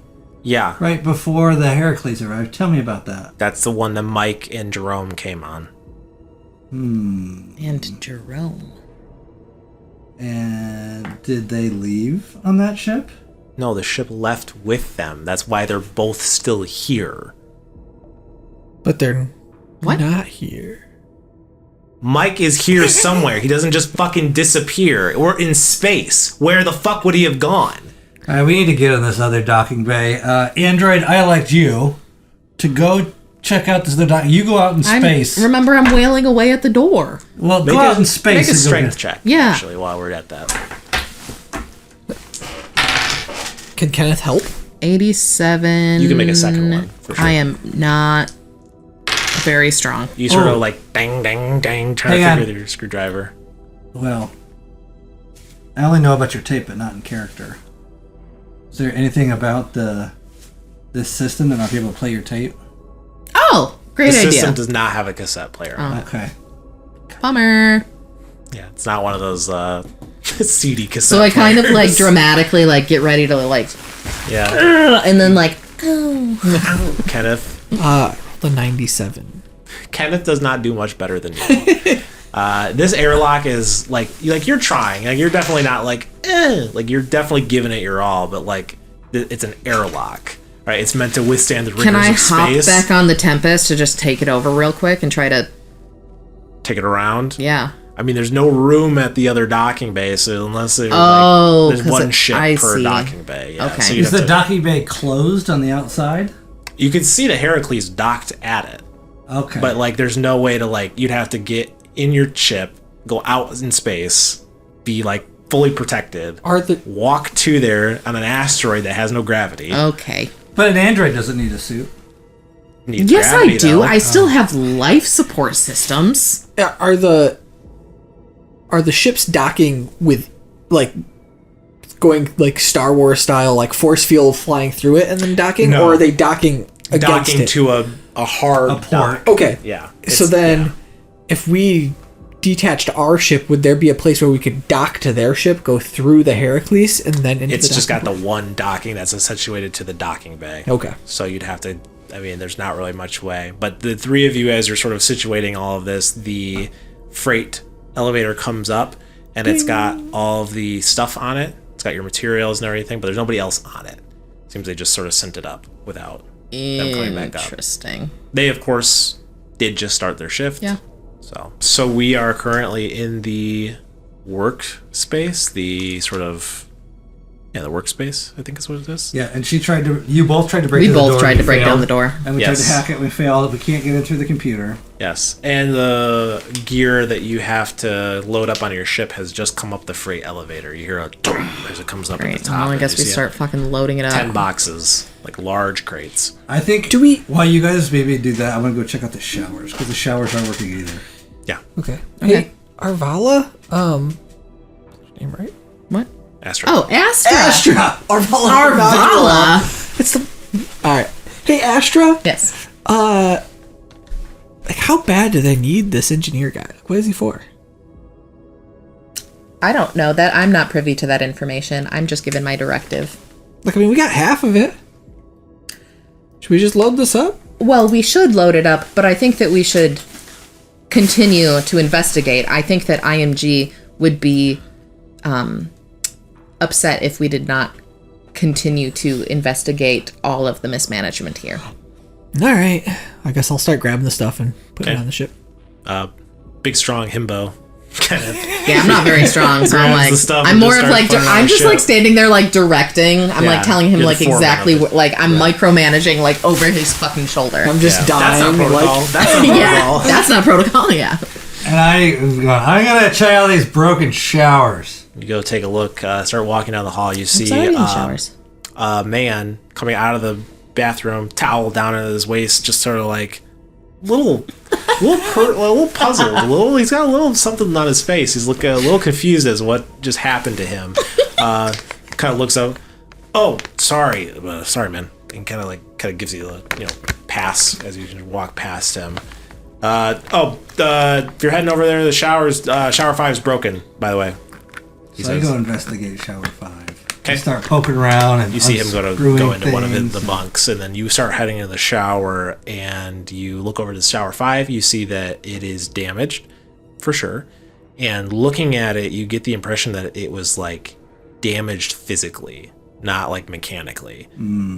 Speaker 1: Yeah.
Speaker 3: right before the Heracles arrived. Tell me about that.
Speaker 1: That's the one that Mike and Jerome came on.
Speaker 2: And Jerome.
Speaker 3: And did they leave on that ship?
Speaker 1: No, the ship left with them. That's why they're both still here.
Speaker 4: But they're
Speaker 2: What?
Speaker 4: not here.
Speaker 1: Mike is here somewhere. He doesn't just fucking disappear. We're in space. Where the fuck would he have gone?
Speaker 3: All right, we need to get on this other docking bay. Android, I elect you to go check out this other dock. You go out in space.
Speaker 2: Remember, I'm wailing away at the door.
Speaker 3: Well, go out in space.
Speaker 1: Make a
Speaker 3: and go
Speaker 1: strength
Speaker 3: get-
Speaker 1: check,
Speaker 2: Yeah.
Speaker 1: actually, while we're at that.
Speaker 4: Can Kenneth help?
Speaker 2: 87.
Speaker 1: You can make a second one, for sure.
Speaker 2: I am not very strong.
Speaker 1: You sort of like dang, dang, dang, trying to
Speaker 3: Hang
Speaker 1: figure
Speaker 3: on.
Speaker 1: your screwdriver.
Speaker 3: Well, I only know about your tape, but not in character. Is there anything about this system that I'll be able to play your tape?
Speaker 2: Oh, great
Speaker 1: The
Speaker 2: idea.
Speaker 1: system does not have a cassette player.
Speaker 3: Okay.
Speaker 2: Bummer.
Speaker 1: Yeah, it's not one of those CD cassette
Speaker 2: So I kind of like
Speaker 1: players.
Speaker 2: dramatically like get ready to like,
Speaker 1: Yeah,
Speaker 2: and then like,
Speaker 1: Kenneth.
Speaker 4: The 97.
Speaker 1: Kenneth does not do much better than you. This airlock is like you're trying. Like you're definitely not like like you're definitely giving it your all, but like it's an airlock, right? It's meant to withstand the rigors
Speaker 2: can I
Speaker 1: of
Speaker 2: hop
Speaker 1: space.
Speaker 2: back on the Tempest to just take it over real quick and try to,
Speaker 1: Take it around.
Speaker 2: yeah.
Speaker 1: I mean, there's no room at the other docking bay, so unless there's,
Speaker 2: Oh,
Speaker 1: there's
Speaker 2: 'cause
Speaker 1: one ship
Speaker 2: I
Speaker 1: per
Speaker 2: see.
Speaker 1: docking bay. Yeah.
Speaker 2: Okay.
Speaker 1: So you'd
Speaker 3: Is
Speaker 1: have
Speaker 3: the docking bay closed on the outside?
Speaker 1: you can see the Heracles docked at it,
Speaker 3: Okay.
Speaker 1: but like there's no way to like you'd have to get in your ship, go out in space, be like fully protected,
Speaker 4: Are the
Speaker 1: walk to there on an asteroid that has no gravity.
Speaker 2: Okay.
Speaker 3: But an android doesn't need a suit.
Speaker 1: Needs
Speaker 2: Yes,
Speaker 1: gravity,
Speaker 2: I do.
Speaker 1: though.
Speaker 2: I still have life support systems.
Speaker 4: are the ships docking with like going like Star Wars style, like force field flying through it and then docking,
Speaker 1: No.
Speaker 4: or are they docking against
Speaker 1: docking
Speaker 4: it?
Speaker 1: to a hard
Speaker 3: A port.
Speaker 1: dock.
Speaker 4: Okay.
Speaker 1: Yeah.
Speaker 4: So
Speaker 1: It's-
Speaker 4: then,
Speaker 1: yeah.
Speaker 4: if we detached our ship, would there be a place where we could dock to their ship, go through the Heracles, and then into
Speaker 1: It's
Speaker 4: the
Speaker 1: just got
Speaker 4: docking
Speaker 1: the one docking that's situated to the docking bay.
Speaker 4: port? Okay.
Speaker 1: So you'd have to, I mean, there's not really much way. But the three of you, as you're sort of situating all of this, the freight elevator comes up and it's got all of the stuff on it. It's got your materials and everything, but there's nobody else on it. Seems they just sort of sent it up without them coming back up.
Speaker 2: Interesting.
Speaker 1: They, of course, did just start their shift.
Speaker 2: Yeah.
Speaker 1: So we are currently in the workspace, the sort of, the workspace, I think is what it is.
Speaker 3: Yeah, and you both tried to break
Speaker 2: We
Speaker 3: through the door.
Speaker 2: both tried
Speaker 3: and
Speaker 2: to break
Speaker 3: failed.
Speaker 2: down the door.
Speaker 3: And we
Speaker 1: Yes.
Speaker 3: tried to hack it, we failed. We can't get in through the computer.
Speaker 1: Yes, and the gear that you have to load up on your ship has just come up the freight elevator. You hear a dong as it comes up at
Speaker 2: Great.
Speaker 1: the top.
Speaker 2: Well, I
Speaker 1: and
Speaker 2: guess
Speaker 1: you
Speaker 2: we
Speaker 1: see
Speaker 2: start fucking loading it up.
Speaker 1: 10 boxes, like large crates.
Speaker 3: I think while you guys maybe do that, I'm going to go check out the showers, because the showers aren't working either.
Speaker 1: Yeah,
Speaker 4: Okay.
Speaker 2: Okay.
Speaker 4: Hey, Arvala. Name right?
Speaker 2: What?
Speaker 1: Astra.
Speaker 2: Oh, Astra.
Speaker 3: Astra!
Speaker 4: Arvala.
Speaker 2: Arvala.
Speaker 4: It's the. All right. Hey, Astra.
Speaker 2: Yes.
Speaker 4: Like, how bad do they need this engineer guy? Like, what is he for?
Speaker 2: I don't know that. I'm not privy to that information. I'm just given my directive.
Speaker 4: Like, I mean, we got half of it. Should we just load this up?
Speaker 2: Well, we should load it up, but I think that we should continue to investigate. I think that IMG would be upset if we did not continue to investigate all of the mismanagement here.
Speaker 4: All right. I guess I'll start grabbing the stuff and putting it
Speaker 1: Okay.
Speaker 4: on the ship.
Speaker 1: Big strong himbo. Kenneth.
Speaker 2: Yeah, I'm not very strong, so I'm
Speaker 1: Grabs
Speaker 2: like,
Speaker 1: the stuff
Speaker 2: I'm
Speaker 1: and
Speaker 2: more
Speaker 1: just
Speaker 2: of
Speaker 1: starts
Speaker 2: like,
Speaker 1: putting it on
Speaker 2: I'm
Speaker 1: the
Speaker 2: just
Speaker 1: ship.
Speaker 2: like standing there like directing. I'm
Speaker 1: Yeah,
Speaker 2: like telling him
Speaker 1: you're the
Speaker 2: like
Speaker 1: foreman
Speaker 2: exactly
Speaker 1: of it.
Speaker 2: what, like I'm micromanaging like over his fucking shoulder.
Speaker 4: I'm just
Speaker 1: Yeah, that's
Speaker 4: dying.
Speaker 1: not protocol.
Speaker 4: Like,
Speaker 1: That's not
Speaker 2: yeah,
Speaker 1: protocol.
Speaker 2: that's not protocol. Yeah.
Speaker 3: And I'm going to check out these broken showers.
Speaker 1: You go take a look, start walking down the hall. You see
Speaker 2: Sorry, showers.
Speaker 1: a man coming out of the bathroom, towel down at his waist, just sort of like a little puzzled. He's got a little something on his face. He's looking a little confused as what just happened to him. Kind of looks up. Oh, sorry, man. And kind of gives you a pass as you walk past him. If you're heading over there, the shower 5 is broken, by the way. He
Speaker 3: So I
Speaker 1: says.
Speaker 3: go investigate shower 5.
Speaker 1: Okay.
Speaker 3: I start poking around and
Speaker 1: You see him go
Speaker 3: unscrewing
Speaker 1: into one of
Speaker 3: things
Speaker 1: the
Speaker 3: and-
Speaker 1: bunks, and then you start heading into the shower, and you look over to shower 5. You see that it is damaged, for sure. And looking at it, you get the impression that it was like damaged physically, not like mechanically.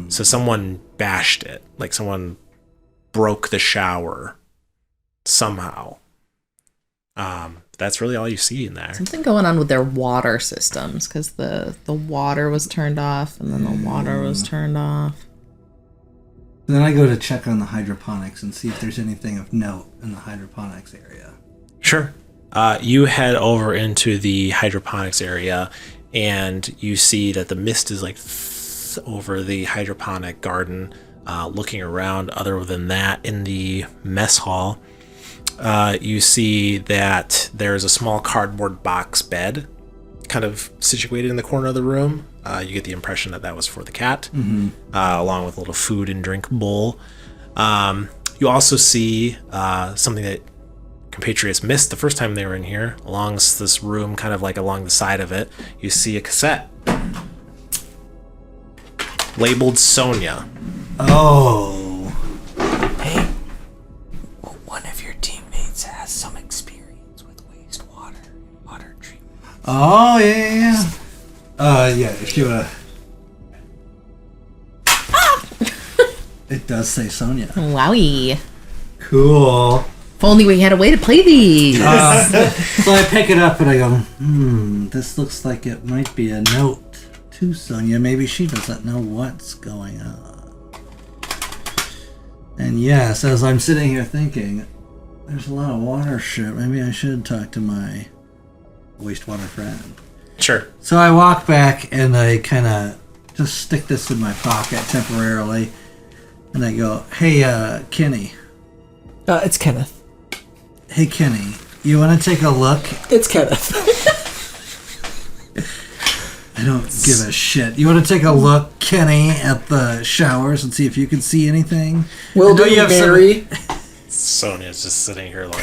Speaker 1: So someone bashed it, like someone broke the shower somehow. That's really all you see in there.
Speaker 2: Something going on with their water systems, because the water was turned off, and then the water was turned off.
Speaker 3: Then I go to check on the hydroponics and see if there's anything of note in the hydroponics area.
Speaker 1: Sure. You head over into the hydroponics area, and you see that the mist is like over the hydroponic garden. Looking around, other than that, in the mess hall, you see that there's a small cardboard box bed kind of situated in the corner of the room. You get the impression that was for the cat, along with a little food and drink bowl. You also see something that compatriots missed the first time they were in here. Along this room, kind of like along the side of it, you see a cassette labeled Sonia.
Speaker 3: Oh.
Speaker 4: Hey, one of your teammates has some experience with water treatment.
Speaker 3: Oh, yeah. Yeah, if you It does say Sonia.
Speaker 2: Wowie.
Speaker 3: Cool.
Speaker 2: If only we had a way to play these.
Speaker 3: So I pick it up and I go, this looks like it might be a note to Sonia. Maybe she doesn't know what's going on. And yes, as I'm sitting here thinking, there's a lot of water shit. Maybe I should talk to my wastewater friend.
Speaker 1: Sure.
Speaker 3: So I walk back and I kind of just stick this in my pocket temporarily. And I go, hey, Kenny.
Speaker 4: It's Kenneth.
Speaker 3: Hey, Kenny, you want to take a look?
Speaker 4: It's Kenneth.
Speaker 3: I don't give a shit. You want to take a look, Kenny, at the showers and see if you can see anything?
Speaker 4: Will do, Mary.
Speaker 1: Sonia's just sitting here like...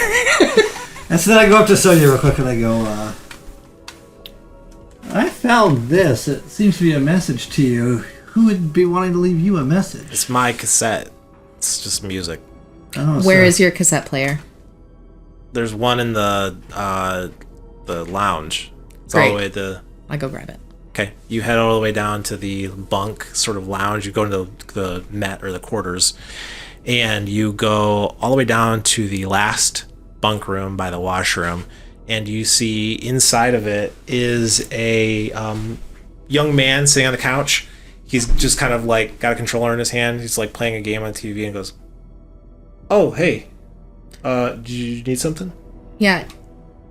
Speaker 3: And so then I go up to Sonia real quick and I go, I found this. It seems to be a message to you. Who would be wanting to leave you a message?
Speaker 1: It's my cassette. It's just music.
Speaker 3: Oh,
Speaker 2: Where is your cassette player?
Speaker 1: There's one in the lounge. It's all
Speaker 2: Great.
Speaker 1: the way to...
Speaker 2: I go grab it.
Speaker 1: Okay, you head all the way down to the bunk sort of lounge. You go into the Met or the quarters, and you go all the way down to the last bunk room by the washroom, and you see inside of it is a young man sitting on the couch. He's just kind of like got a controller in his hand. He's like playing a game on TV and goes, "Oh, hey, do you need something?"
Speaker 2: Yeah.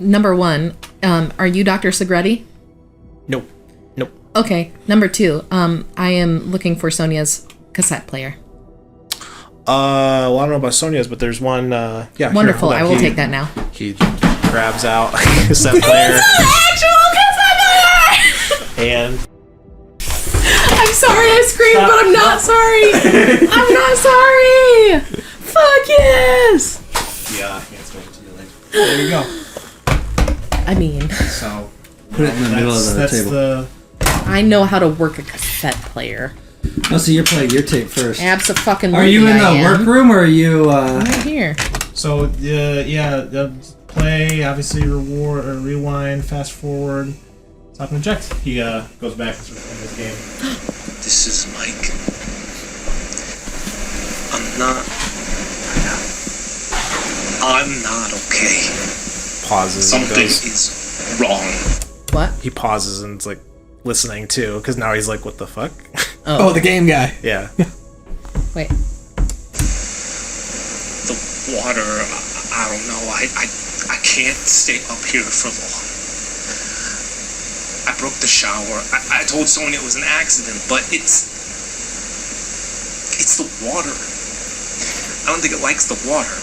Speaker 2: Number one, are you Dr. Segretti?
Speaker 1: Nope.
Speaker 2: Okay. Number two, I am looking for Sonia's cassette player.
Speaker 1: Well, I don't know about Sonia's, but there's one. Yeah. here,
Speaker 2: Wonderful.
Speaker 1: hold on.
Speaker 2: I will take that now.
Speaker 1: He grabs out a cassette player.
Speaker 2: Actual cassette player!
Speaker 1: And
Speaker 2: I'm sorry I screamed, but I'm not sorry. I'm not sorry. Fuck yes.
Speaker 1: yeah, I can't explain it to you later. There you go.
Speaker 2: I mean,
Speaker 1: So
Speaker 3: Put it in the middle of the table.
Speaker 2: I know how to work a cassette player.
Speaker 3: Oh, so you're playing your tape first.
Speaker 2: Absolutely.
Speaker 3: Are you in the workroom or are you...
Speaker 2: Right here.
Speaker 1: So play, obviously reward or rewind, fast forward, stop and eject. He goes back to his game.
Speaker 6: This is Mike. I'm not okay.
Speaker 1: Pauses. and
Speaker 6: Something
Speaker 1: goes-
Speaker 6: is wrong.
Speaker 2: What?
Speaker 1: He pauses and it's like listening too, because now he's like, "What the fuck?"
Speaker 4: Oh, the game guy.
Speaker 1: Yeah.
Speaker 2: Wait.
Speaker 6: The water, I don't know. I can't stay up here for long. I broke the shower. I told Sonia it was an accident, but it's the water. I don't think it likes the water.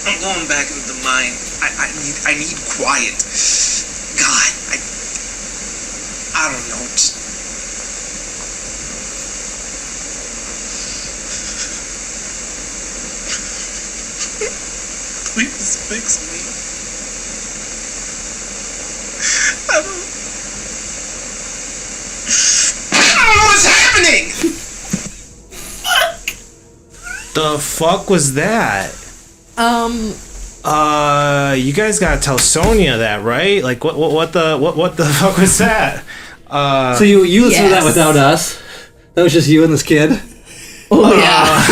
Speaker 6: I'm going back into the mine. I need quiet. God, I don't know. Just please fix me. I don't know what's happening.
Speaker 1: The fuck was that? You guys gotta tell Sonia that, right? Like, what the fuck was that?
Speaker 3: So you listened to that
Speaker 2: Yes.
Speaker 3: without us? That was just you and this kid?
Speaker 2: Oh yeah,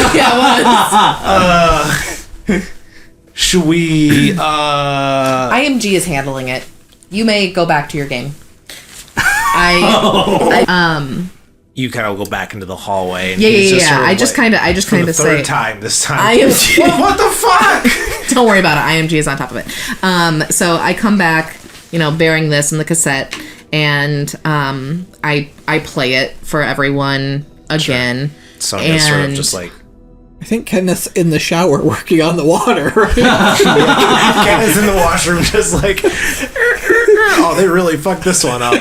Speaker 2: it was.
Speaker 1: Should we?
Speaker 2: IMG is handling it. You may go back to your game.
Speaker 1: You kind of go back into the hallway. And
Speaker 2: Yeah.
Speaker 1: sort of
Speaker 2: I just kind of
Speaker 1: for the
Speaker 2: say
Speaker 1: third time this time.
Speaker 2: IMG.
Speaker 1: What the fuck?
Speaker 2: Don't worry about it. IMG is on top of it. So I come back, bearing this in the cassette, and I play it for everyone again.
Speaker 1: Sonia's sort of just like.
Speaker 4: I think Kenneth's in the shower working on the water. Right?
Speaker 1: Kenneth's in the washroom just like, oh, they really fucked this one up.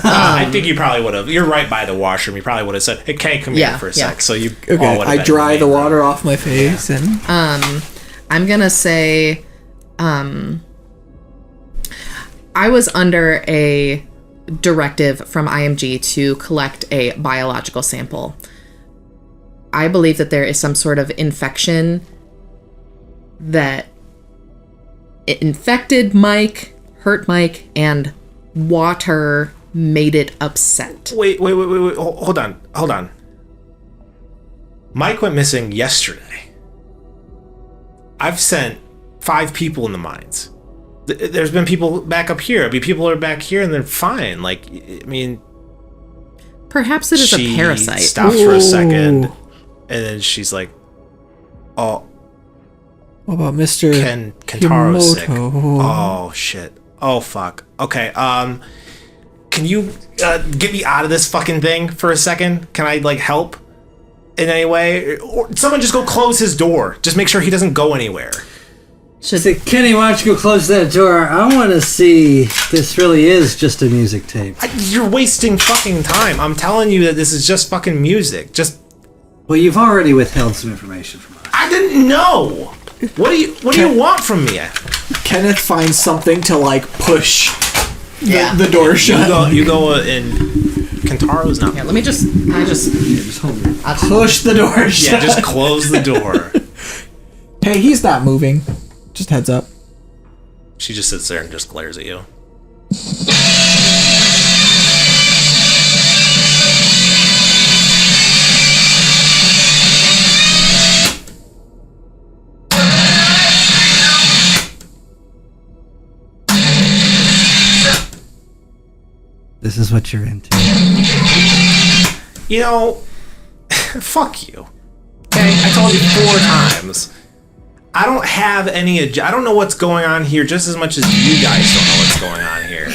Speaker 1: I think you probably would have. You're right by the washroom. You probably would have said, "Hey, Kay, come here for a sec." So you all
Speaker 4: Okay,
Speaker 1: would have
Speaker 4: I
Speaker 1: been
Speaker 4: dry
Speaker 1: in
Speaker 4: the
Speaker 1: main
Speaker 4: water
Speaker 1: room.
Speaker 4: off my face and
Speaker 2: I'm gonna say, I was under a directive from IMG to collect a biological sample. I believe that there is some sort of infection that it infected Mike, hurt Mike, and water made it upset.
Speaker 1: Wait. Hold on. Mike went missing yesterday. I've sent 5 people in the mines. There's been people back up here. I mean, people are back here and they're fine. Like, I mean,
Speaker 2: Perhaps it is
Speaker 1: she
Speaker 2: a parasite.
Speaker 1: stops for a second, and then she's like, "Oh,
Speaker 4: what about Mr.
Speaker 1: Kentaro's sick.
Speaker 4: Himoto?
Speaker 1: Oh shit. Oh fuck. Okay. Can you get me out of this fucking thing for a second? Can I like help in any way? Or someone just go close his door. Just make sure he doesn't go anywhere.
Speaker 3: Say, Kenny, why don't you go close that door? I want to see if this really is just a music tape.
Speaker 1: You're wasting fucking time. I'm telling you that this is just fucking music. Just.
Speaker 3: Well, you've already withheld some information from us.
Speaker 1: I didn't know. What do you want from me?
Speaker 4: Kenneth finds something to like push the door
Speaker 1: You
Speaker 4: shut.
Speaker 1: go and Kentaro's not.
Speaker 2: Here, let me just.
Speaker 3: Just hold it.
Speaker 4: Push the door shut.
Speaker 1: Yeah, just close the door.
Speaker 4: Hey, he's not moving. Just heads up.
Speaker 1: She just sits there and just glares at you.
Speaker 3: This is what you're into.
Speaker 1: You know, fuck you. Okay, I told you 4 times. I don't have any. I don't know what's going on here just as much as you guys don't know what's going on here.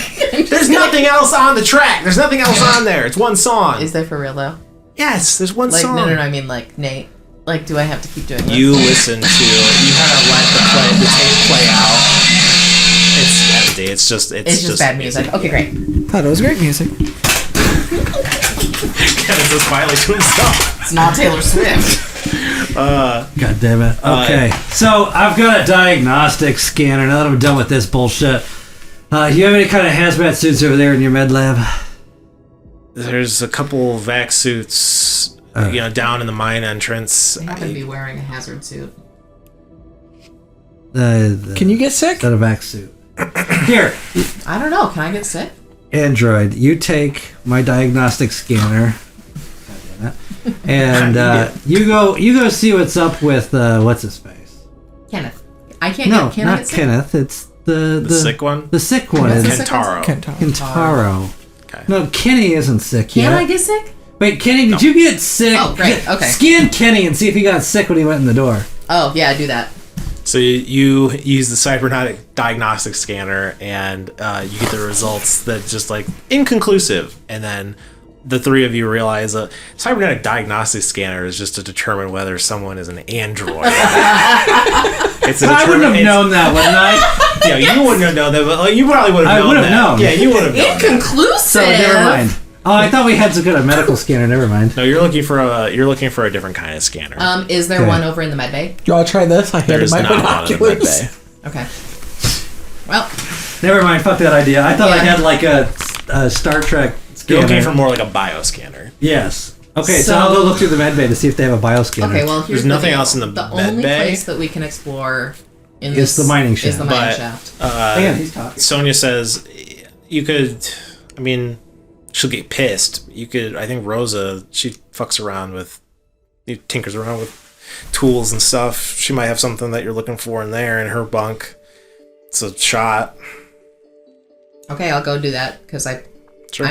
Speaker 1: There's nothing else on the track. There's nothing else on there. It's one song.
Speaker 2: Is there for real though?
Speaker 1: Yes, there's one
Speaker 2: Like
Speaker 1: song.
Speaker 2: no, I mean like Nate. Like, do I have to keep doing this?
Speaker 1: You listen to. You kind of let the tape play out. It's empty. It's just
Speaker 2: bad music. Okay, great.
Speaker 4: Thought it was great music.
Speaker 1: Kenneth is finally to himself.
Speaker 2: It's not Taylor Swift.
Speaker 3: God damn it. Okay. So I've got a diagnostic scanner now that I'm done with this bullshit. Do you have any kind of hazmat suits over there in your med lab?
Speaker 1: There's a couple vac suits, down in the mine entrance.
Speaker 2: I happen to be wearing a hazard suit.
Speaker 4: Can you get sick?
Speaker 3: Got a vac suit. Here,
Speaker 2: I don't know. Can I get sick?
Speaker 3: Android, you take my diagnostic scanner. And you go see what's up with what's his face?
Speaker 2: Kenneth. I can't
Speaker 3: No,
Speaker 2: get. Can I
Speaker 3: not
Speaker 2: get sick?
Speaker 3: Kenneth. It's the
Speaker 1: sick one?
Speaker 3: The sick one.
Speaker 2: What's the
Speaker 3: is
Speaker 2: sick one?
Speaker 1: Kentaro.
Speaker 3: Kentaro.
Speaker 1: Okay.
Speaker 3: No, Kenny isn't sick
Speaker 2: Can
Speaker 3: yet.
Speaker 2: I get sick?
Speaker 3: Wait, Kenny, did you get sick?
Speaker 2: Oh, great, okay.
Speaker 3: Scan Kenny and see if he got sick when he went in the door.
Speaker 2: Oh yeah, do that.
Speaker 1: So you use the cybernetic diagnostic scanner, and you get the results that just like inconclusive, and then the 3 of you realize a cybernetic diagnostic scanner is just to determine whether someone is an android. It's
Speaker 3: I wouldn't have known that, wouldn't I?
Speaker 1: You wouldn't have known that, but you probably would have
Speaker 3: I
Speaker 1: known
Speaker 3: would have
Speaker 1: that.
Speaker 3: known.
Speaker 1: Yeah, you would have known.
Speaker 2: Inconclusive.
Speaker 3: So never mind. Oh, I thought we had some kind of medical scanner. Never mind.
Speaker 1: No, you're looking for a different kind of scanner.
Speaker 2: Is there
Speaker 3: Okay.
Speaker 2: one over in the med bay?
Speaker 4: Do you want to try this? I handed
Speaker 1: There's
Speaker 4: my
Speaker 1: not one in the med
Speaker 4: binoculars.
Speaker 1: bay.
Speaker 2: Okay. Well,
Speaker 3: Never mind. Fuck that idea. I thought I
Speaker 2: Yeah.
Speaker 3: had like a Star Trek
Speaker 1: You're
Speaker 3: scanner.
Speaker 1: looking for more like a bioscanner.
Speaker 3: Yes. Okay, so
Speaker 2: So-
Speaker 3: I'll go look through the med bay to see if they have a bioscanner.
Speaker 2: okay. Well, here's
Speaker 1: There's
Speaker 2: the
Speaker 1: nothing
Speaker 2: deal.
Speaker 1: else in the
Speaker 2: The
Speaker 1: med
Speaker 2: only
Speaker 1: bay.
Speaker 2: place that we can explore in
Speaker 3: Is
Speaker 2: this
Speaker 3: the mining
Speaker 2: Is the
Speaker 3: shaft.
Speaker 2: mining
Speaker 1: But
Speaker 2: shaft.
Speaker 3: Hang on, he's talking.
Speaker 1: Sonia says you could. I mean, she'll get pissed. You could. I think Rosa. She fucks around with he tinkers around with tools and stuff. She might have something that you're looking for in there in her bunk. It's a shot.
Speaker 2: Okay, I'll go do that because
Speaker 1: Sure.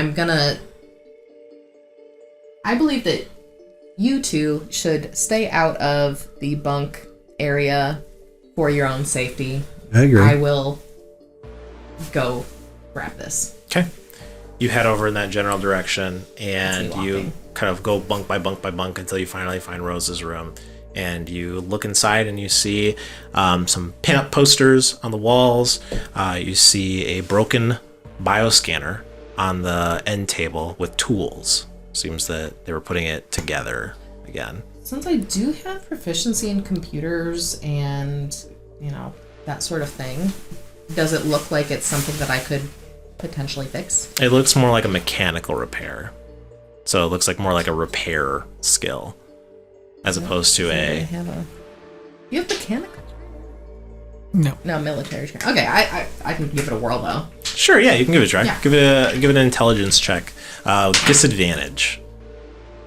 Speaker 2: I believe that you two should stay out of the bunk area for your own safety.
Speaker 3: I agree.
Speaker 2: I will go grab this.
Speaker 1: Okay. You head over in that general direction, and
Speaker 2: That's me
Speaker 1: you
Speaker 2: walking.
Speaker 1: kind of go bunk by bunk by bunk until you finally find Rose's room. And you look inside, and you see some pinup posters on the walls. You see a broken bioscanner on the end table with tools. Seems that they were putting it together again.
Speaker 2: Since I do have proficiency in computers and, that sort of thing, does it look like it's something that I could potentially fix?
Speaker 1: It looks more like a mechanical repair. So it looks like more like a repair skill as opposed to a...
Speaker 2: You have mechanical?
Speaker 4: No.
Speaker 2: No, military training. Okay, I can give it a whirl though.
Speaker 1: Sure, yeah, you can give it a try.
Speaker 2: Yeah.
Speaker 1: Give it an intelligence check. Disadvantage.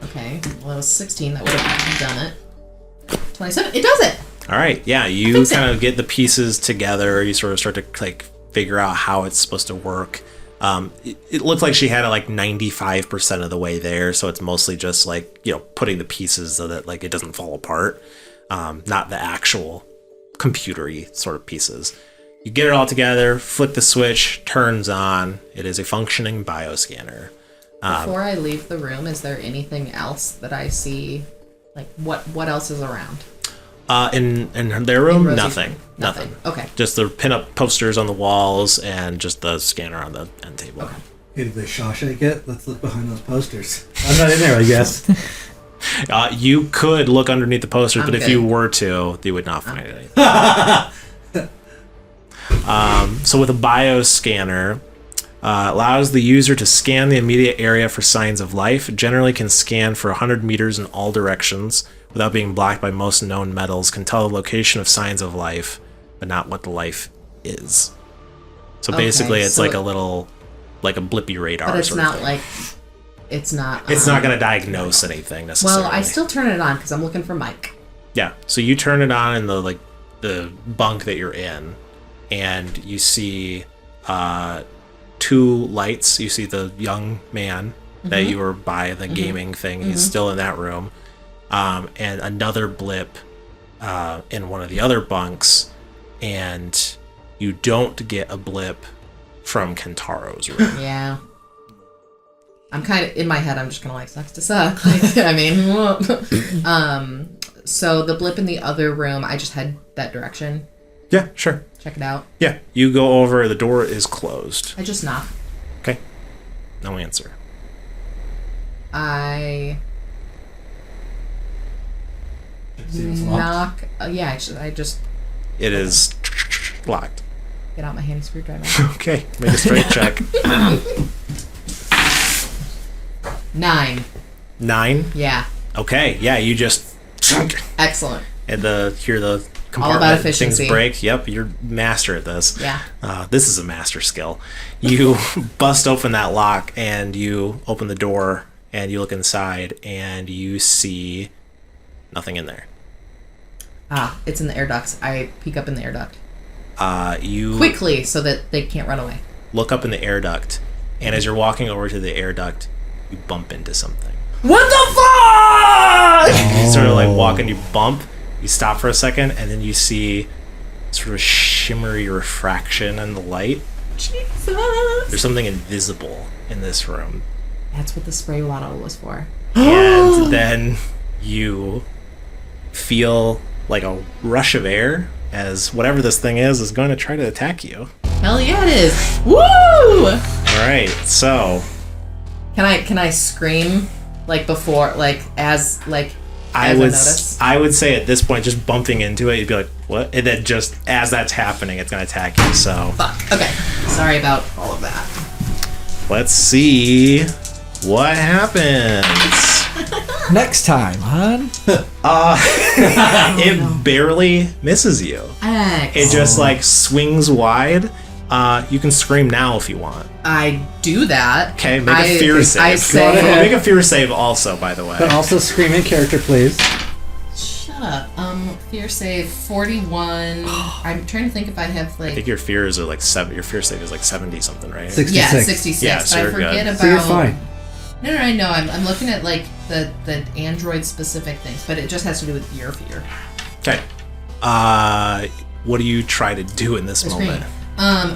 Speaker 2: Okay, well, it was 16. That would have done it. 27. It does it!
Speaker 1: All right, yeah, you
Speaker 2: fix it.
Speaker 1: kind of get the pieces together. You sort of start to like figure out how it's supposed to work. It looked like she had it like 95% of the way there, so it's mostly just like, putting the pieces so that like it doesn't fall apart. Not the actual computer-y sort of pieces. You get it all together, flick the switch, turns on. It is a functioning bioscanner.
Speaker 2: Before I leave the room, is there anything else that I see? Like, what else is around?
Speaker 1: In their room,
Speaker 2: Rosie's
Speaker 1: nothing.
Speaker 2: room?
Speaker 1: Nothing.
Speaker 2: Okay.
Speaker 1: Just the pinup posters on the walls and just the scanner on the end table.
Speaker 2: Okay.
Speaker 3: Hey, did they Shawshank it? Let's look behind those posters. I'm not in there, I guess.
Speaker 1: You could look underneath the posters, but if
Speaker 2: good.
Speaker 1: you were to, you would not find anything. So with a bioscanner, allows the user to scan the immediate area for signs of life. Generally can scan for 100 meters in all directions without being blocked by most known metals. Can tell the location of signs of life, but not what the life is. So
Speaker 2: Okay,
Speaker 1: basically, it's
Speaker 2: so
Speaker 1: like a little, like a blippy radar.
Speaker 2: But it's
Speaker 1: sort of
Speaker 2: not
Speaker 1: thing.
Speaker 2: like... It's not...
Speaker 1: It's not going to diagnose anything necessarily.
Speaker 2: Well, I still turn it on because I'm looking for Mike.
Speaker 1: Yeah, so you turn it on in the bunk that you're in, and you see two lights. You see the young man that you were by the gaming thing. He's still in that room, and another blip in one of the other bunks, and you don't get a blip from Kentaro's room.
Speaker 2: Yeah. I'm kind of in my head. I'm just gonna sucks to suck. Like, I mean, so the blip in the other room, I just head that direction.
Speaker 1: Yeah, sure.
Speaker 2: Check it out.
Speaker 1: Yeah, you go over. The door is closed.
Speaker 2: I just knock.
Speaker 1: Okay, no answer.
Speaker 2: I
Speaker 3: See what's locked?
Speaker 2: knock. Yeah, actually, I just
Speaker 1: It is locked.
Speaker 2: get out my handy screwdriver.
Speaker 1: Okay, make a straight check.
Speaker 2: 9.
Speaker 1: 9.
Speaker 2: Yeah.
Speaker 1: Okay, yeah, you just
Speaker 2: Excellent.
Speaker 1: and hear the
Speaker 2: All about
Speaker 1: compartment
Speaker 2: efficiency.
Speaker 1: things break. Yep, you're master at this.
Speaker 2: Yeah.
Speaker 1: This is a master skill. You bust open that lock and you open the door and you look inside and you see nothing in there.
Speaker 2: It's in the air ducts. I peek up in the air duct
Speaker 1: You
Speaker 2: quickly so that they can't run away.
Speaker 1: look up in the air duct, and as you're walking over to the air duct, you bump into something.
Speaker 2: What the fuck?
Speaker 1: You sort of like walk and you bump, you stop for a second, and then you see sort of a shimmery refraction in the light.
Speaker 2: Jesus.
Speaker 1: There's something invisible in this room.
Speaker 2: That's what the spray bottle was for.
Speaker 1: And then you feel like a rush of air as whatever this thing is going to try to attack you.
Speaker 2: Hell yeah, it is. Woo!
Speaker 1: All right, so
Speaker 2: Can I scream like before, like as
Speaker 1: I
Speaker 2: as
Speaker 1: would
Speaker 2: notice?
Speaker 1: I would say at this point, just bumping into it, you'd be like, "What?" And then just as that's happening, it's going to attack you. So
Speaker 2: Fuck. Okay. Sorry about all of that.
Speaker 1: let's see what happens.
Speaker 4: Next time, hon.
Speaker 1: It barely misses you. It just like swings wide You can scream now if you want.
Speaker 2: I do that.
Speaker 1: Okay, make a fear save.
Speaker 2: I say,
Speaker 1: make a fear save also, by the way.
Speaker 3: But also scream in character, please.
Speaker 2: shut up. Fear save 41. I'm trying to think if I have like.
Speaker 1: I think your fears are like 7. Your fear save is like 70 something, right?
Speaker 3: 66.
Speaker 2: Yeah, 66.
Speaker 1: Yeah, so
Speaker 2: but I
Speaker 1: you're
Speaker 2: forget
Speaker 1: good.
Speaker 2: about.
Speaker 3: So you're fine.
Speaker 2: No, I know. I'm looking at like the Android specific things, but it just has to do with your fear.
Speaker 1: Okay. What do you try to do in this moment?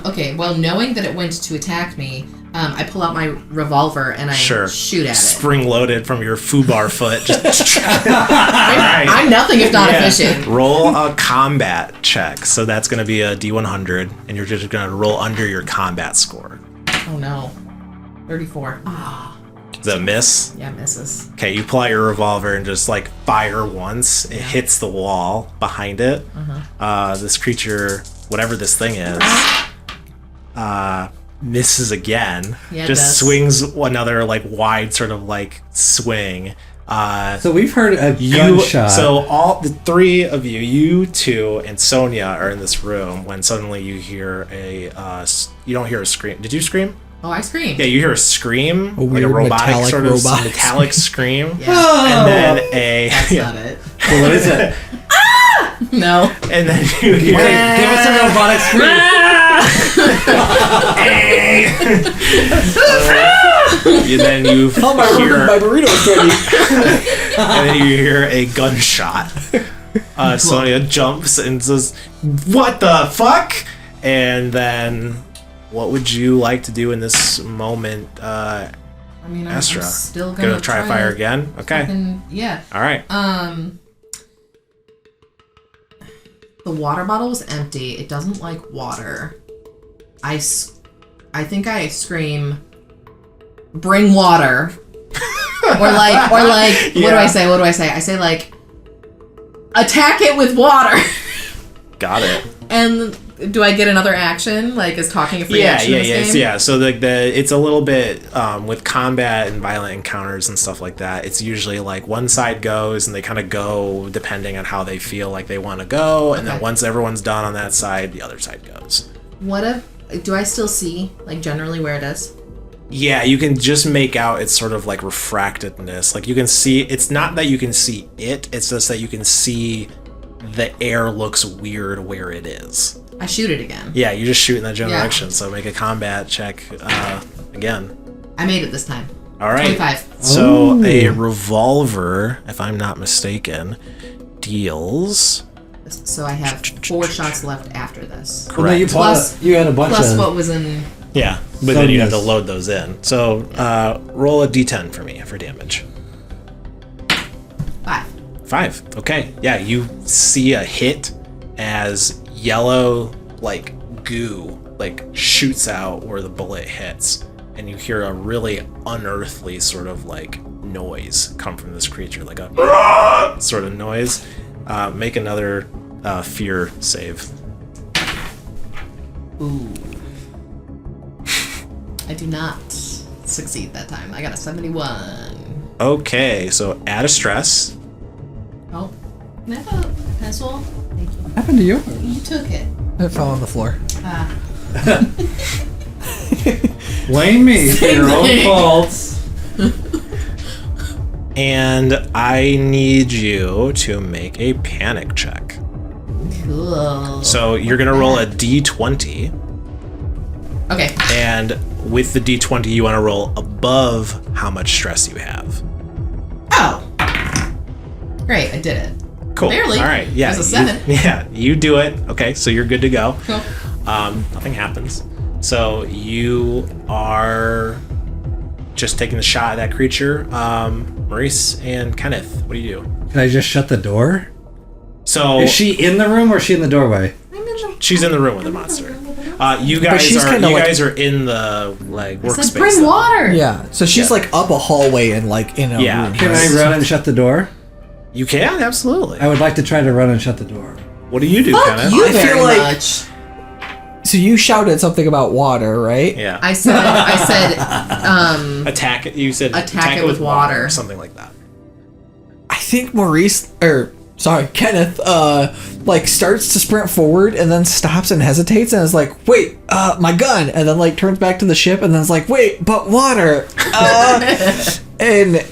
Speaker 2: Okay, well, knowing that it went to attack me, I pull out my revolver and I shoot at it.
Speaker 1: Spring loaded from your foobar foot. Just
Speaker 2: I'm nothing if not efficient.
Speaker 1: Roll a combat check. So that's going to be a D100, and you're just going to roll under your combat score.
Speaker 2: Oh no. 34. Ah.
Speaker 1: Is that a miss?
Speaker 2: Yeah, misses.
Speaker 1: Okay, you pull out your revolver and just like fire once. It hits the wall behind it. This creature, whatever this thing is, misses again.
Speaker 2: Yeah, it
Speaker 1: just
Speaker 2: does.
Speaker 1: swings another like wide sort of like swing.
Speaker 3: So we've heard a gunshot.
Speaker 1: So all the three of you, you two and Sonia, are in this room when suddenly you hear you don't hear a scream. Did you scream?
Speaker 2: Oh, I screamed.
Speaker 1: Yeah, you hear a scream, like a
Speaker 4: weird
Speaker 1: robotic
Speaker 4: metallic
Speaker 1: sort of
Speaker 4: robotic
Speaker 1: metallic scream,
Speaker 2: Yeah.
Speaker 1: and then a
Speaker 2: That's not it.
Speaker 3: So what is it?
Speaker 2: No.
Speaker 1: and then you hear
Speaker 3: Give us a robotic scream.
Speaker 1: and then you hear
Speaker 4: My burrito's ready.
Speaker 1: and then you hear a gunshot. Sonia jumps and says, "What the fuck?" And then, what would you like to do in this moment,
Speaker 2: I mean, I'm
Speaker 1: Astra?
Speaker 2: still gonna
Speaker 1: try to fire again? Okay.
Speaker 2: Yeah.
Speaker 1: All right.
Speaker 2: The water bottle was empty. It doesn't like water. I think I scream, "Bring water," or like, what do I say? I say like, "Attack it with water."
Speaker 1: Got it.
Speaker 2: And do I get another action? Like, is talking a free action in this game?
Speaker 1: Yeah. So the it's a little bit with combat and violent encounters and stuff like that. It's usually like one side goes and they kind of go depending on how they feel like they want to go, and then once everyone's done on that side, the other side goes.
Speaker 2: What if? Do I still see like generally where it is?
Speaker 1: Yeah, you can just make out its sort of like refractedness. Like you can see, it's not that you can see it, it's just that you can see the air looks weird where it is.
Speaker 2: I shoot it again.
Speaker 1: Yeah, you just shoot in that general
Speaker 2: Yeah.
Speaker 1: direction. So make a combat check again.
Speaker 2: I made it this time.
Speaker 1: All right.
Speaker 2: 25.
Speaker 1: So a revolver, if I'm not mistaken, deals.
Speaker 2: So I have 4 shots left after this.
Speaker 3: Well, no, you,
Speaker 2: Plus-
Speaker 3: you had a bunch
Speaker 2: Plus
Speaker 3: of.
Speaker 2: what was in.
Speaker 1: Yeah, but then you have to
Speaker 3: Sonia's.
Speaker 1: load those in. So roll a d10 for me for damage.
Speaker 2: 5.
Speaker 1: 5. Okay. Yeah, you see a hit as yellow like goo like shoots out where the bullet hits, and you hear a really unearthly sort of like noise come from this creature, like a sort of noise. Make another fear save.
Speaker 2: Ooh. I do not succeed that time. I got a 71.
Speaker 1: Okay, so add a stress.
Speaker 2: Oh. Can I have a pencil? Thank you.
Speaker 4: What happened to you?
Speaker 2: You took it.
Speaker 4: It fell on the floor.
Speaker 3: Blame me for your own
Speaker 2: thing.
Speaker 3: faults.
Speaker 1: And I need you to make a panic check.
Speaker 2: Cool.
Speaker 1: So you're gonna roll a d20,
Speaker 2: Okay.
Speaker 1: and with the d20 you want to roll above how much stress you have.
Speaker 2: Oh. Great, I did it.
Speaker 1: Cool.
Speaker 2: Barely.
Speaker 1: All right. Yeah.
Speaker 2: It was a 7.
Speaker 1: You do it. Okay, so you're good to go.
Speaker 2: Cool.
Speaker 1: Nothing happens. So you are just taking the shot at that creature. Maurice and Kenneth, what do you do?
Speaker 3: Can I just shut the door?
Speaker 1: So
Speaker 3: Is she in the room or is she in the doorway?
Speaker 1: she's in the room with the monster. You guys
Speaker 4: she's
Speaker 1: are
Speaker 4: kinda like-
Speaker 1: are in the like
Speaker 2: I
Speaker 1: workspace.
Speaker 2: said, bring
Speaker 1: then.
Speaker 2: water.
Speaker 4: Yeah. So she's like up a hallway and like in a
Speaker 1: Yeah.
Speaker 4: room.
Speaker 3: Can I run and shut the door?
Speaker 1: You can absolutely.
Speaker 3: I would like to try to run and shut the door.
Speaker 1: What do you do,
Speaker 2: Fuck
Speaker 1: Kenneth?
Speaker 2: you
Speaker 4: I feel
Speaker 2: very
Speaker 4: like-
Speaker 2: much.
Speaker 4: So you shouted something about water, right?
Speaker 1: Yeah.
Speaker 2: I said,
Speaker 1: Attack it. You said
Speaker 2: Attack it with water.
Speaker 1: or something like that.
Speaker 4: I think Maurice or Kenneth, like starts to sprint forward and then stops and hesitates and is like, wait, my gun. And then like turns back to the ship and then is like, wait, but water. And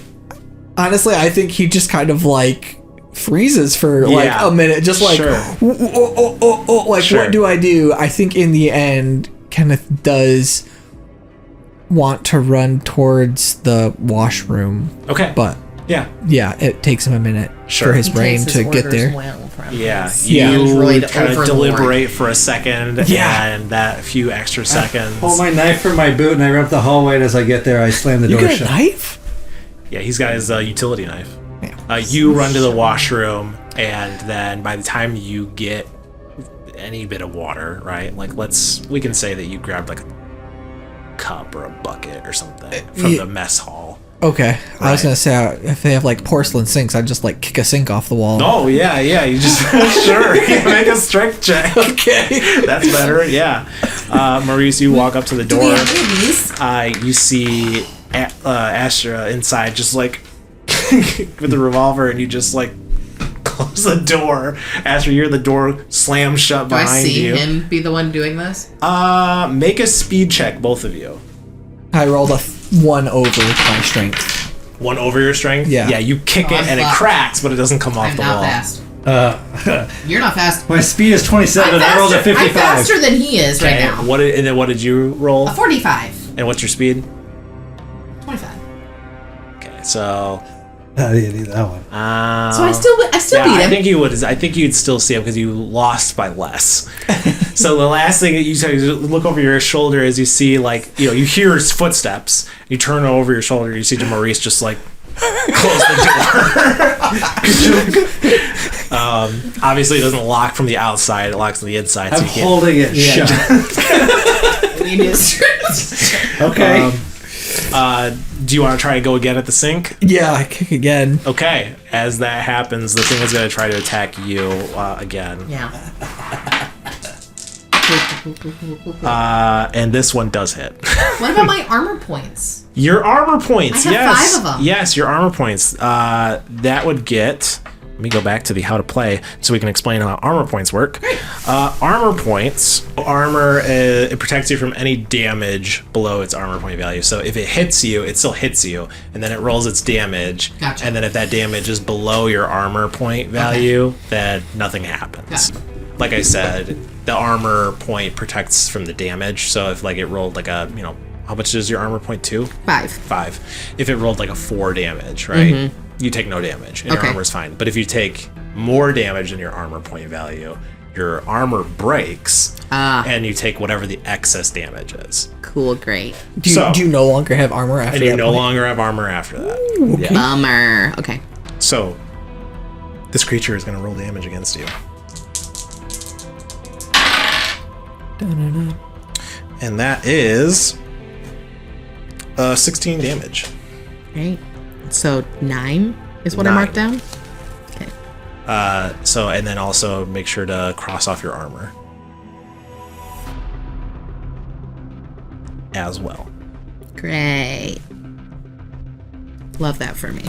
Speaker 4: honestly, I think he just kind of like freezes for like a minute, just like, like, what do I do? I think in the end, Kenneth does want to run towards the washroom.
Speaker 1: Okay.
Speaker 4: But
Speaker 1: yeah,
Speaker 4: it takes him a minute
Speaker 1: Sure.
Speaker 4: for his
Speaker 2: He
Speaker 4: brain
Speaker 2: takes
Speaker 4: to
Speaker 2: his
Speaker 4: get
Speaker 2: orders
Speaker 4: there.
Speaker 2: well from
Speaker 1: yeah.
Speaker 2: his
Speaker 1: You
Speaker 2: android
Speaker 1: kind of
Speaker 2: overlord.
Speaker 1: deliberate for a second,
Speaker 4: Yeah.
Speaker 1: and that few extra seconds.
Speaker 3: Pull my knife from my boot and I run up the hallway, and as I get there, I slam the
Speaker 4: You
Speaker 3: door
Speaker 4: got a
Speaker 3: shut.
Speaker 4: knife?
Speaker 1: Yeah, he's got his utility knife.
Speaker 4: Yeah.
Speaker 1: You run to the washroom, and then by the time you get any bit of water, right? Like, we can say that you grabbed like a cup or a bucket or something from the mess hall.
Speaker 4: Okay. I was
Speaker 1: Right.
Speaker 4: going to say, if they have like porcelain sinks, I'd just like kick a sink off the wall.
Speaker 1: Oh, yeah, you just, sure, you make a strength check.
Speaker 4: Okay.
Speaker 1: That's better, yeah. Maurice, you walk up to the
Speaker 2: Do we
Speaker 1: door.
Speaker 2: have any of these?
Speaker 1: You see Astra inside, just like with the revolver, and you just like close the door. Astra, you hear the door slam shut
Speaker 2: Do I
Speaker 1: behind
Speaker 2: see
Speaker 1: you.
Speaker 2: him be the one doing this?
Speaker 1: Make a speed check, both of you.
Speaker 4: I rolled a 1 over my strength.
Speaker 1: 1 over your strength.
Speaker 4: Yeah.
Speaker 1: Yeah, you kick it and it
Speaker 2: fuck.
Speaker 1: cracks, but it doesn't come off
Speaker 2: I'm
Speaker 1: the
Speaker 2: not
Speaker 1: wall.
Speaker 2: fast. You're not fast.
Speaker 3: My speed is 27. I rolled a
Speaker 2: I'm
Speaker 3: 55.
Speaker 2: faster than he is right
Speaker 1: Okay,
Speaker 2: now.
Speaker 1: what did you roll?
Speaker 2: A 45.
Speaker 1: And what's your speed?
Speaker 2: 25.
Speaker 1: Okay, so
Speaker 3: I didn't need that one.
Speaker 2: So I still
Speaker 1: yeah,
Speaker 2: beat him.
Speaker 1: I think you'd still see him because you lost by less. So the last thing that you say is look over your shoulder as you see, like, you hear his footsteps. You turn over your shoulder, you see Maurice just like close the door. Obviously, it doesn't lock from the outside; it locks on the inside.
Speaker 3: I'm
Speaker 1: so you can't.
Speaker 3: holding it shut.
Speaker 2: We need
Speaker 3: Okay.
Speaker 1: Do you want to try and go again at the sink?
Speaker 4: Yeah, I kick again.
Speaker 1: Okay. As that happens, the thing is going to try to attack you again.
Speaker 2: Yeah.
Speaker 1: And this one does hit.
Speaker 2: What about my armor points?
Speaker 1: Your armor points,
Speaker 2: I have
Speaker 1: yes.
Speaker 2: 5 of them.
Speaker 1: Yes, your armor points. That would get... Let me go back to the how to play so we can explain how armor points work. Armor points. Armor, it protects you from any damage below its armor point value. So if it hits you, it still hits you. And then it rolls its damage.
Speaker 2: Gotcha.
Speaker 1: And then if that damage is below your armor point value, then nothing happens.
Speaker 2: Gotcha.
Speaker 1: Like I said, the armor point protects from the damage. So if like it rolled like a, how much is your armor point 2? 5. If it rolled like a 4 damage, right? You take no damage and your
Speaker 2: Okay.
Speaker 1: armor's fine. But if you take more damage than your armor point value, your armor breaks and you take whatever the excess damage is.
Speaker 2: Cool, great.
Speaker 4: Do you no longer have armor after
Speaker 1: And you
Speaker 4: that
Speaker 1: no
Speaker 4: point?
Speaker 1: longer have armor after that. Yeah.
Speaker 2: Bummer. Okay.
Speaker 1: So this creature is going to roll damage against you. And that is 16 damage.
Speaker 2: Great. So 9 is what I
Speaker 1: 9.
Speaker 2: marked down? Okay.
Speaker 1: And then also make sure to cross off your armor as well.
Speaker 2: Great. Love that for me.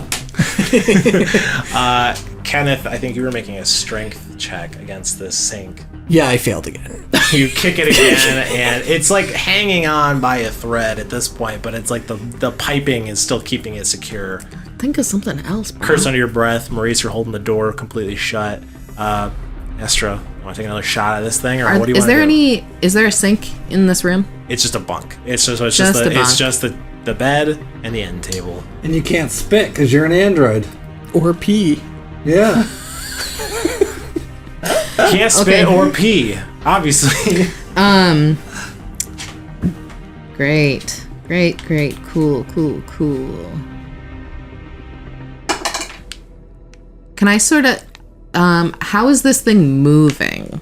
Speaker 1: Kenneth, I think you were making a strength check against this sink.
Speaker 4: Yeah, I failed again.
Speaker 1: You kick it again, and it's like hanging on by a thread at this point, but it's like the piping is still keeping it secure.
Speaker 2: Think of something else, bro.
Speaker 1: Curse under your breath. Maurice, you're holding the door completely shut. Estro, want to take another shot at this thing, or what do you want to do?
Speaker 2: Is there a sink in this room?
Speaker 1: It's just a bunk. It's just the bed and the end table.
Speaker 3: And you can't spit because you're an android.
Speaker 4: Or pee.
Speaker 3: Yeah.
Speaker 1: Can't spit or pee, obviously.
Speaker 2: Great. Cool. Can I sort of, how is this thing moving?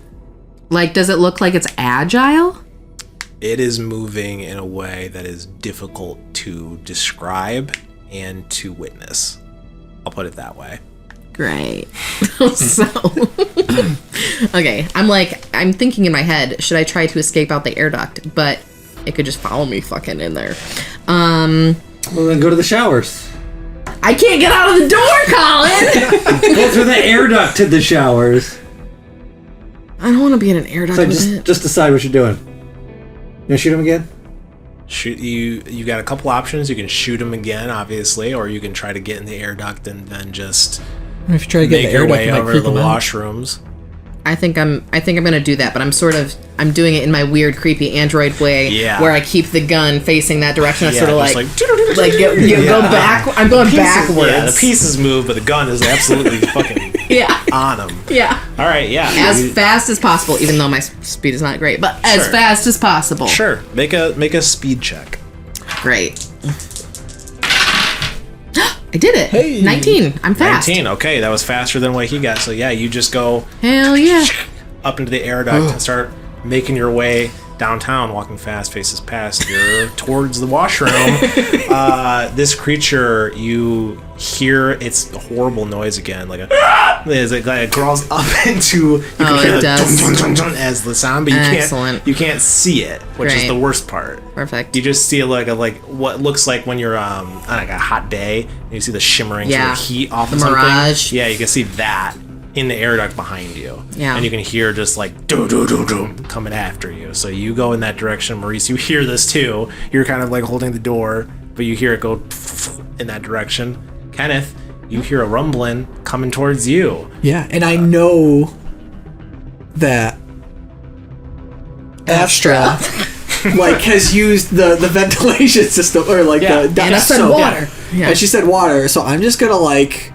Speaker 2: Like, does it look like it's agile?
Speaker 1: It is moving in a way that is difficult to describe and to witness. I'll put it that way.
Speaker 2: Great. So, okay, I'm thinking in my head, should I try to escape out the air duct? But it could just follow me fucking in there.
Speaker 3: Well, then go to the showers.
Speaker 2: I can't get out of the door, Colin.
Speaker 3: Go through the air duct to the showers.
Speaker 2: I don't want to be in an air duct
Speaker 3: So
Speaker 2: with it.
Speaker 3: just decide what you're doing. You gonna shoot him again?
Speaker 1: Shoot you got a couple options. You can shoot him again, obviously, or you can try to get in the air duct and then just
Speaker 4: If you try to get
Speaker 1: make
Speaker 4: the
Speaker 1: your
Speaker 4: air duct,
Speaker 1: way
Speaker 4: you might
Speaker 1: over to
Speaker 4: creep
Speaker 1: the
Speaker 4: them out.
Speaker 1: washrooms.
Speaker 2: I think I'm gonna do that, but I'm doing it in my weird, creepy android way,
Speaker 1: Yeah.
Speaker 2: where I keep the gun facing that direction. I
Speaker 1: Yeah,
Speaker 2: sort of
Speaker 1: just
Speaker 2: like go back. I'm going backwards.
Speaker 1: Yeah, the pieces move, but the gun is absolutely fucking
Speaker 2: Yeah.
Speaker 1: on them.
Speaker 2: Yeah.
Speaker 1: All right, yeah.
Speaker 2: As fast as possible, even though my speed is not great, but as
Speaker 1: Sure.
Speaker 2: fast as possible.
Speaker 1: Sure. Make a speed check.
Speaker 2: Great. I did it.
Speaker 4: Hey.
Speaker 2: 19. I'm fast.
Speaker 1: 19. Okay, that was faster than what he got. So yeah, you just go
Speaker 2: Hell yeah.
Speaker 1: up into the air duct and start making your way downtown, walking fast, faces past. You're towards the washroom. This creature, you hear its horrible noise again, like as it crawls up into. You can hear
Speaker 2: it
Speaker 1: the
Speaker 2: does.
Speaker 1: dun, dun, dun, dun as the sound, but
Speaker 2: Excellent.
Speaker 1: you can't see it, which is
Speaker 2: Great.
Speaker 1: the worst part.
Speaker 2: Perfect.
Speaker 1: You just see like what looks like when you're on like a hot day, and you see the shimmering sort
Speaker 2: Yeah.
Speaker 1: of heat off
Speaker 2: The
Speaker 1: of something.
Speaker 2: mirage.
Speaker 1: Yeah, you can see that in the air duct behind you.
Speaker 2: Yeah.
Speaker 1: And you can hear just like do do do do coming after you. So you go in that direction, Maurice. You hear this too. You're kind of like holding the door, but you hear it go in that direction. Kenneth, you hear a rumbling coming towards you.
Speaker 4: Yeah, and I know that Astra like has used the ventilation system or like
Speaker 1: Yeah.
Speaker 4: the
Speaker 2: And I said
Speaker 4: so-
Speaker 2: water. Yeah.
Speaker 4: And she said water, so I'm just gonna like.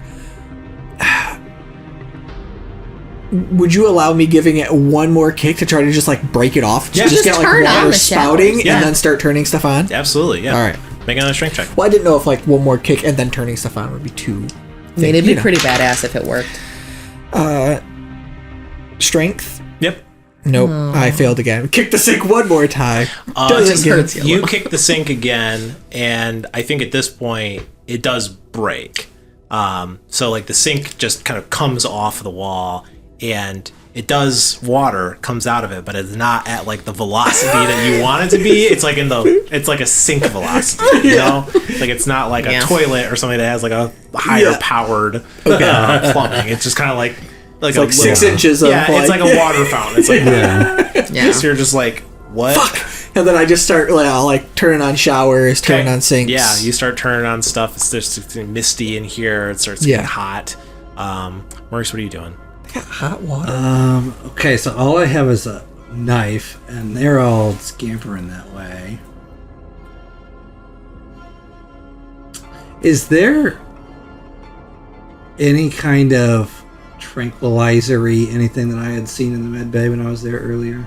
Speaker 4: Would you allow me giving it one more kick to try to just like break it off?
Speaker 1: Yeah.
Speaker 4: Just
Speaker 2: Just
Speaker 4: get like
Speaker 2: turn on
Speaker 4: water
Speaker 2: the
Speaker 4: spouting
Speaker 2: showers.
Speaker 1: Yeah.
Speaker 4: and then start turning stuff on.
Speaker 1: Absolutely, yeah.
Speaker 4: All right.
Speaker 1: Make another strength check.
Speaker 4: Well, I didn't know if like one more kick and then turning stuff on would be too.
Speaker 2: I mean, it'd be
Speaker 4: you know.
Speaker 2: pretty badass if it worked.
Speaker 4: Strength.
Speaker 1: Yep.
Speaker 4: Nope, I failed again. Kick the sink one more time. Doesn't get
Speaker 2: hurts you.
Speaker 1: You kick the sink again, and I think at this point it does break. So like the sink just kind of comes off the wall, and it does water comes out of it, but it's not at like the velocity that you want it to be. It's like it's like a sink velocity, you know? Like it's not like
Speaker 2: Yeah.
Speaker 1: a toilet or something that has like a higher powered plumbing. It's just kind of like
Speaker 4: It's
Speaker 1: a
Speaker 4: like 6
Speaker 1: little-
Speaker 4: inches of
Speaker 1: Yeah, it's like a water fountain. It's like
Speaker 2: Yeah.
Speaker 1: so you're just like what?
Speaker 4: And then I just start like, I'll, like turning on showers, turning on sinks.
Speaker 1: Yeah, you start turning on stuff. It's just misty in here. It starts getting
Speaker 4: Yeah.
Speaker 1: hot. Maurice, what are you doing?
Speaker 4: Hot water.
Speaker 3: Okay, so all I have is a knife, and they're all scampering that way. Is there any kind of tranquilizer-y, anything that I had seen in the med bay when I was there earlier?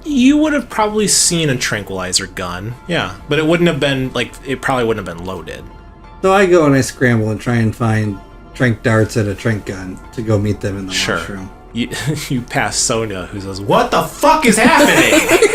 Speaker 1: You would have probably seen a tranquilizer gun. Yeah, but it wouldn't have been like it probably wouldn't have been loaded.
Speaker 3: So I go and I scramble and try and find trank darts and a trank gun to go meet them in the washroom.
Speaker 1: You pass Sonia, who says, "What the fuck is happening?"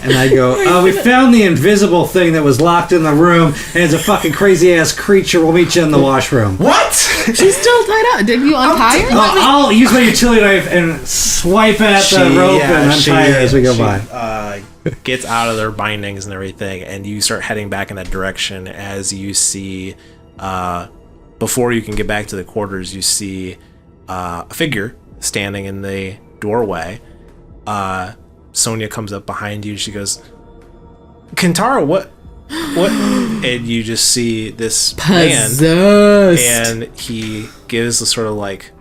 Speaker 3: And I go, we found the invisible thing that was locked in the room, and it's a fucking crazy-ass creature. We'll meet you in the washroom.
Speaker 1: What?
Speaker 2: She's still tied up. Did you untie her?
Speaker 3: I'll use my utility knife and swipe at the rope and untie her as we go by.
Speaker 1: Gets out of their bindings and everything, and you start heading back in that direction as you see, before you can get back to the quarters, you see a figure standing in the doorway. Sonia comes up behind you. She goes, "Kentaro, what?" And you just see this man, and he gives a sort of like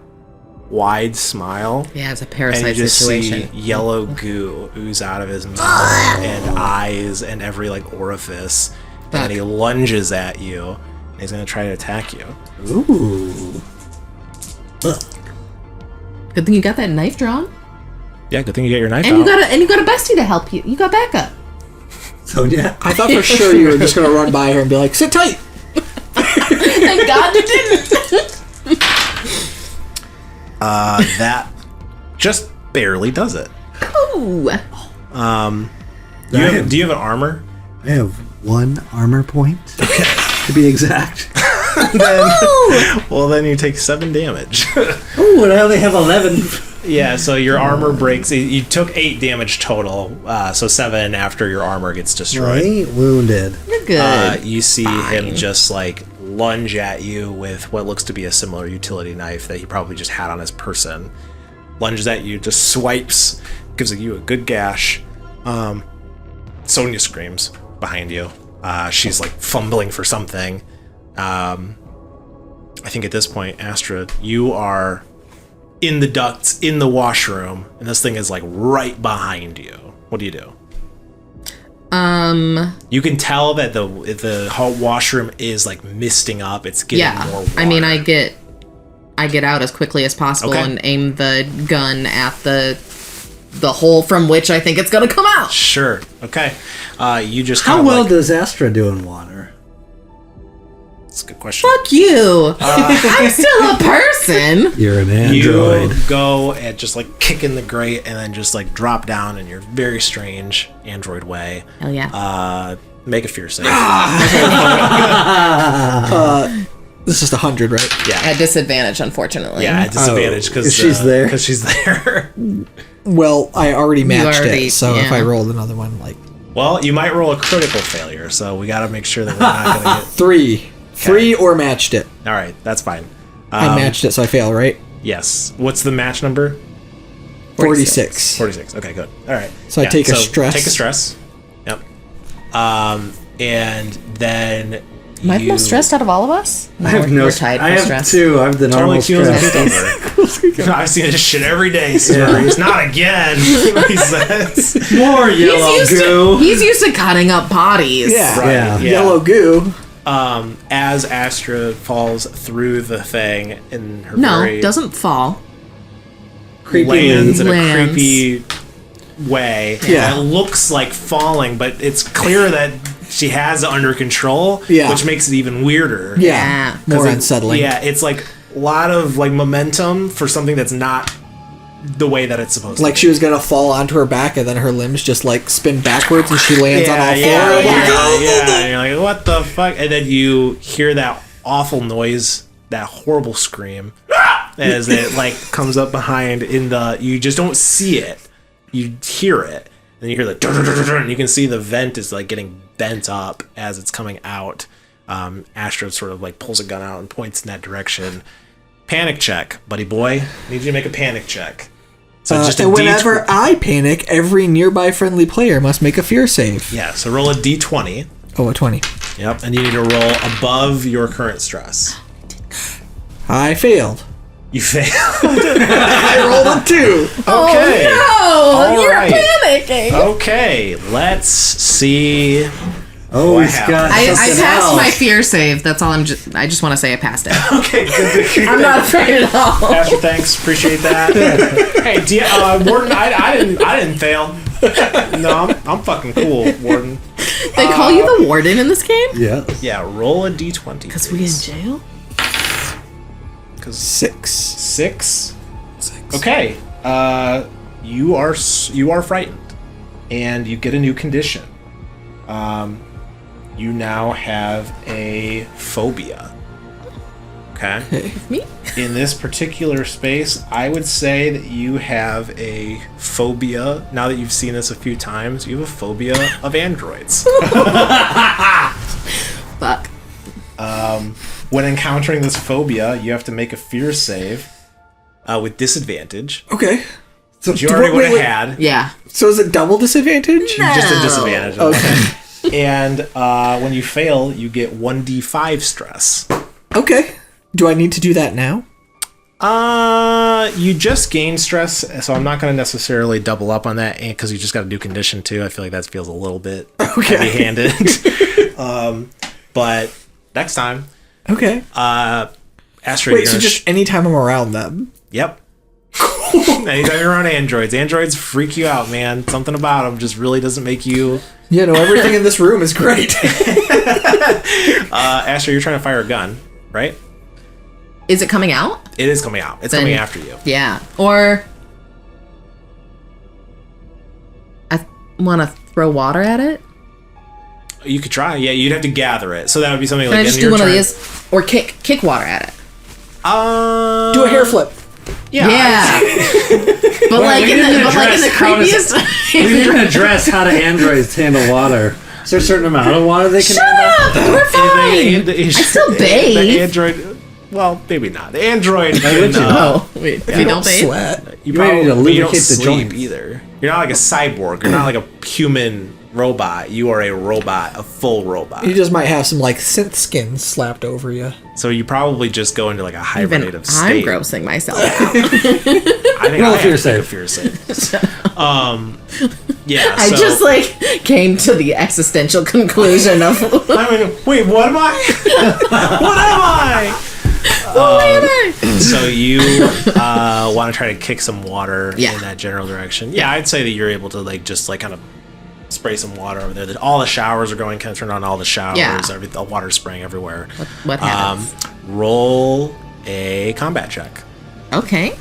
Speaker 1: wide smile.
Speaker 2: Yeah, it's a
Speaker 1: And
Speaker 2: parasite
Speaker 1: you just
Speaker 2: situation.
Speaker 1: see yellow goo ooze out of his mouth and eyes and every like orifice.
Speaker 2: Fuck.
Speaker 1: And he lunges at you. And he's gonna try to attack you.
Speaker 3: Ooh.
Speaker 2: Good thing you got that knife drawn,
Speaker 1: Yeah, good thing you get your knife
Speaker 2: and
Speaker 1: out.
Speaker 2: you got a bestie to help you. You got backup.
Speaker 3: So, yeah.
Speaker 4: I thought for sure you were just gonna run by her and be like, "Sit tight."
Speaker 2: Thank God you didn't.
Speaker 1: That just barely does it.
Speaker 2: Ooh.
Speaker 1: Do you have an armor?
Speaker 3: I have 1 armor point, to be exact.
Speaker 1: Then you take 7 damage.
Speaker 3: Ooh, and I only have 11.
Speaker 1: Yeah, so your armor breaks. You took 8 damage total, so 7 after your armor gets
Speaker 3: I
Speaker 1: destroyed.
Speaker 3: ain't wounded.
Speaker 2: You're good.
Speaker 1: You see him just like lunge at you with what looks to be a similar utility knife that he probably just had on his person. Lunges at you, just swipes, gives you a good gash. Sonia screams behind you. She's like fumbling for something. I think at this point, Astra, you are in the ducts, in the washroom, and this thing is like right behind you. What do you do? You can tell that the whole washroom is like misting up. It's getting more water.
Speaker 2: I mean, I get out as quickly as possible and aim the gun at the hole from which I think it's gonna come out.
Speaker 1: Sure. Okay. You just
Speaker 3: How well does Astra do in water?
Speaker 1: That's a good question.
Speaker 2: Fuck you. I'm still a person.
Speaker 3: You're an android.
Speaker 1: You go and just like kick in the grate and then just like drop down in your very strange android way.
Speaker 2: Hell yeah.
Speaker 1: Make a fear save.
Speaker 4: This is just 100, right?
Speaker 1: Yeah.
Speaker 2: At disadvantage, unfortunately.
Speaker 1: Yeah, at disadvantage because
Speaker 3: she's there.
Speaker 1: Because she's there.
Speaker 4: Well, I already matched it, so if
Speaker 2: yeah.
Speaker 4: I rolled another one, like...
Speaker 1: Well, you might roll a critical failure, so we got to make sure that we're not going to get...
Speaker 4: 3. 3 or matched it.
Speaker 1: All right, that's fine.
Speaker 4: I matched it, so I fail, right?
Speaker 1: Yes. What's the match number?
Speaker 4: 46.
Speaker 1: 46. Okay, good. All right.
Speaker 4: So I take a stress.
Speaker 1: Take a stress. Yep. And then
Speaker 2: Am I the most stressed out of all of us?
Speaker 3: I have
Speaker 2: We're tied for
Speaker 3: I have
Speaker 2: stress.
Speaker 3: 2. I'm the normal stress.
Speaker 1: I've seen this shit every day, sir. He's not again. He says.
Speaker 3: More yellow goo.
Speaker 2: He's used to cutting up bodies.
Speaker 4: Yeah.
Speaker 1: Right,
Speaker 3: Yeah.
Speaker 4: Yellow goo.
Speaker 1: As Astra falls through the thing in her
Speaker 2: No,
Speaker 1: very
Speaker 2: doesn't fall.
Speaker 1: lands in a
Speaker 2: Lands.
Speaker 1: creepy way.
Speaker 4: Yeah.
Speaker 1: It looks like falling, but it's clear that she has it under control,
Speaker 4: Yeah.
Speaker 1: which makes it even weirder.
Speaker 4: Yeah.
Speaker 2: 'Cause
Speaker 4: More unsettling.
Speaker 1: Yeah, it's like a lot of like momentum for something that's not the way that it's supposed
Speaker 4: Like
Speaker 1: to be.
Speaker 4: she was gonna fall onto her back, and then her limbs just like spin backwards, and she lands on all fours.
Speaker 1: yeah. And you're like, what the fuck? And then you hear that awful noise, that horrible scream, as it like comes up behind you just don't see it. You hear it. And you hear the and you can see the vent is like getting bent up as it's coming out. Astro sort of like pulls a gun out and points in that direction. Panic check, buddy boy. Need you to make a panic check. So just a
Speaker 4: and
Speaker 1: D20.
Speaker 4: whenever I panic, every nearby friendly player must make a fear save.
Speaker 1: Yeah, so roll a D20.
Speaker 4: Oh, a 20.
Speaker 1: Yep, and you need to roll above your current stress.
Speaker 4: I failed.
Speaker 1: You fail.
Speaker 4: I rolled a 2.
Speaker 1: Okay.
Speaker 2: Oh,
Speaker 1: All
Speaker 2: you're
Speaker 1: right.
Speaker 2: panicking.
Speaker 1: Okay, let's see.
Speaker 3: Oh,
Speaker 1: What
Speaker 3: he's got
Speaker 1: happened?
Speaker 2: I
Speaker 3: something
Speaker 2: passed
Speaker 3: else.
Speaker 2: my fear save. That's all I just want to say I passed it.
Speaker 1: Okay, good.
Speaker 2: I'm not afraid at all.
Speaker 1: Pastor, thanks. Appreciate that. Hey, Warden, I didn't fail. No, I'm fucking cool, Warden.
Speaker 2: They call you the warden in this game?
Speaker 3: Yeah.
Speaker 1: Yeah, roll a D20.
Speaker 2: Because we in jail?
Speaker 4: 6.
Speaker 1: 6. Okay. You are frightened, and you get a new condition. You now have a phobia. Okay.
Speaker 2: Me?
Speaker 1: In this particular space, I would say that you have a phobia. Now that you've seen this a few times, you have a phobia of androids.
Speaker 2: Fuck.
Speaker 1: When encountering this phobia, you have to make a fear save with disadvantage,
Speaker 4: Okay. So
Speaker 1: which you already would have had.
Speaker 2: Yeah.
Speaker 4: So is it double disadvantage?
Speaker 1: Just a disadvantage.
Speaker 4: Okay.
Speaker 1: And when you fail, you get 1d5 stress.
Speaker 4: Okay. Do I need to do that now?
Speaker 1: You just gain stress, so I'm not going to necessarily double up on that, because you just got to do condition too. I feel like that feels a little bit heavy-handed. But next time,
Speaker 4: Okay.
Speaker 1: Asteroid.
Speaker 4: Wait, so just anytime I'm around them?
Speaker 1: Yep. Anytime you're around androids freak you out, man. Something about them just really doesn't make you.
Speaker 4: Yeah, no, everything in this room is great.
Speaker 1: Asher, you're trying to fire a gun, right?
Speaker 2: Is it coming out?
Speaker 1: It is coming out. It's
Speaker 2: Then-
Speaker 1: coming after you.
Speaker 2: Yeah. Or I want to throw water at it.
Speaker 1: You could try. Yeah, you'd have to gather it. So that would be something
Speaker 2: Can
Speaker 1: like.
Speaker 2: I just
Speaker 1: in
Speaker 2: do
Speaker 1: your
Speaker 2: one of
Speaker 1: turn-
Speaker 2: these? Or kick water at it.
Speaker 4: Do a hair flip.
Speaker 2: Yeah. But like in the creepiest.
Speaker 3: We didn't address how do androids handle water. Is there a certain amount of water they can handle?
Speaker 2: We're fine. I still bathe.
Speaker 1: The android, well, maybe not. The android
Speaker 3: would
Speaker 1: can,
Speaker 3: you?
Speaker 2: Wait, if
Speaker 4: You
Speaker 2: you
Speaker 4: don't
Speaker 2: don't bathe?
Speaker 4: sweat.
Speaker 1: you
Speaker 3: may need to
Speaker 1: but you don't
Speaker 3: lubricate the
Speaker 1: sleep
Speaker 3: joints.
Speaker 1: either. You're not like a cyborg. You're not like a human robot. You are a robot, a full robot.
Speaker 4: You just might have some like synth skin slapped over you.
Speaker 1: So you probably just go into like a
Speaker 2: Even
Speaker 1: hibernative
Speaker 2: I'm
Speaker 1: state.
Speaker 2: grossing myself out.
Speaker 1: I think
Speaker 3: Roll
Speaker 1: I
Speaker 3: a fear
Speaker 1: have to
Speaker 3: save.
Speaker 1: fear save. Yeah.
Speaker 2: I
Speaker 1: so,
Speaker 2: just like came to the existential conclusion of
Speaker 1: I mean, wait, what am I? What am I? So you want to try to kick some water
Speaker 2: Yeah.
Speaker 1: in that general direction. Yeah, I'd say that you're able to like just like kind of spray some water over there. That all the showers are going. Kind of turn on all the showers.
Speaker 2: Yeah.
Speaker 1: The water's spraying everywhere.
Speaker 2: what happens.
Speaker 1: Roll a combat check.
Speaker 2: Okay.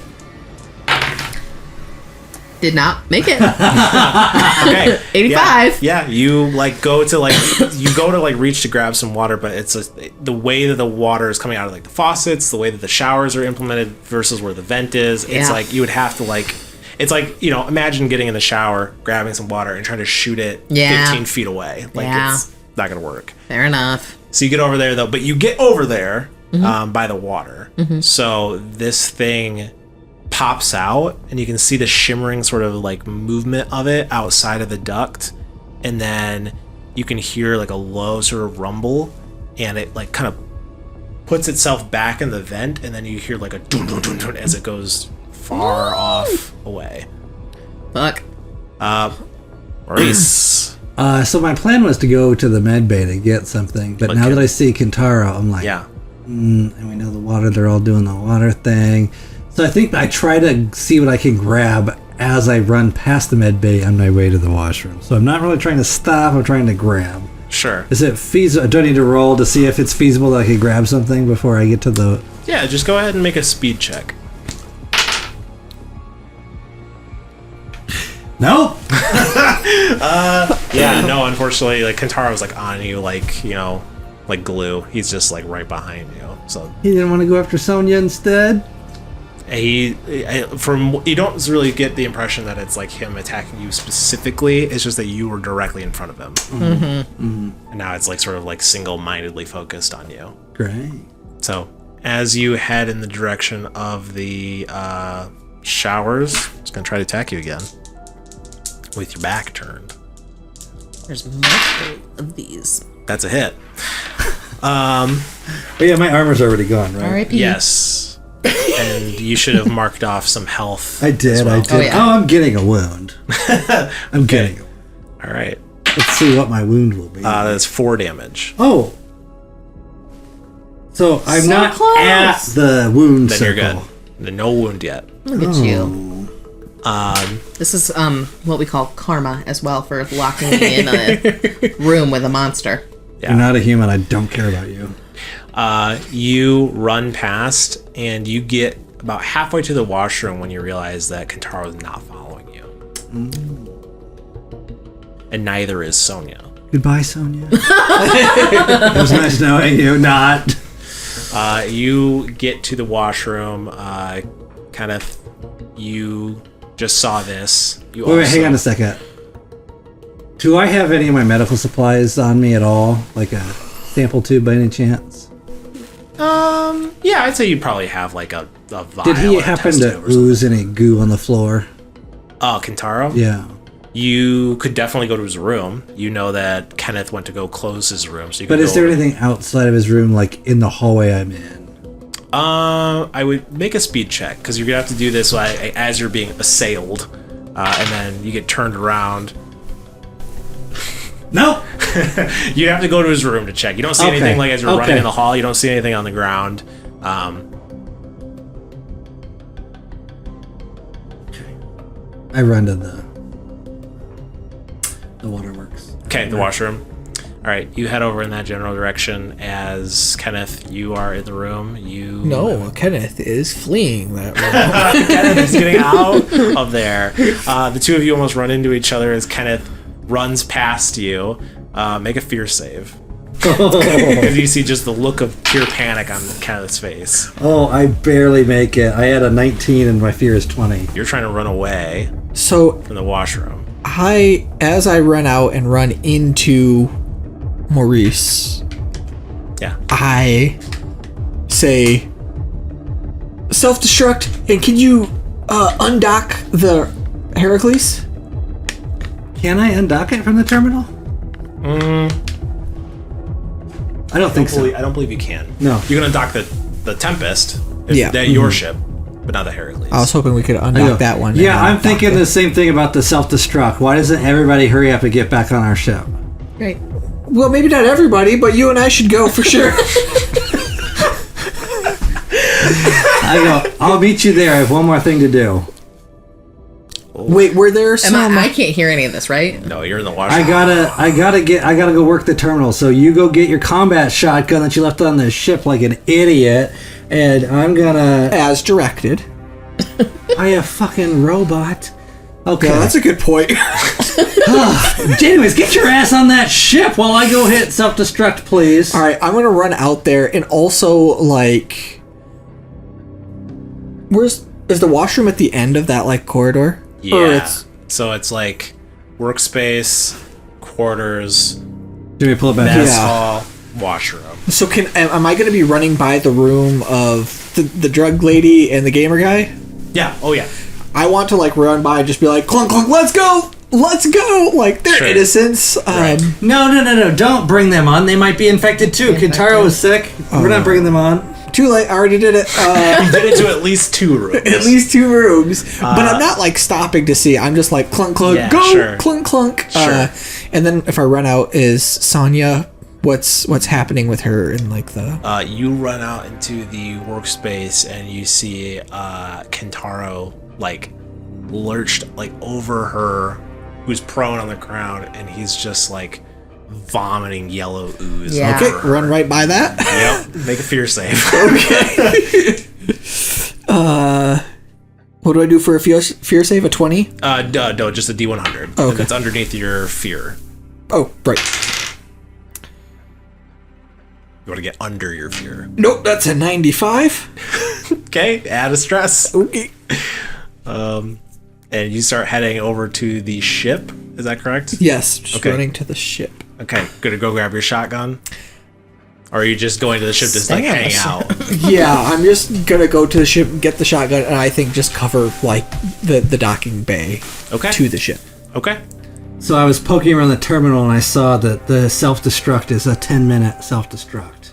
Speaker 2: Did not make it.
Speaker 1: Okay.
Speaker 2: 85.
Speaker 1: Yeah, you like go to reach to grab some water, but it's the way that the water is coming out of like the faucets, the way that the showers are implemented versus where the vent is. It's
Speaker 2: Yeah.
Speaker 1: like you would have to like, it's like, you know, imagine getting in the shower, grabbing some water, and trying to shoot it
Speaker 2: Yeah.
Speaker 1: 15 feet away. Like
Speaker 2: Yeah.
Speaker 1: it's not gonna work.
Speaker 2: Fair enough.
Speaker 1: So you get over there though, but you get over there by the water. So this thing pops out and you can see the shimmering sort of like movement of it outside of the duct, and then you can hear like a low sort of rumble, and it like kind of puts itself back in the vent, and then you hear like a dun dun dun dun as it goes far off away.
Speaker 2: Fuck.
Speaker 1: Maurice.
Speaker 3: So my plan was to go to the med bay to get something, but now
Speaker 1: Okay.
Speaker 3: that I see Kintaro, I'm like,
Speaker 1: Yeah.
Speaker 3: and we know the water, they're all doing the water thing. So I think I try to see what I can grab as I run past the med bay on my way to the washroom. So I'm not really trying to stop, I'm trying to grab.
Speaker 1: Sure.
Speaker 3: Is it feasible? Do I need to roll to see if it's feasible that I can grab something before I get to the...
Speaker 1: Yeah, just go ahead and make a speed check.
Speaker 3: No?
Speaker 1: Yeah, no, unfortunately, like Kentaro's like on you, like, you know, like glue. He's just like right behind you. So
Speaker 3: He didn't want to go after Sonya instead?
Speaker 1: you don't really get the impression that it's like him attacking you specifically. It's just that you were directly in front of him, and now it's like sort of like single-mindedly focused on you.
Speaker 3: Great.
Speaker 1: So as you head in the direction of the showers, it's gonna try to attack you again with your back turned.
Speaker 2: There's multiple of these.
Speaker 1: That's a hit.
Speaker 3: But yeah, my armor's already gone, right?
Speaker 2: R.I.P.
Speaker 1: Yes. And you should have marked off some health.
Speaker 3: I did,
Speaker 1: as well.
Speaker 3: I did.
Speaker 2: Oh, yeah.
Speaker 3: Oh, I'm getting a wound. I'm getting a wound.
Speaker 1: All right.
Speaker 3: Let's see what my wound will be.
Speaker 1: That's 4 damage.
Speaker 3: Oh. So I'm
Speaker 2: So
Speaker 3: not
Speaker 2: close.
Speaker 3: at the wound
Speaker 1: Then
Speaker 3: circle.
Speaker 1: you're good. No wound yet.
Speaker 2: Look at you. This is what we call karma as well for locking me in a room with a monster.
Speaker 1: Yeah.
Speaker 3: You're not a human. I don't care about you.
Speaker 1: You run past, and you get about halfway to the washroom when you realize that Kentaro is not following you. And neither is Sonya.
Speaker 3: Goodbye, Sonya. It was nice knowing you. Not.
Speaker 1: You get to the washroom, you just saw this. You
Speaker 3: Wait, hang on a second. Do I have any of my medical supplies on me at all? Like a sample tube by any chance?
Speaker 1: Yeah, I'd say you probably have like a vial.
Speaker 3: Did he
Speaker 1: or a
Speaker 3: happen
Speaker 1: test
Speaker 3: to
Speaker 1: tube or something.
Speaker 3: ooze any goo on the floor?
Speaker 1: Oh, Kentaro?
Speaker 3: Yeah.
Speaker 1: You could definitely go to his room. You know that Kenneth went to go close his room, so you could
Speaker 3: But is
Speaker 1: go
Speaker 3: there
Speaker 1: over-
Speaker 3: anything outside of his room, like in the hallway I'm in?
Speaker 1: I would make a speed check, because you're gonna have to do this as you're being assailed, and then you get turned around.
Speaker 3: No.
Speaker 1: You have to go to his room to check. You don't see
Speaker 3: Okay,
Speaker 1: anything like as you're running
Speaker 3: okay.
Speaker 1: in the hall. You don't see anything on the ground.
Speaker 3: I run to the waterworks.
Speaker 1: Okay, the washroom. All right, you head over in that general direction. As Kenneth, you are in the room. You
Speaker 4: No, Kenneth is fleeing that room.
Speaker 1: Kenneth is getting out of there. The two of you almost run into each other as Kenneth runs past you. Make a fear save. Because you see just the look of pure panic on Kenneth's face.
Speaker 3: Oh, I barely make it. I had a 19 and my fear is 20.
Speaker 1: You're trying to run away
Speaker 4: So
Speaker 1: from the washroom.
Speaker 4: as I run out and run into Maurice,
Speaker 1: Yeah.
Speaker 4: I say, self-destruct, and can you undock the Heracles?
Speaker 3: Can I undock it from the terminal? I don't think so.
Speaker 1: I don't believe you can.
Speaker 3: No.
Speaker 1: You're gonna dock the Tempest.
Speaker 4: Yeah.
Speaker 1: That your ship, but not the Heracles.
Speaker 4: I was hoping we could
Speaker 3: I
Speaker 4: undock
Speaker 3: know.
Speaker 4: that one.
Speaker 3: Yeah,
Speaker 4: and
Speaker 3: I'm
Speaker 4: undock
Speaker 3: thinking
Speaker 4: the-
Speaker 3: the same thing about the self-destruct. Why doesn't everybody hurry up and get back on our ship?
Speaker 2: Right.
Speaker 4: Well, maybe not everybody, but you and I should go for sure.
Speaker 3: I go, I'll meet you there. I have one more thing to do.
Speaker 4: Wait, were there some?
Speaker 2: I can't hear any of this, right?
Speaker 1: No, you're in the washroom.
Speaker 3: I gotta go work the terminal. So you go get your combat shotgun that you left on the ship like an idiot, and I'm gonna.
Speaker 4: As directed.
Speaker 3: I a fucking robot. Okay,
Speaker 4: Yeah, that's a good point.
Speaker 3: Anyways, get your ass on that ship while I go hit self-destruct, please.
Speaker 4: All right, I'm gonna run out there and also like, is the washroom at the end of that like corridor? Or
Speaker 1: Yeah. So it's like workspace, quarters,
Speaker 3: Do we pull it back?
Speaker 1: mess
Speaker 4: Yeah.
Speaker 1: hall, washroom.
Speaker 4: So am I gonna be running by the room of the drug lady and the gamer guy?
Speaker 1: Yeah. Oh yeah.
Speaker 4: I want to like run by and just be like, clunk clunk, let's go, like they're
Speaker 1: Sure.
Speaker 4: innocents.
Speaker 1: Right.
Speaker 3: No, don't bring them on. They might be infected too. Kintaro is sick. We're not bringing them on.
Speaker 4: Too late. I already did it.
Speaker 1: You did it to at least 2 rooms.
Speaker 4: At least 2 rooms, but I'm not like stopping to see. I'm just like clunk clunk,
Speaker 1: Yeah,
Speaker 4: go
Speaker 1: sure.
Speaker 4: clunk clunk.
Speaker 1: Sure.
Speaker 4: And then if I run out, is Sonya? What's happening with her in like the?
Speaker 1: You run out into the workspace and you see Kentaro like lurched like over her, who's prone on the ground, and he's just like vomiting yellow ooze.
Speaker 2: Yeah.
Speaker 1: over
Speaker 4: Okay,
Speaker 1: her.
Speaker 4: run right by that.
Speaker 1: Yep. Make a fear save.
Speaker 4: What do I do for a fear save? A 20?
Speaker 1: No, just a D100.
Speaker 4: Okay.
Speaker 1: And it's underneath your fear.
Speaker 4: Oh, right.
Speaker 1: You want to get under your fear.
Speaker 4: Nope, that's a 95.
Speaker 1: Okay, add a stress.
Speaker 4: Okay.
Speaker 1: And you start heading over to the ship. Is that correct?
Speaker 4: Yes, just
Speaker 1: Okay.
Speaker 4: running to the ship.
Speaker 1: Okay, gonna go grab your shotgun? Or are you just going to the ship to just like hang out?
Speaker 4: Yeah, I'm just gonna go to the ship, get the shotgun, and I think just cover like the docking bay
Speaker 1: Okay.
Speaker 4: to the ship.
Speaker 1: Okay.
Speaker 3: So I was poking around the terminal and I saw that the self-destruct is a 10-minute self-destruct.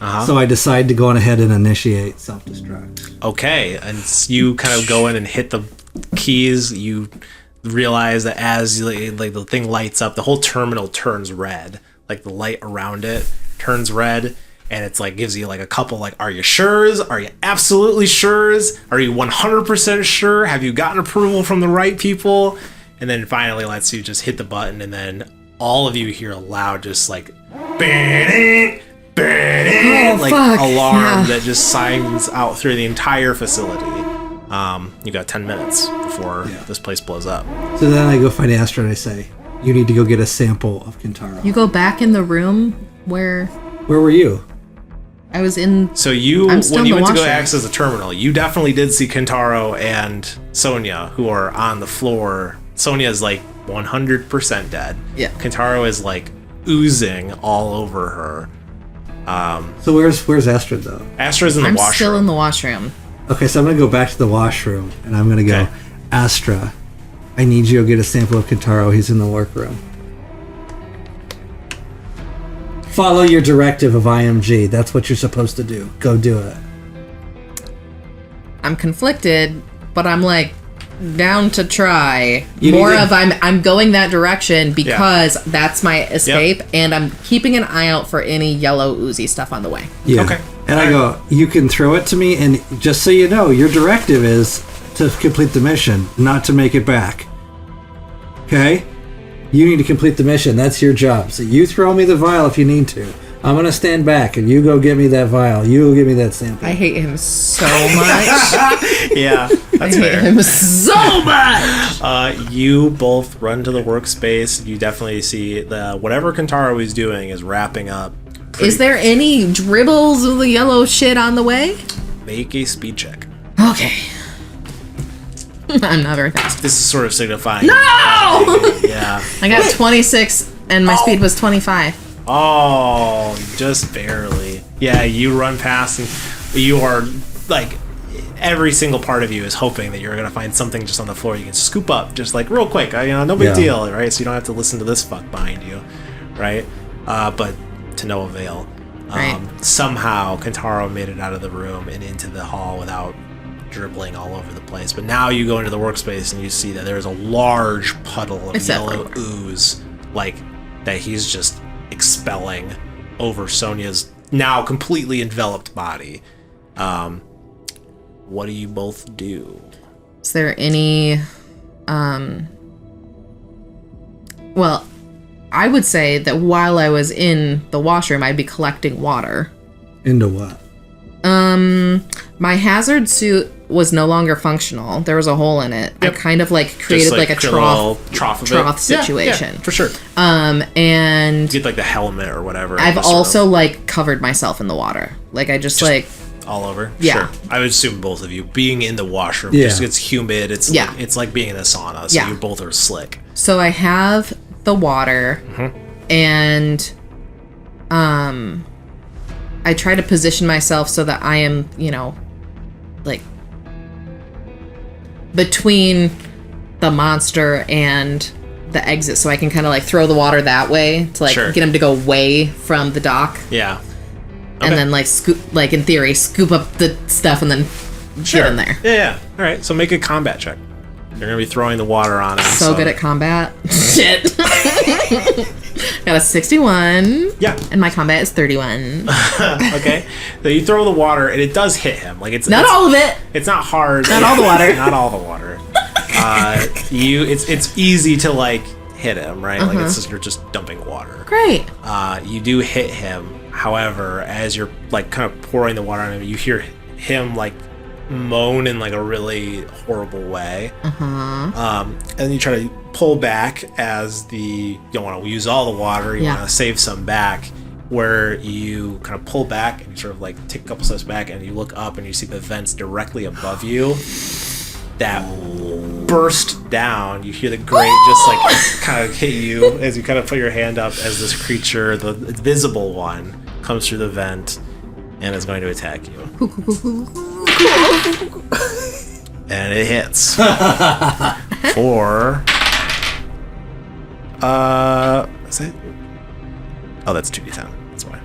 Speaker 1: Uh-huh.
Speaker 3: So I decided to go on ahead and initiate self-destruct.
Speaker 1: Okay, and you kind of go in and hit the keys. You realize that as like the thing lights up, the whole terminal turns red. Like the light around it turns red, and it's like gives you like a couple like, are you sures? Are you absolutely sures? Are you 100% sure? Have you gotten approval from the right people? And then finally lets you just hit the button, and then all of you hear a loud just like like
Speaker 2: fuck,
Speaker 1: alarm
Speaker 2: yeah.
Speaker 1: that just signs out through the entire facility. You got 10 minutes before this place blows up.
Speaker 3: So then I go find Astra and I say, you need to go get a sample of Kintaro.
Speaker 2: You go back in the room where
Speaker 3: Where were you?
Speaker 2: I was in.
Speaker 1: So you,
Speaker 2: I'm still
Speaker 1: when
Speaker 2: in
Speaker 1: you
Speaker 2: the
Speaker 1: went to go
Speaker 2: washroom.
Speaker 1: access the terminal, you definitely did see Kentaro and Sonya, who are on the floor. Sonya is like 100% dead.
Speaker 2: Yeah.
Speaker 1: Kentaro is like oozing all over her.
Speaker 3: So where's Astra though?
Speaker 1: Astra's in the
Speaker 2: I'm
Speaker 1: washroom.
Speaker 2: still in the washroom.
Speaker 3: Okay, so I'm gonna go back to the washroom and I'm gonna go,
Speaker 1: Okay.
Speaker 3: Astra, I need you to go get a sample of Kintaro. He's in the workroom. Follow your directive of IMG. That's what you're supposed to do. Go do it.
Speaker 2: I'm conflicted, but I'm like down to try.
Speaker 3: You
Speaker 2: More
Speaker 3: need to-
Speaker 2: of I'm going that direction because that's my escape, and I'm keeping an eye out for any yellow oozy stuff on the way.
Speaker 3: Yeah.
Speaker 1: Okay.
Speaker 3: And I go, you can throw it to me, and just so you know, your directive is to complete the mission, not to make it back. Okay? You need to complete the mission. That's your job. So you throw me the vial if you need to. I'm gonna stand back, and you go get me that vial. You go get me that sample.
Speaker 2: I hate him so much.
Speaker 1: Yeah,
Speaker 2: I
Speaker 1: that's
Speaker 2: hate
Speaker 1: fair.
Speaker 2: him so much.
Speaker 1: You both run to the workspace. You definitely see the whatever Kentaro is doing is wrapping up
Speaker 2: Is there any dribbles of the yellow shit on the way?
Speaker 1: Make a speed check.
Speaker 2: Okay. I'm not very fast.
Speaker 1: This is sort of signifying.
Speaker 2: No!
Speaker 1: Yeah.
Speaker 2: I got 26 and my speed was 25.
Speaker 1: Oh, just barely. Yeah, you run past and you are like every single part of you is hoping that you're gonna find something just on the floor you can scoop up, just like real quick. No big deal, right? So you don't have to listen to this fuck behind you, right? But to no avail.
Speaker 2: Right.
Speaker 1: Somehow Kentaro made it out of the room and into the hall without dribbling all over the place. But now you go into the workspace and you see that there's a large puddle of
Speaker 2: It's
Speaker 1: yellow
Speaker 2: everywhere.
Speaker 1: ooze, like that he's just expelling over Sonia's now completely enveloped body. What do you both do?
Speaker 2: Is there any well, I would say that while I was in the washroom I'd be collecting water.
Speaker 3: Into what?
Speaker 2: My hazard suit was no longer functional. There was a hole in it.
Speaker 1: Yep.
Speaker 2: I kind of like created
Speaker 1: Just,
Speaker 2: like a trough
Speaker 1: of it.
Speaker 2: situation.
Speaker 1: Yeah, for sure.
Speaker 2: And
Speaker 1: Get like the helmet or whatever.
Speaker 2: I've
Speaker 1: just sort
Speaker 2: also like covered myself in the water. Like I just like
Speaker 1: of all over.
Speaker 2: Yeah.
Speaker 1: Sure. I would assume both of you being in the washroom.
Speaker 3: Yeah.
Speaker 1: Just it's humid. It's
Speaker 2: Yeah.
Speaker 1: like, it's like being in a sauna. So
Speaker 2: Yeah.
Speaker 1: you both are slick.
Speaker 2: so I have the water and I try to position myself so that I am, like between the monster and the exit, so I can kind of like throw the water that way to like
Speaker 1: Sure.
Speaker 2: get him to go away from the dock,
Speaker 1: Yeah.
Speaker 2: and then like scoop, like in theory, scoop up the stuff and then get in there.
Speaker 1: Yeah. All right. So make a combat check. You're gonna be throwing the water on him.
Speaker 2: So good at combat. Shit. Got a 61.
Speaker 1: Yeah.
Speaker 2: And my combat is 31.
Speaker 1: Okay. So you throw the water and it does hit him. Like it's
Speaker 2: Not all of it.
Speaker 1: It's not hard.
Speaker 2: Not all the water.
Speaker 1: Not all the water. It's easy to like hit him, right? Like it's just, you're just dumping water.
Speaker 2: Great.
Speaker 1: You do hit him. However, as you're like kind of pouring the water on him, you hear him like moan in like a really horrible way. And you try to pull back as you don't want to use all the water. You
Speaker 2: Yeah.
Speaker 1: want to save some back. Where you kind of pull back and you sort of like take a couple steps back and you look up and you see the vents directly above you that burst down. You hear the grate just like kind of hit you as you kind of put your hand up as this creature, the visible one, comes through the vent and is going to attack you. And it hits for is it? Oh, that's 2d10. That's why.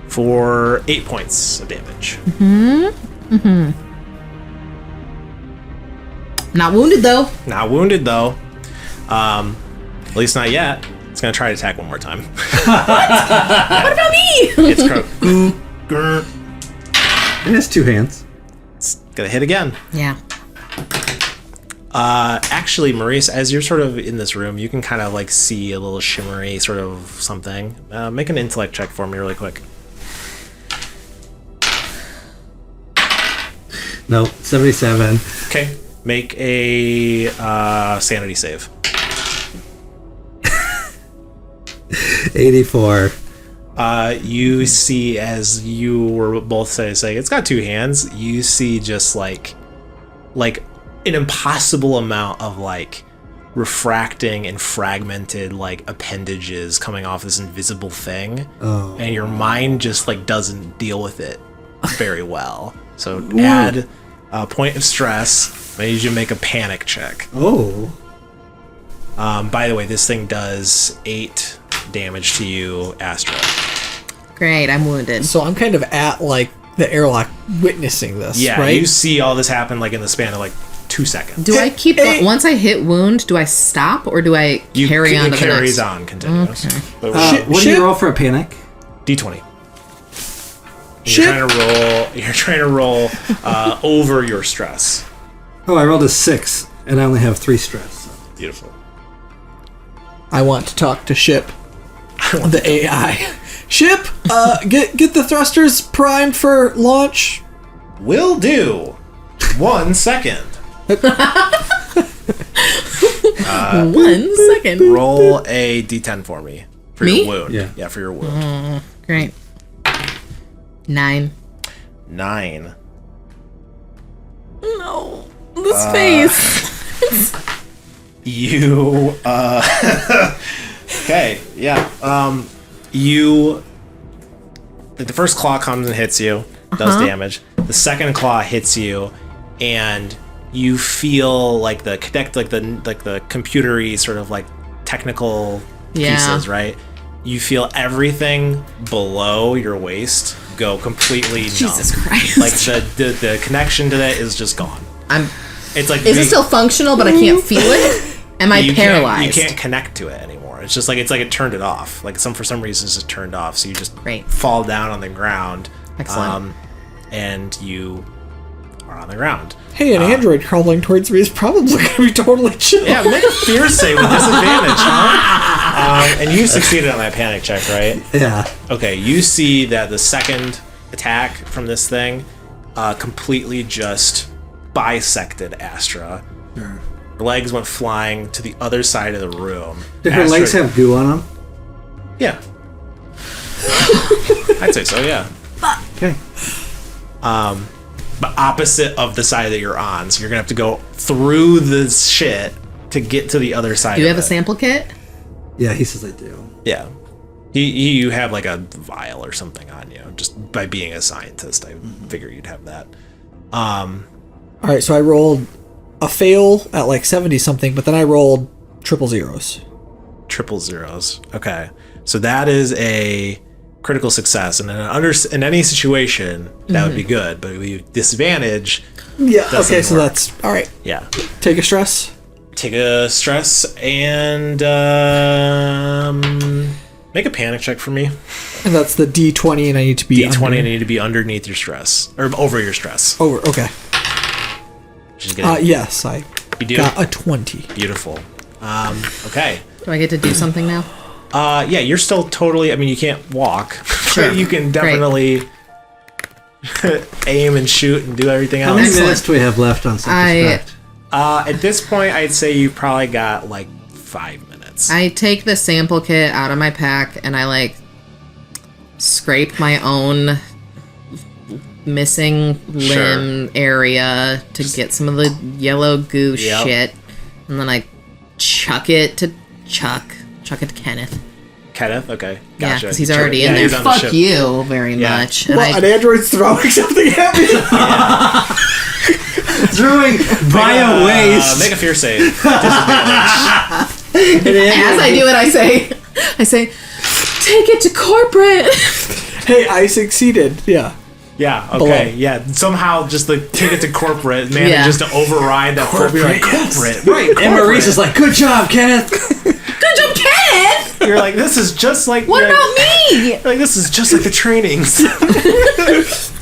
Speaker 1: For 8 points of damage.
Speaker 2: Not wounded though.
Speaker 1: Not wounded though. At least not yet. It's gonna try to attack one more time.
Speaker 2: What about me?
Speaker 1: It's grr.
Speaker 3: It has two hands.
Speaker 1: It's gonna hit again.
Speaker 2: Yeah.
Speaker 1: Actually, Maurice, as you're sort of in this room, you can kind of like see a little shimmery sort of something. Make an intellect check for me really quick.
Speaker 3: No, 77.
Speaker 1: Okay. Make a sanity save.
Speaker 3: 84.
Speaker 1: You see, as you were both saying, it's got two hands. You see just like an impossible amount of like refracting and fragmented like appendages coming off this invisible thing.
Speaker 3: Oh.
Speaker 1: And your mind just like doesn't deal with it very well. So add a point of stress. I need you to make a panic check.
Speaker 3: Oh.
Speaker 1: By the way, this thing does 8 damage to you, Astra.
Speaker 2: Great. I'm wounded.
Speaker 4: So I'm kind of at like the airlock witnessing this,
Speaker 1: Yeah,
Speaker 4: right?
Speaker 1: you see all this happen like in the span of like 2 seconds.
Speaker 2: Do I keep once I hit wound? Do I stop or do I carry on?
Speaker 1: It
Speaker 2: To the
Speaker 1: carries
Speaker 2: next?
Speaker 1: on, continues.
Speaker 2: Okay.
Speaker 1: But
Speaker 3: What do you roll for a panic?
Speaker 1: D20. You're trying to roll over your stress.
Speaker 3: Oh, I rolled a 6, and I only have 3 stress. So.
Speaker 1: Beautiful.
Speaker 4: I want to talk to Ship, the AI. Ship, get the thrusters primed for launch.
Speaker 1: Will do. 1 second.
Speaker 2: 1 second.
Speaker 1: Roll a D10 for me. For
Speaker 2: Me?
Speaker 1: your wound.
Speaker 3: Yeah.
Speaker 1: For your wound.
Speaker 2: Great. 9.
Speaker 1: 9.
Speaker 2: No. This face.
Speaker 1: You okay, yeah. You the first claw comes and hits you, does damage. The second claw hits you, and you feel like the computery sort of like technical pieces, right? You feel everything below your waist go completely numb.
Speaker 2: Jesus Christ.
Speaker 1: Like the connection to that is just gone. It's like
Speaker 2: Is it still functional, but I can't feel it? Am I paralyzed?
Speaker 1: You can't connect to it anymore. It's just like it turned it off. Like for some reason it's just turned off. So you just fall down on the ground.
Speaker 2: Excellent.
Speaker 1: And you are on the ground.
Speaker 4: Hey, an android crawling towards me is probably going to be totally chill.
Speaker 1: Yeah, make a fear save with disadvantage, huh? And you succeeded on that panic check, right?
Speaker 3: Yeah.
Speaker 1: Okay, you see that the second attack from this thing completely just bisected Astra.
Speaker 3: Sure.
Speaker 1: Her legs went flying to the other side of the room.
Speaker 3: Did her legs have goo on them?
Speaker 1: Yeah. I'd say so, yeah.
Speaker 3: Okay.
Speaker 1: But opposite of the side that you're on, so you're gonna have to go through this shit to get to the other side.
Speaker 2: Do you have a sample kit?
Speaker 3: Yeah, he says I do.
Speaker 1: Yeah. You have like a vial or something on you. Just by being a scientist, I figure you'd have that.
Speaker 4: All right, so I rolled a fail at like 70 something, but then I rolled triple zeros.
Speaker 1: Triple zeros. Okay. So that is a critical success, and in any situation that would be good, but with disadvantage.
Speaker 4: Yeah. Okay, so
Speaker 1: work.
Speaker 4: that's all right.
Speaker 1: Yeah.
Speaker 4: Take a stress.
Speaker 1: Take a stress and make a panic check for me.
Speaker 4: And that's the D20, and I need to be
Speaker 1: D20,
Speaker 4: under.
Speaker 1: and I need to be underneath your stress or over your stress.
Speaker 4: Over. Okay.
Speaker 1: Just get
Speaker 4: Yes, I
Speaker 1: you do.
Speaker 4: got a 20.
Speaker 1: Beautiful. Okay.
Speaker 2: Do I get to do something now?
Speaker 1: Yeah, you're still totally. I mean, you can't walk.
Speaker 2: Sure.
Speaker 1: You can definitely aim and shoot and do everything
Speaker 3: How
Speaker 1: else.
Speaker 3: many minutes do we have left on self-respect?
Speaker 1: At this point, I'd say you've probably got like 5 minutes.
Speaker 2: I take the sample kit out of my pack and I like scrape my own missing limb area to get some of the yellow goo shit, and then I chuck it to Kenneth.
Speaker 1: Kenneth, okay,
Speaker 2: Yeah,
Speaker 1: gotcha.
Speaker 2: because he's already in there.
Speaker 1: he's on the
Speaker 2: Fuck
Speaker 1: ship.
Speaker 2: you very much. And
Speaker 4: Well, an android's throwing something at me.
Speaker 3: Throwing bio waste.
Speaker 1: Make a fear save. Disadvantage.
Speaker 2: as I do it, I say, take it to corporate.
Speaker 4: Hey, I succeeded. Yeah.
Speaker 1: Yeah. Okay.
Speaker 4: Below.
Speaker 1: Yeah. Somehow, just like take it to corporate, managed to override that corporate. Like, corporate, right?
Speaker 3: And Maurice is like, "Good job, Kenneth."
Speaker 2: Good job, Kenneth.
Speaker 1: You're like, this is just like.
Speaker 2: What about me?
Speaker 1: Like, this is just like the trainings.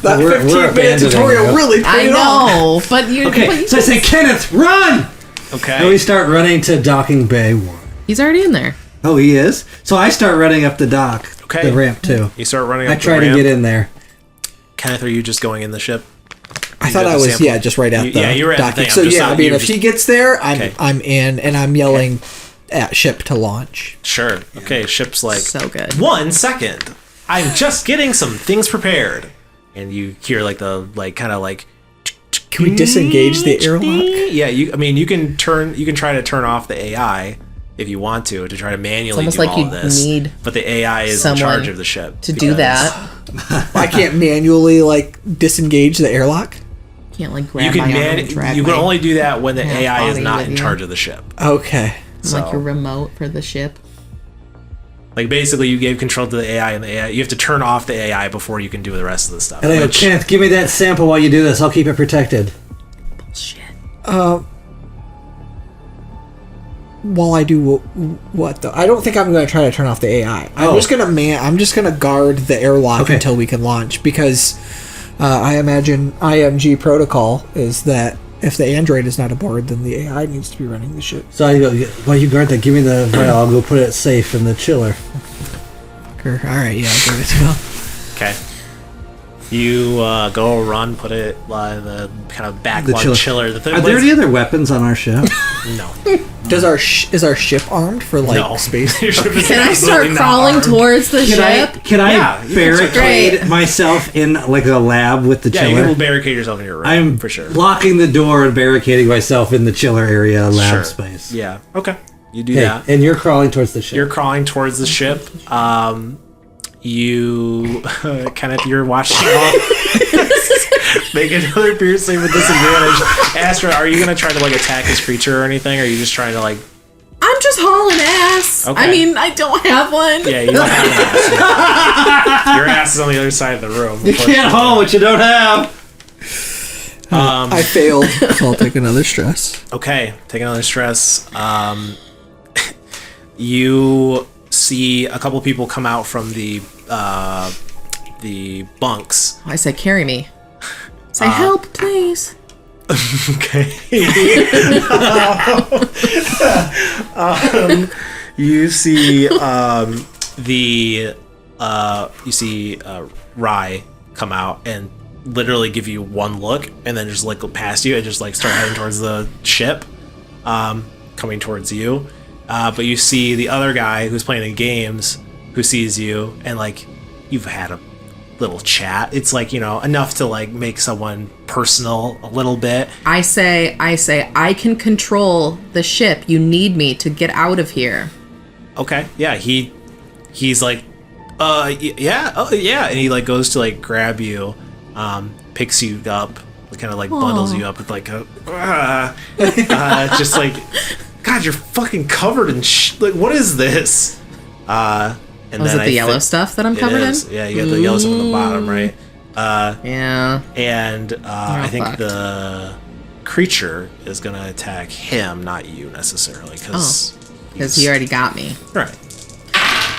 Speaker 4: That
Speaker 3: We're
Speaker 4: 15-minute
Speaker 3: abandoning
Speaker 4: tutorial
Speaker 3: you.
Speaker 4: really
Speaker 2: I
Speaker 4: paid off.
Speaker 2: know, but you.
Speaker 3: Okay, so I say, "Kenneth, run!"
Speaker 1: Okay.
Speaker 3: And we start running to docking bay 1.
Speaker 2: He's already in there.
Speaker 3: Oh, he is? So I start running up the dock,
Speaker 1: Okay.
Speaker 3: the ramp too.
Speaker 1: You start running. Up
Speaker 3: I try
Speaker 1: the
Speaker 3: to
Speaker 1: ramp.
Speaker 3: get in there.
Speaker 1: Kenneth, are you just going in the ship?
Speaker 4: I
Speaker 1: You
Speaker 4: thought
Speaker 1: got
Speaker 4: I
Speaker 1: the
Speaker 4: was
Speaker 1: sample?
Speaker 4: just right at the
Speaker 1: Yeah, you were at the
Speaker 4: docking.
Speaker 1: thing.
Speaker 4: So
Speaker 1: I'm just
Speaker 4: yeah,
Speaker 1: not-
Speaker 4: I mean,
Speaker 1: you were
Speaker 4: if
Speaker 1: just-
Speaker 4: he gets there,
Speaker 1: Okay.
Speaker 4: I'm in, and I'm yelling at ship to launch.
Speaker 1: Sure. Okay. Ship's like
Speaker 2: So good.
Speaker 1: 1 second. I'm just getting some things prepared, and you hear like the kind of like.
Speaker 4: Can we disengage the airlock?
Speaker 1: Yeah. You can try to turn off the AI if you want to try to manually
Speaker 2: It's almost
Speaker 1: do
Speaker 2: like
Speaker 1: all
Speaker 2: you
Speaker 1: of this.
Speaker 2: need
Speaker 1: But the AI is in
Speaker 2: someone
Speaker 1: charge of the ship
Speaker 2: to do
Speaker 1: because-
Speaker 2: that.
Speaker 4: I can't manually like disengage the airlock.
Speaker 2: Can't like
Speaker 1: You
Speaker 2: grab
Speaker 1: can
Speaker 2: my arm and drag
Speaker 1: you can
Speaker 2: my
Speaker 1: only do that when the
Speaker 2: half
Speaker 1: AI is
Speaker 2: body
Speaker 1: not
Speaker 2: with
Speaker 1: in
Speaker 2: you.
Speaker 1: charge of the ship.
Speaker 4: Okay.
Speaker 2: like your
Speaker 1: So-
Speaker 2: remote for the ship.
Speaker 1: Like basically, you gave control to the AI, and the AI you have to turn off the AI before you can do the rest of the stuff.
Speaker 3: And I go,
Speaker 1: which-
Speaker 3: "Kenneth, give me that sample while you do this. I'll keep it protected."
Speaker 2: Shit.
Speaker 4: While I do what though? I don't think I'm going to try to turn off the AI. I'm just gonna guard the airlock
Speaker 3: Okay.
Speaker 4: until we can launch, because I imagine IMG protocol is that if the android is not aboard, then the AI needs to be running the ship.
Speaker 3: So I go, "While you guard that, give me the vial. I'll go put it safe in the chiller."
Speaker 4: All right, yeah, I'll give it to him.
Speaker 1: Okay. You go run, put it in the kind of back
Speaker 3: The
Speaker 1: lug
Speaker 3: chiller.
Speaker 1: chiller.
Speaker 3: Are there any other weapons on our ship?
Speaker 1: No.
Speaker 4: Is our ship armed for like
Speaker 1: No.
Speaker 4: space?
Speaker 1: Your ship is
Speaker 2: Can I start
Speaker 1: absolutely not
Speaker 2: crawling
Speaker 1: armed.
Speaker 2: towards the ship?
Speaker 3: Can I
Speaker 1: Yeah, you can
Speaker 3: barricade
Speaker 2: Great.
Speaker 3: myself in like a lab with the
Speaker 1: Yeah, you
Speaker 3: chiller?
Speaker 1: will barricade yourself in your room.
Speaker 3: I'm
Speaker 1: for sure.
Speaker 3: locking the door and barricading myself in the chiller area lab
Speaker 1: Sure.
Speaker 3: space.
Speaker 1: Yeah. Okay. You do
Speaker 3: Okay,
Speaker 1: that.
Speaker 3: and you're crawling towards the ship.
Speaker 1: You're crawling towards the ship. You, Kenneth, you're watching all. Make another piercing with disadvantage. Astra, are you gonna try to like attack this creature or anything? Or are you just trying to like?
Speaker 2: I'm just hauling ass.
Speaker 1: Okay.
Speaker 2: I mean, I don't have one.
Speaker 1: Yeah, you don't have an ass. Your ass is on the other side of the room.
Speaker 3: You can't haul what you don't have.
Speaker 4: I failed, so I'll take another stress.
Speaker 1: Okay, take another stress. You see a couple people come out from the bunks.
Speaker 2: I say, carry me. Say, help, please.
Speaker 1: Okay. You see Rye come out and literally give you one look and then just like go past you and just like start heading towards the ship, coming towards you. But you see the other guy who's playing the games who sees you and like you've had a little chat. It's like, you know, enough to like make someone personal a little bit.
Speaker 2: I say, I can control the ship. You need me to get out of here.
Speaker 1: Okay, yeah, he's like, yeah, oh yeah, and he like goes to like grab you, picks you up, kind of like bundles you up with like a, just like, God, you're fucking covered in like, what is this? And
Speaker 2: Was
Speaker 1: then
Speaker 2: it the yellow stuff that I'm covered in?
Speaker 1: Yeah, you got the yellow stuff on the bottom, right?
Speaker 2: Yeah.
Speaker 1: And I think
Speaker 2: fucked.
Speaker 1: the creature is gonna attack him, not you necessarily, because
Speaker 2: Because he already got me.
Speaker 1: right.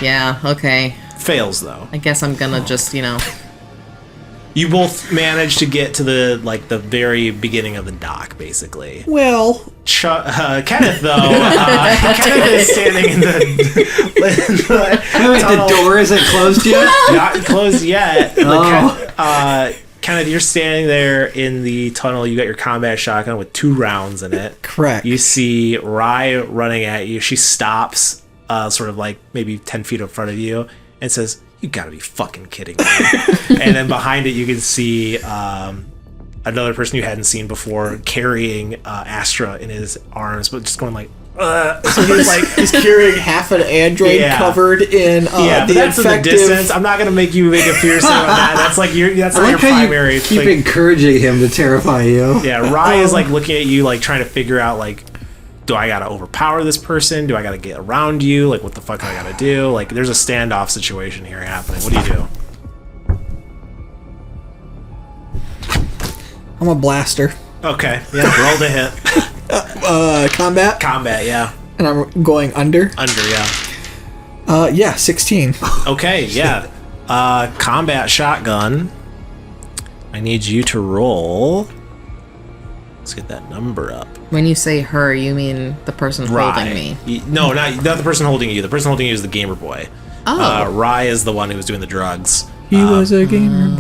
Speaker 2: Yeah, okay.
Speaker 1: Fails though.
Speaker 2: I guess I'm gonna just,
Speaker 1: You both manage to get to the like the very beginning of the dock, basically.
Speaker 4: Well,
Speaker 1: Kenneth, though, Kenneth is standing in the
Speaker 3: Wait, the
Speaker 1: tunnel.
Speaker 3: door isn't closed yet?
Speaker 1: Not closed yet.
Speaker 3: Oh.
Speaker 1: Kenneth, you're standing there in the tunnel. You got your combat shotgun with 2 rounds in it.
Speaker 4: correct.
Speaker 1: You see Rye running at you. She stops, sort of like maybe 10 feet in front of you, and says, "You gotta be fucking kidding me." And then behind it, you can see another person you hadn't seen before carrying Astra in his arms, but just going like,
Speaker 4: So he's like he's carrying half an android
Speaker 1: Yeah.
Speaker 4: covered in
Speaker 1: yeah, but
Speaker 4: the
Speaker 1: that's in the
Speaker 4: infective.
Speaker 1: distance. I'm not gonna make you make a fear save on that. That's like that's
Speaker 3: I
Speaker 1: not
Speaker 3: like
Speaker 1: your
Speaker 3: how
Speaker 1: primary.
Speaker 3: you keep
Speaker 1: like,
Speaker 3: encouraging him to terrify you.
Speaker 1: yeah, Rye is like looking at you, like trying to figure out like, do I gotta overpower this person? Do I gotta get around you? Like, what the fuck do I gotta do? Like, there's a standoff situation here happening. What do you do?
Speaker 4: I'm a blaster.
Speaker 1: Okay, yeah, roll to hit.
Speaker 4: Combat,
Speaker 1: Combat, yeah.
Speaker 4: and I'm going under.
Speaker 1: Under, yeah.
Speaker 4: Yeah, 16.
Speaker 1: Okay, yeah. Combat shotgun. I need you to roll. Let's get that number up.
Speaker 2: When you say her, you mean the person holding me.
Speaker 1: No, not the person holding you. The person holding you is the gamer boy.
Speaker 2: Oh.
Speaker 1: Rye is the one who was doing the drugs.
Speaker 4: He was a gamer.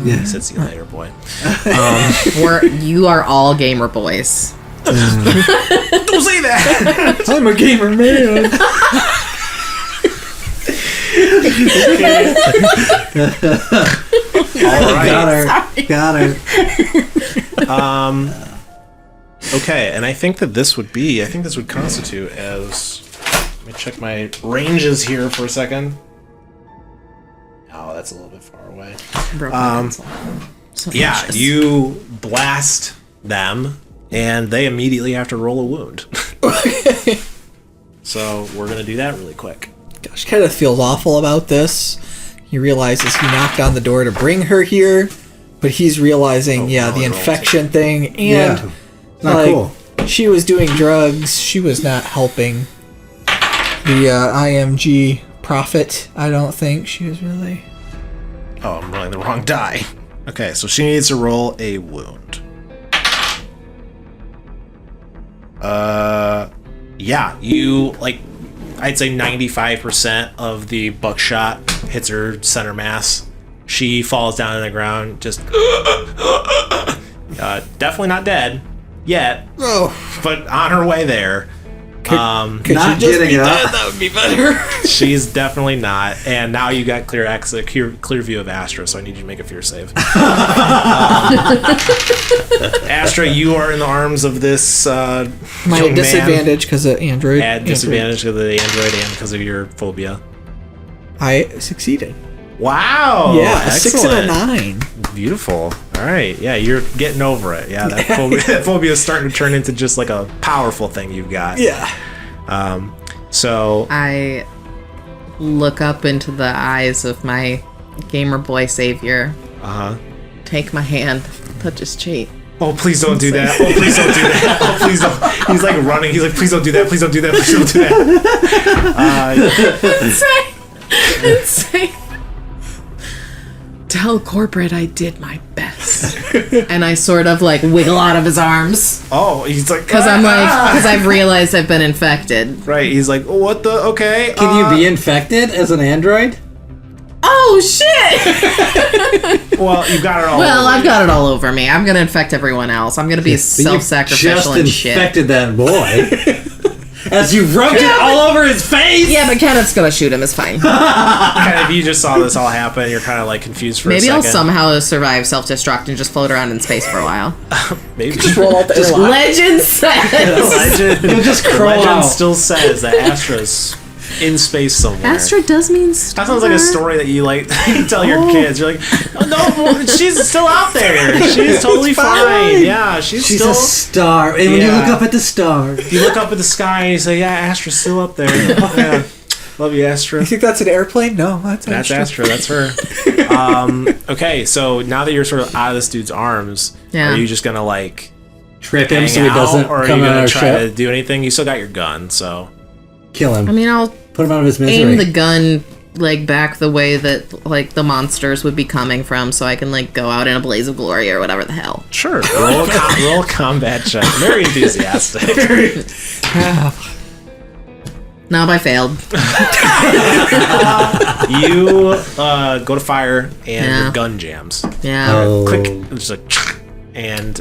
Speaker 1: He said, "See you later, boy."
Speaker 2: You are all gamer boys.
Speaker 1: Don't say that.
Speaker 4: I'm a gamer man.
Speaker 1: All right.
Speaker 3: Got her.
Speaker 1: Okay, and I think that this would constitute as. Let me check my ranges here for a second. Oh, that's a little bit far away.
Speaker 2: Broken pencil. So
Speaker 1: Yeah,
Speaker 2: anxious.
Speaker 1: you blast them, and they immediately have to roll a wound. So we're gonna do that really quick.
Speaker 4: Gosh, Kenneth feels awful about this. He realizes he knocked on the door to bring her here, but he's realizing, the
Speaker 1: roll
Speaker 4: infection thing, and
Speaker 3: Yeah. Not
Speaker 4: like,
Speaker 3: cool.
Speaker 4: she was doing drugs. She was not helping the IMG prophet. I don't think she was really.
Speaker 1: Oh, I'm rolling the wrong die. Okay, so she needs to roll a wound. Yeah, you, like, I'd say 95% of the buckshot hits her center mass. She falls down on the ground, just definitely not dead yet, but on her way there.
Speaker 4: Could
Speaker 3: Not
Speaker 4: she just
Speaker 3: getting
Speaker 4: be
Speaker 3: up.
Speaker 4: dead? That would be better.
Speaker 1: She's definitely not. And now you got clear view of Astra, so I need you to make a fear save. Astra, you are in the arms of this
Speaker 4: My
Speaker 1: young
Speaker 4: disadvantage because of Android.
Speaker 1: man. Add disadvantage because of the android and because of your phobia.
Speaker 4: I succeeded.
Speaker 1: Wow.
Speaker 4: Yeah, a 6 and a
Speaker 1: excellent.
Speaker 4: 9.
Speaker 1: Beautiful. All right. Yeah, you're getting over it. Yeah, that phobia is starting to turn into just like a powerful thing you've got.
Speaker 4: Yeah.
Speaker 1: So
Speaker 2: I look up into the eyes of my gamer boy savior. Take my hand, touch his cheek.
Speaker 1: oh, please don't do that. Oh, please don't do that. Oh, please don't. He's like running. He's like, please don't do that. Please don't do that. Please don't do that.
Speaker 2: Say, tell corporate I did my best. And I sort of like wiggle out of his arms
Speaker 1: Oh, he's like,
Speaker 2: because I've realized I've been infected.
Speaker 1: right. He's like, what the? Okay.
Speaker 3: Can you be infected as an android?
Speaker 2: Oh shit!
Speaker 1: Well, you've got it all.
Speaker 2: Well,
Speaker 1: over
Speaker 2: I've
Speaker 1: you.
Speaker 2: got it all over me. I'm gonna infect everyone else. I'm gonna be self-sacrificial and
Speaker 3: just
Speaker 2: shit.
Speaker 3: infected that boy. As you rubbed it all over his face.
Speaker 2: Yeah, but Kenneth's gonna shoot him. It's fine.
Speaker 1: Kind of, you just saw this all happen. You're kind of like confused for
Speaker 2: Maybe
Speaker 1: a
Speaker 2: I'll
Speaker 1: second.
Speaker 2: somehow survive self-destruct and just float around in space for a while.
Speaker 1: Maybe.
Speaker 4: Roll out the airlock.
Speaker 2: Legend says.
Speaker 1: Legend,
Speaker 3: You'll just crawl
Speaker 1: legend
Speaker 3: out.
Speaker 1: still says that Astra's in space somewhere.
Speaker 2: Astra does mean star.
Speaker 1: That sounds like a story that you like you tell your kids. You're like, oh, no, she's still out there. She's totally fine. Yeah, she's
Speaker 3: She's
Speaker 1: still.
Speaker 3: a star. And when you
Speaker 1: Yeah.
Speaker 3: look up at the star,
Speaker 1: You look up at the sky and you say, yeah, Astra's still up there. Yeah. Love you, Astra.
Speaker 4: You think that's an airplane? No, that's
Speaker 1: That's
Speaker 4: Astra.
Speaker 1: Astra. That's her. Okay, so now that you're sort of out of this dude's arms,
Speaker 2: Yeah.
Speaker 1: are you just gonna like
Speaker 3: trip him
Speaker 1: hang
Speaker 3: so he
Speaker 1: out,
Speaker 3: doesn't
Speaker 1: or are
Speaker 3: come
Speaker 1: you
Speaker 3: on
Speaker 1: gonna
Speaker 3: our
Speaker 1: try
Speaker 3: ship?
Speaker 1: to do anything? You still got your gun, so
Speaker 3: Kill him.
Speaker 2: I mean, I'll
Speaker 3: Put him out of his misery.
Speaker 2: aim the gun like back the way that like the monsters would be coming from, so I can like go out in a blaze of glory or whatever the hell.
Speaker 1: sure. Roll a combat check. Very enthusiastic.
Speaker 2: Nope, I failed.
Speaker 1: You go to fire and
Speaker 2: Yeah.
Speaker 1: your gun jams.
Speaker 2: Yeah.
Speaker 3: Oh.
Speaker 1: Click. It's just like, and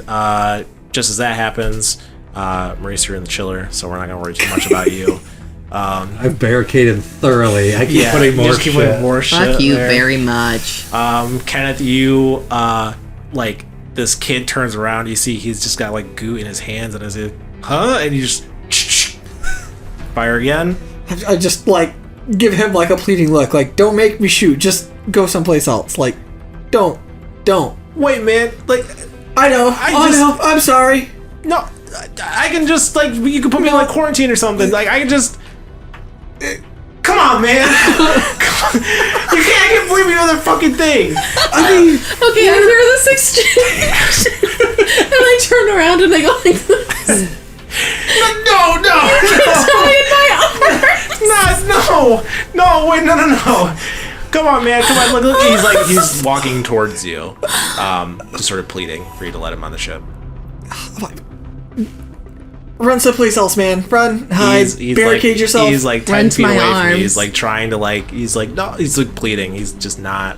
Speaker 1: just as that happens, Maurice, you're in the chiller, so we're not gonna worry too much about you.
Speaker 3: I've barricaded thoroughly. I keep putting
Speaker 1: you
Speaker 3: more
Speaker 1: just keep
Speaker 3: shit.
Speaker 1: putting more shit
Speaker 2: Fuck you
Speaker 1: there.
Speaker 2: very much.
Speaker 1: Kenneth, you like this kid turns around. You see he's just got like goo in his hands, and is it and you just fire again.
Speaker 4: I just like give him like a pleading look, like don't make me shoot, just go someplace else. Like, don't.
Speaker 1: Wait, man, like
Speaker 4: I know.
Speaker 1: I
Speaker 4: I
Speaker 1: just-
Speaker 4: know. I'm sorry.
Speaker 1: no, I can just like you can put me in like quarantine or something. Like I can just. Come on, man! Come on. You can't believe me another fucking thing.
Speaker 4: I mean,
Speaker 2: Okay, I hear this exchange. And I turn around and I go like this.
Speaker 1: No,
Speaker 2: Tie in my arm.
Speaker 1: no, wait, no. Come on, man, come on. Look, he's walking towards you, just sort of pleading for you to let him on the ship.
Speaker 4: run someplace else, man. Run, hide, barricade
Speaker 1: like,
Speaker 4: yourself.
Speaker 1: He's like 10
Speaker 2: Run to
Speaker 1: feet
Speaker 2: my
Speaker 1: away from
Speaker 2: arms.
Speaker 1: you. He's like trying to like. He's like no. He's like pleading. He's just not.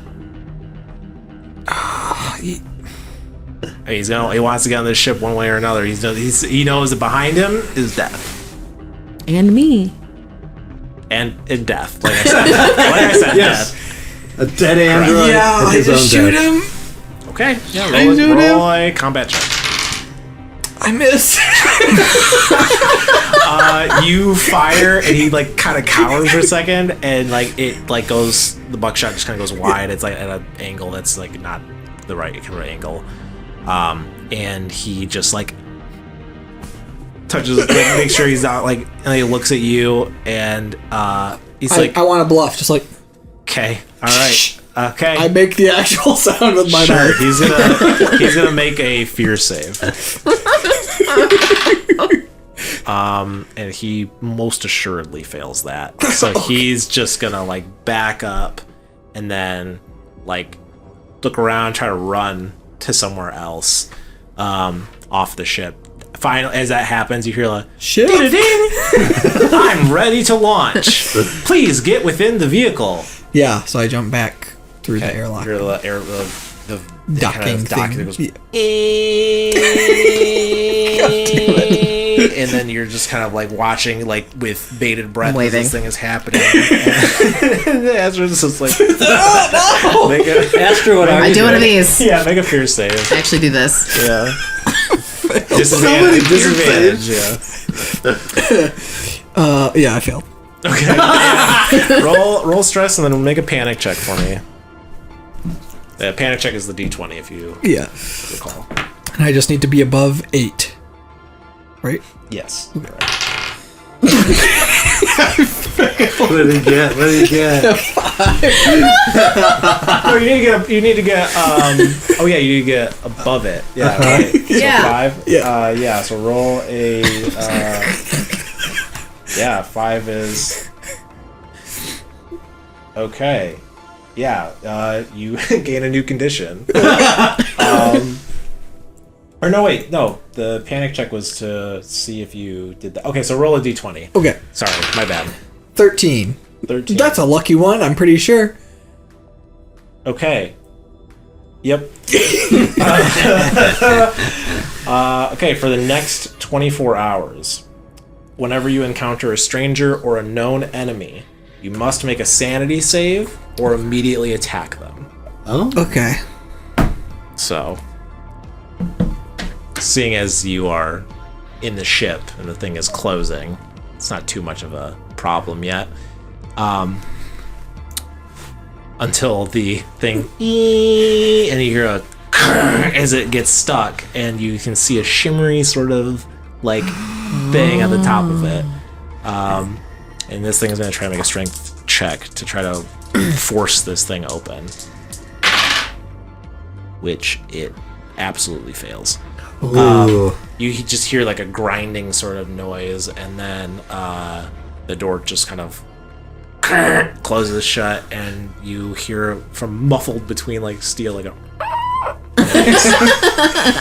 Speaker 1: He wants to get on this ship one way or another. He knows that behind him is death
Speaker 2: And me.
Speaker 1: and death. Like I said,
Speaker 3: Yes.
Speaker 1: death.
Speaker 3: A dead android.
Speaker 4: yeah,
Speaker 3: and
Speaker 4: I
Speaker 3: his
Speaker 4: just
Speaker 3: own
Speaker 4: shoot
Speaker 3: death.
Speaker 4: him.
Speaker 1: Okay, yeah.
Speaker 4: I shoot
Speaker 1: Roll a combat check.
Speaker 4: I miss.
Speaker 1: You fire and he like kind of cowers for a second, and like it like goes. The buckshot just kind of goes wide. It's like at an angle that's like not the right kind of angle. And he just like touches, like, makes sure he's not like, and he looks at you, and he's like,
Speaker 4: I want to bluff, just like
Speaker 1: okay, all right, okay.
Speaker 4: I make the actual sound with my
Speaker 1: Sure,
Speaker 4: mouth.
Speaker 1: he's gonna make a fear save. And he most assuredly fails that. So he's just gonna like back up and then like look around, try to run to somewhere else, off the ship. Finally, as that happens, you hear like
Speaker 4: Shit.
Speaker 1: ding. I'm ready to launch. Please get within the vehicle.
Speaker 4: Yeah, so I jump back through the airlock.
Speaker 1: You're the
Speaker 4: Docking
Speaker 1: kind of
Speaker 4: thing.
Speaker 1: that goes, and then you're just kind of like watching, like with bated breath as this thing is happening. And the Astro's just like,
Speaker 3: Astro,
Speaker 2: I do one of these.
Speaker 1: yeah, make a fear save.
Speaker 2: I actually do this.
Speaker 1: Yeah. Disadvantage.
Speaker 4: Yeah, I failed.
Speaker 1: Okay. Yeah. Roll stress and then make a panic check for me. Panic check is the D20 if you recall.
Speaker 4: And I just need to be above 8. Right?
Speaker 1: Yes.
Speaker 3: What did he get? What did he get?
Speaker 1: No, you need to get oh yeah, you need to get above it. Yeah. Right. So
Speaker 2: Yeah.
Speaker 1: 5. Yeah, so roll a 5 is okay. Yeah, you gain a new condition. Or no, wait, no. The panic check was to see if you did that. Okay, so roll a d20.
Speaker 4: Okay.
Speaker 1: Sorry, my bad.
Speaker 4: 13.
Speaker 1: 13.
Speaker 4: That's a lucky one, I'm pretty sure.
Speaker 1: Okay. Yep. Okay, for the next 24 hours, whenever you encounter a stranger or a known enemy, you must make a sanity save or immediately attack them.
Speaker 3: Oh?
Speaker 4: Okay.
Speaker 1: So, seeing as you are in the ship and the thing is closing, it's not too much of a problem yet. Until the thing and you hear a as it gets stuck, and you can see a shimmery sort of like thing at the top of it. And this thing is going to try to make a strength check to try to force this thing open, which it absolutely fails. You just hear like a grinding sort of noise, and then the door just kind of closes shut, and you hear from muffled between like steel like a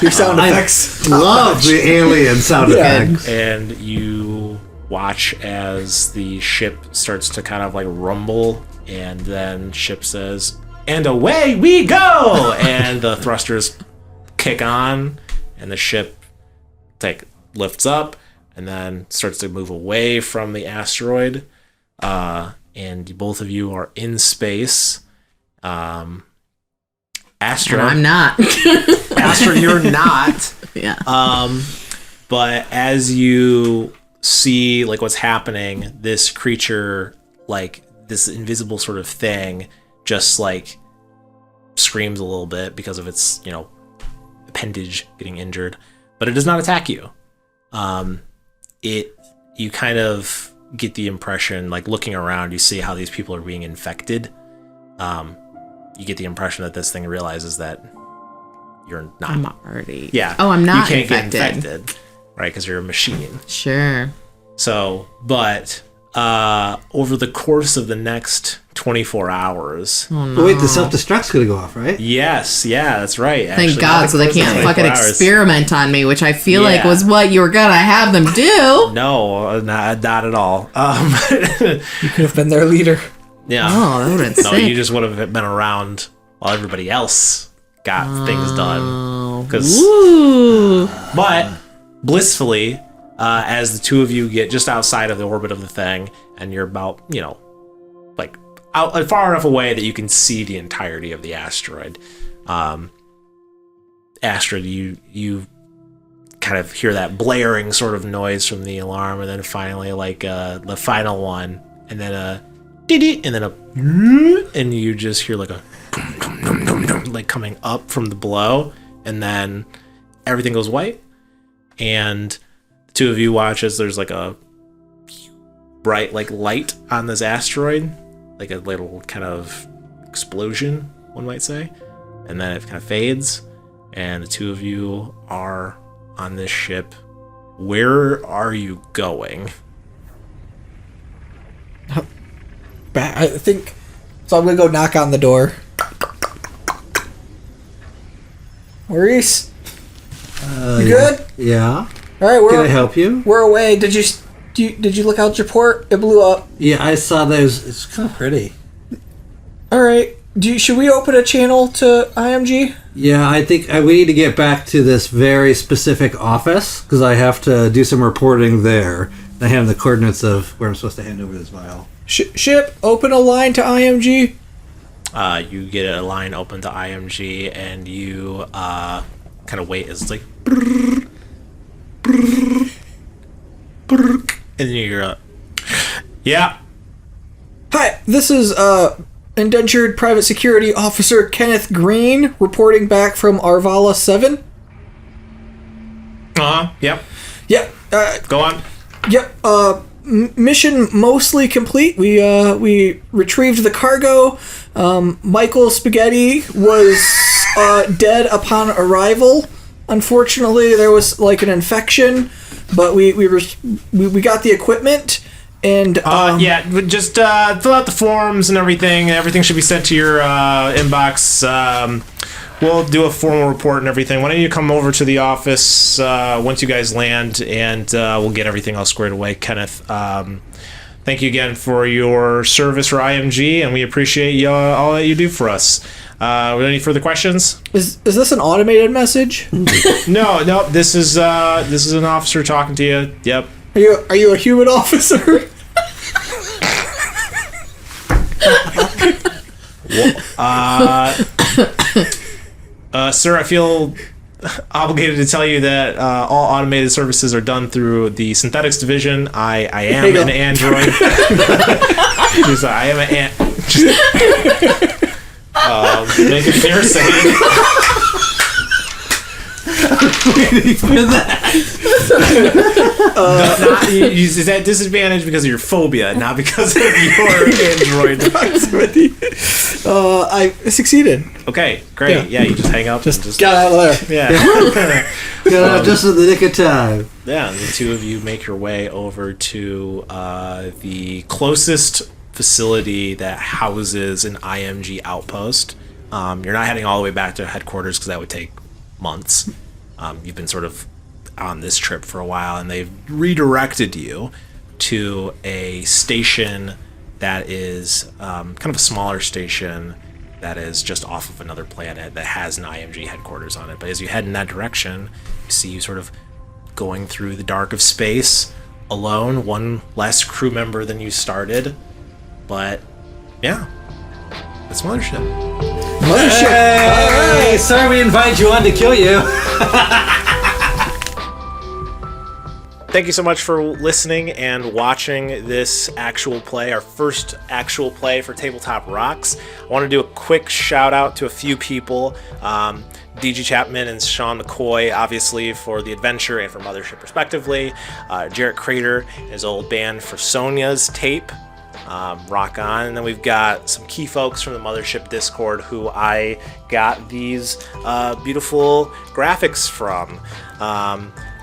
Speaker 4: Your sound effects.
Speaker 3: Love the alien sound effects.
Speaker 1: and you watch as the ship starts to kind of like rumble, and then ship says, "And away we go!" And the thrusters kick on, and the ship like lifts up and then starts to move away from the asteroid. And both of you are in space. Astra,
Speaker 2: And I'm not.
Speaker 1: Astra, you're not.
Speaker 2: Yeah.
Speaker 1: But as you see like what's happening, this creature, like this invisible sort of thing, just like screams a little bit because of its, appendage getting injured, but it does not attack you. You kind of get the impression, like looking around, you see how these people are being infected. You get the impression that this thing realizes that you're not.
Speaker 2: I'm already.
Speaker 1: Yeah.
Speaker 2: Oh, I'm not
Speaker 1: You can't
Speaker 2: infected.
Speaker 1: get infected, right? Because you're a machine.
Speaker 2: Sure.
Speaker 1: So, but over the course of the next 24 hours.
Speaker 2: Oh, no.
Speaker 3: Wait, the self-destruct's gonna go off, right?
Speaker 1: Yes, yeah, that's right.
Speaker 2: Thank
Speaker 1: Actually,
Speaker 2: God,
Speaker 1: not
Speaker 2: so they
Speaker 1: close to
Speaker 2: can't
Speaker 1: 24
Speaker 2: fucking
Speaker 1: hours.
Speaker 2: experiment on me, which I feel like
Speaker 1: Yeah.
Speaker 2: was what you were gonna have them do.
Speaker 1: No, not at all.
Speaker 4: You could have been their leader.
Speaker 1: Yeah.
Speaker 2: Oh, that would have been
Speaker 1: No,
Speaker 2: sick.
Speaker 1: you just would have been around while everybody else got things done. 'Cause-
Speaker 2: Ooh.
Speaker 1: but blissfully, as the two of you get just outside of the orbit of the thing, and you're about, like out far enough away that you can see the entirety of the asteroid. Asteroid, you kind of hear that blaring sort of noise from the alarm, and then finally, like the final one, and then a dee and then a, and you just hear like a like coming up from the below, and then everything goes white, and the two of you watch as there's like a bright like light on this asteroid, like a little kind of explosion, one might say, and then it kind of fades, and the two of you are on this ship. Where are you going?
Speaker 4: I think so. I'm gonna go knock on the door. Maurice, you good?
Speaker 3: Yeah.
Speaker 4: All right,
Speaker 3: Can I help you?
Speaker 4: we're away. Did you look out your port? It blew up.
Speaker 3: Yeah, I saw those. It's kind of pretty.
Speaker 4: All right. Should we open a channel to IMG?
Speaker 3: Yeah, I think we need to get back to this very specific office because I have to do some reporting there. I have the coordinates of where I'm supposed to hand over this vial.
Speaker 4: Ship, open a line to IMG.
Speaker 1: You get a line open to IMG, and you kind of wait as it's like, and then you hear, yeah.
Speaker 4: Hi, this is indentured private security officer Kenneth Green reporting back from Arvala 7.
Speaker 1: Yep.
Speaker 4: Yep.
Speaker 1: Go on.
Speaker 4: Yep. Mission mostly complete. We retrieved the cargo. Michael Spaghetti was dead upon arrival. Unfortunately, there was like an infection, but we got the equipment. And
Speaker 1: yeah, just fill out the forms and everything. Everything should be sent to your inbox. We'll do a formal report and everything. Why don't you come over to the office once you guys land, and we'll get everything all squared away. Kenneth, thank you again for your service for IMG, and we appreciate all that you do for us. Any further questions?
Speaker 4: Is this an automated message?
Speaker 1: No. This is an officer talking to you. Yep.
Speaker 4: Are you a human officer?
Speaker 1: Sir, I feel obligated to tell you that all automated services are done through the synthetics division. I am an android. I am an make it fair saying. Is at disadvantage because of your phobia, not because of your android proximity.
Speaker 4: I succeeded.
Speaker 1: Okay, great. Yeah, you just hang up. Just
Speaker 4: got out of there.
Speaker 1: Yeah.
Speaker 3: Got out just in the nick of time.
Speaker 1: Yeah, and the two of you make your way over to the closest facility that houses an IMG outpost. You're not heading all the way back to headquarters because that would take months. You've been sort of on this trip for a while, and they've redirected you to a station that is kind of a smaller station that is just off of another planet that has an IMG headquarters on it. But as you head in that direction, you see you sort of going through the dark of space alone, one less crew member than you started. But yeah, that's Mothership.
Speaker 3: Hey, sorry we invite you on to kill you.
Speaker 1: Thank you so much for listening and watching this actual play, our first actual play for Tabletop Rocks. I want to do a quick shout out to a few people. DG Chapman and Sean McCoy, obviously, for the adventure and for Mothership, respectively. Jarrett Crater and his old band for Sonia's tape. Rock on. And then we've got some key folks from the Mothership Discord who I got these beautiful graphics from.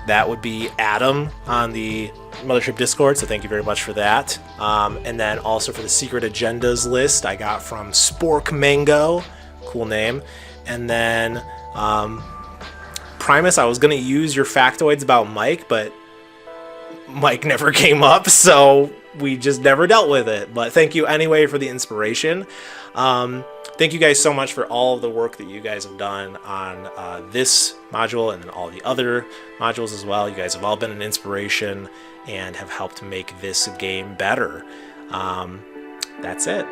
Speaker 1: That would be Adam on the Mothership Discord, so thank you very much for that. And then also for the Secret Agendas list, I got from Spork Mango, cool name. And then Primus, I was going to use your factoids about Mike, but Mike never came up, so we just never dealt with it. But thank you anyway for the inspiration. Thank you guys so much for all of the work that you guys have done on this module and then all the other modules as well. You guys have all been an inspiration and have helped make this game better. That's it.